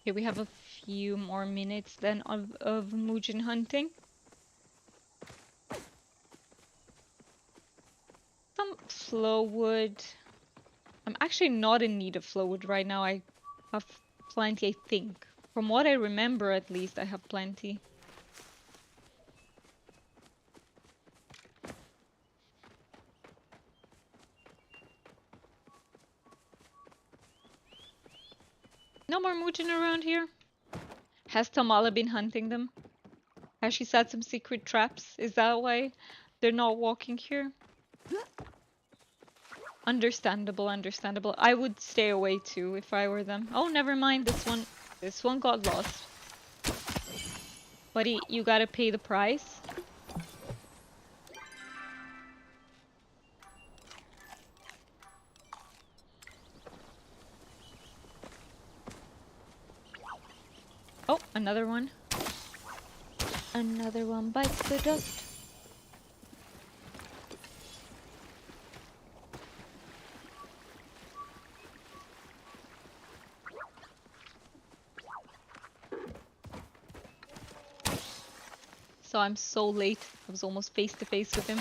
Okay, we have a few more minutes then of Muujin hunting. Some flow wood. I'm actually not in need of flow wood right now. I have plenty, I think. From what I remember, at least, I have plenty. No more Muujin around here? Has Tamala been hunting them? Has she set some secret traps? Is that why they're not walking here? Understandable, understandable. I would stay away too if I were them. Oh, never mind. This one got lost. Buddy, you gotta pay the price. Oh, another one. Another one bites the dust. So I'm so late. I was almost face to face with him.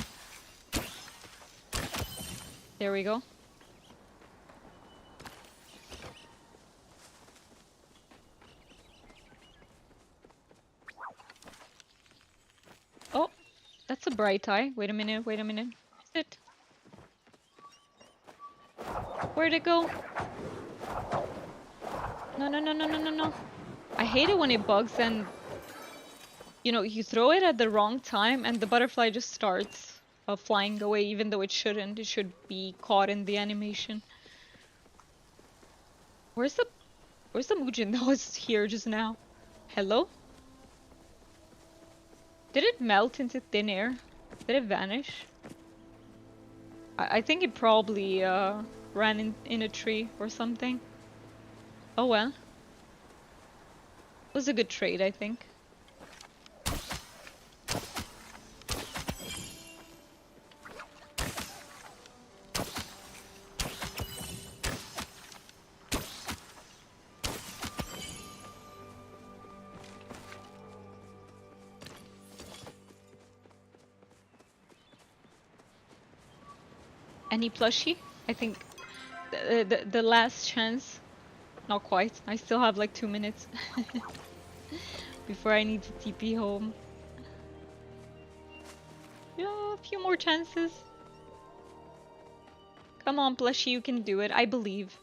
There we go. Oh, that's a bright eye. Wait a minute, wait a minute. Is it? Where'd it go? No, no, no, no, no, no, no. I hate it when it bugs and, you know, you throw it at the wrong time and the butterfly just starts flying away, even though it shouldn't. It should be caught in the animation. Where's the Muujin that was here just now? Hello? Did it melt into thin air? Did it vanish? I think it probably ran in a tree or something. Oh well. It was a good trade, I think. Any plushie? I think the last chance. Not quite. I still have like 2 minutes before I need to TP home. Yeah, a few more chances. Come on, plushie, you can do it. I believe.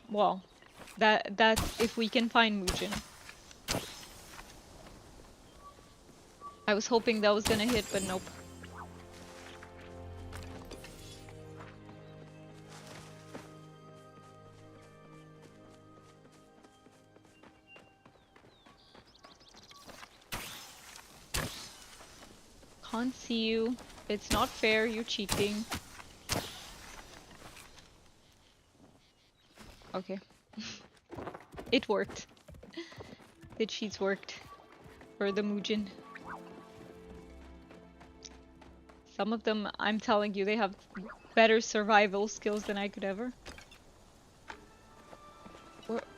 Well, that's if we can find Muujin. I was hoping that was gonna hit, but nope. Can't see you. It's not fair, you're cheating. Okay. It worked. The cheats worked. For the Muujin. Some of them, I'm telling you, they have better survival skills than I could ever.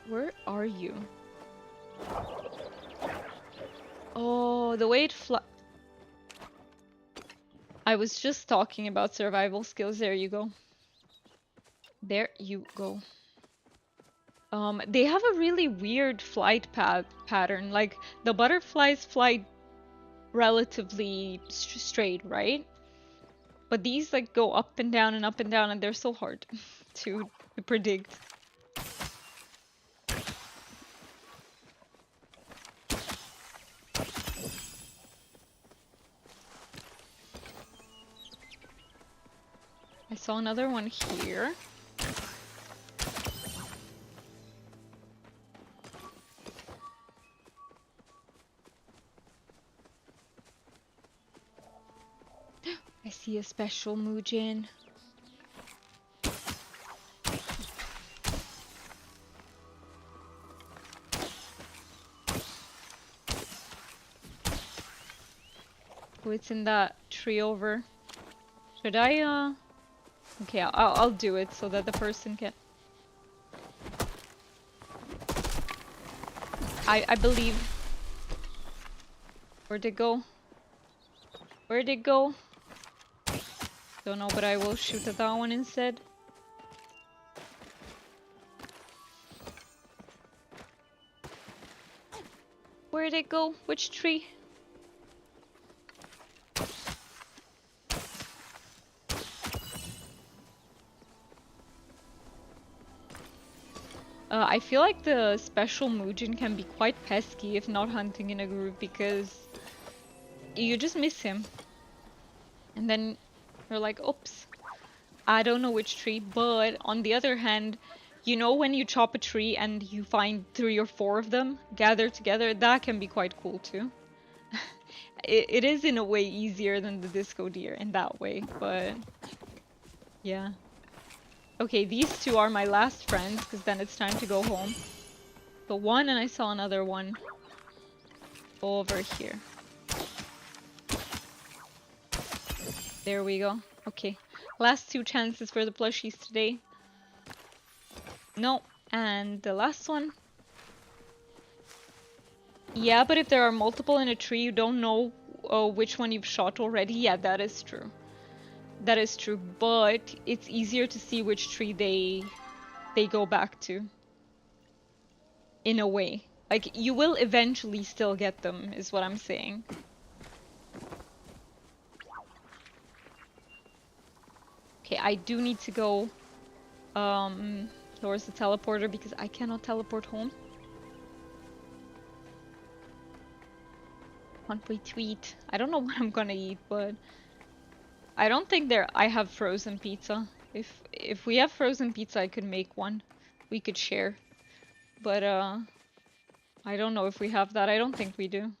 Where are you? Oh, the way it fly. I was just talking about survival skills. There you go. There you go. They have a really weird flight pattern. Like, the butterflies fly relatively straight, right? But these, like, go up and down and up and down, and they're so hard to predict. I saw another one here. I see a special Muujin. Oh, it's in that tree over. Should I, Okay, I'll do it so that the person can... I believe... Where'd it go? Where'd it go? Don't know, but I will shoot at that one instead. Where'd it go? Which tree? I feel like the special Muujin can be quite pesky if not hunting in a group because you just miss him. And then you're like, oops, I don't know which tree. But on the other hand, you know when you chop a tree and you find 3 or 4 of them gathered together, that can be quite cool too. It is in a way easier than the disco deer in that way, but yeah. Okay, these 2 are my last friends, because then it's time to go home. The one, and I saw another one over here. There we go. Okay, last 2 chances for the plushies today. No, and the last one. Yeah, but if there are multiple in a tree, you don't know which one you've shot already. Yeah, that is true. That is true, but it's easier to see which tree they go back to. In a way. Like, you will eventually still get them, is what I'm saying. Okay, I do need to go towards the teleporter because I cannot teleport home. Can't wait to eat. I don't know what I'm gonna eat, but I don't think I have frozen pizza. If we have frozen pizza, I could make one. We could share. But I don't know if we have that. I don't think we do.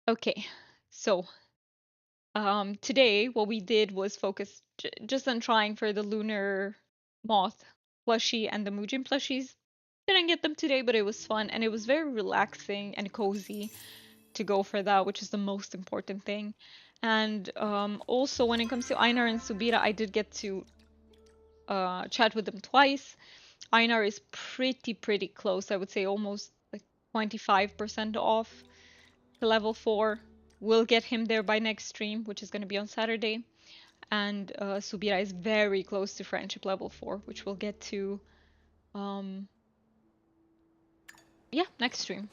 Okay, so today what we did was focus just on trying for the Lunar Moth plushie and the Muujin plushies. Didn't get them today, but it was fun and it was very relaxing and cozy to go for that, which is the most important thing. And also when it comes to Einar and Subira, I did get to chat with them twice. Einar is pretty close. I would say almost like 25% off to level 4. We'll get him there by next stream, which is going to be on Saturday. And Subira is very close to friendship level 4, which we'll get to, um, yeah, next stream.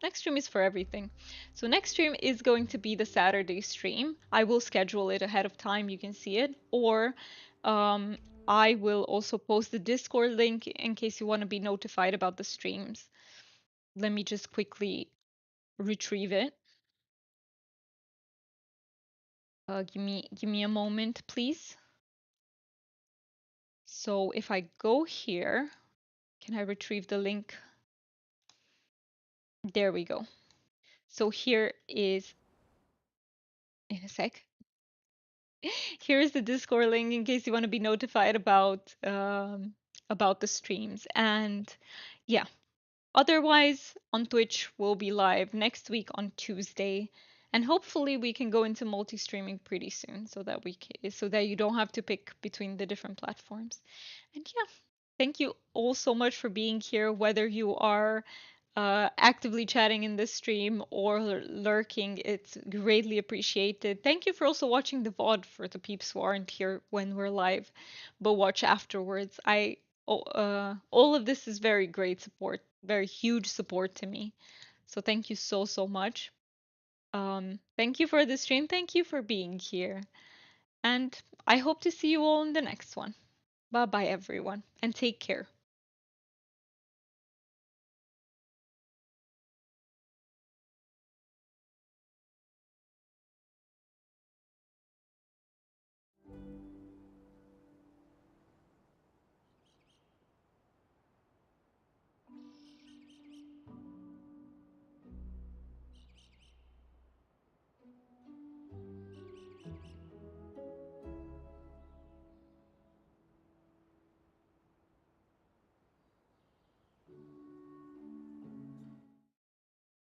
Next stream is for everything. So next stream is going to be the Saturday stream. I will schedule it ahead of time, you can see it, or um, I will also post the Discord link in case you want to be notified about the streams. Let me just quickly retrieve it. Give me a moment, please. So if I go here, can I retrieve the link? There we go. So here is, in a sec. Here's the Discord link in case you want to be notified about the streams. And yeah, otherwise on Twitch we'll be live next week on Tuesday, and hopefully we can go into multi-streaming pretty soon so that so that you don't have to pick between the different platforms. And yeah, thank you all so much for being here, whether you are actively chatting in this stream or lurking. It's greatly appreciated. Thank you for also watching the VOD for the peeps who aren't here when we're live, but watch afterwards. All of this is very great support, very huge support to me. So thank you so, so much. Thank you for the stream. Thank you for being here. And I hope to see you all in the next one. Bye bye, everyone, and take care.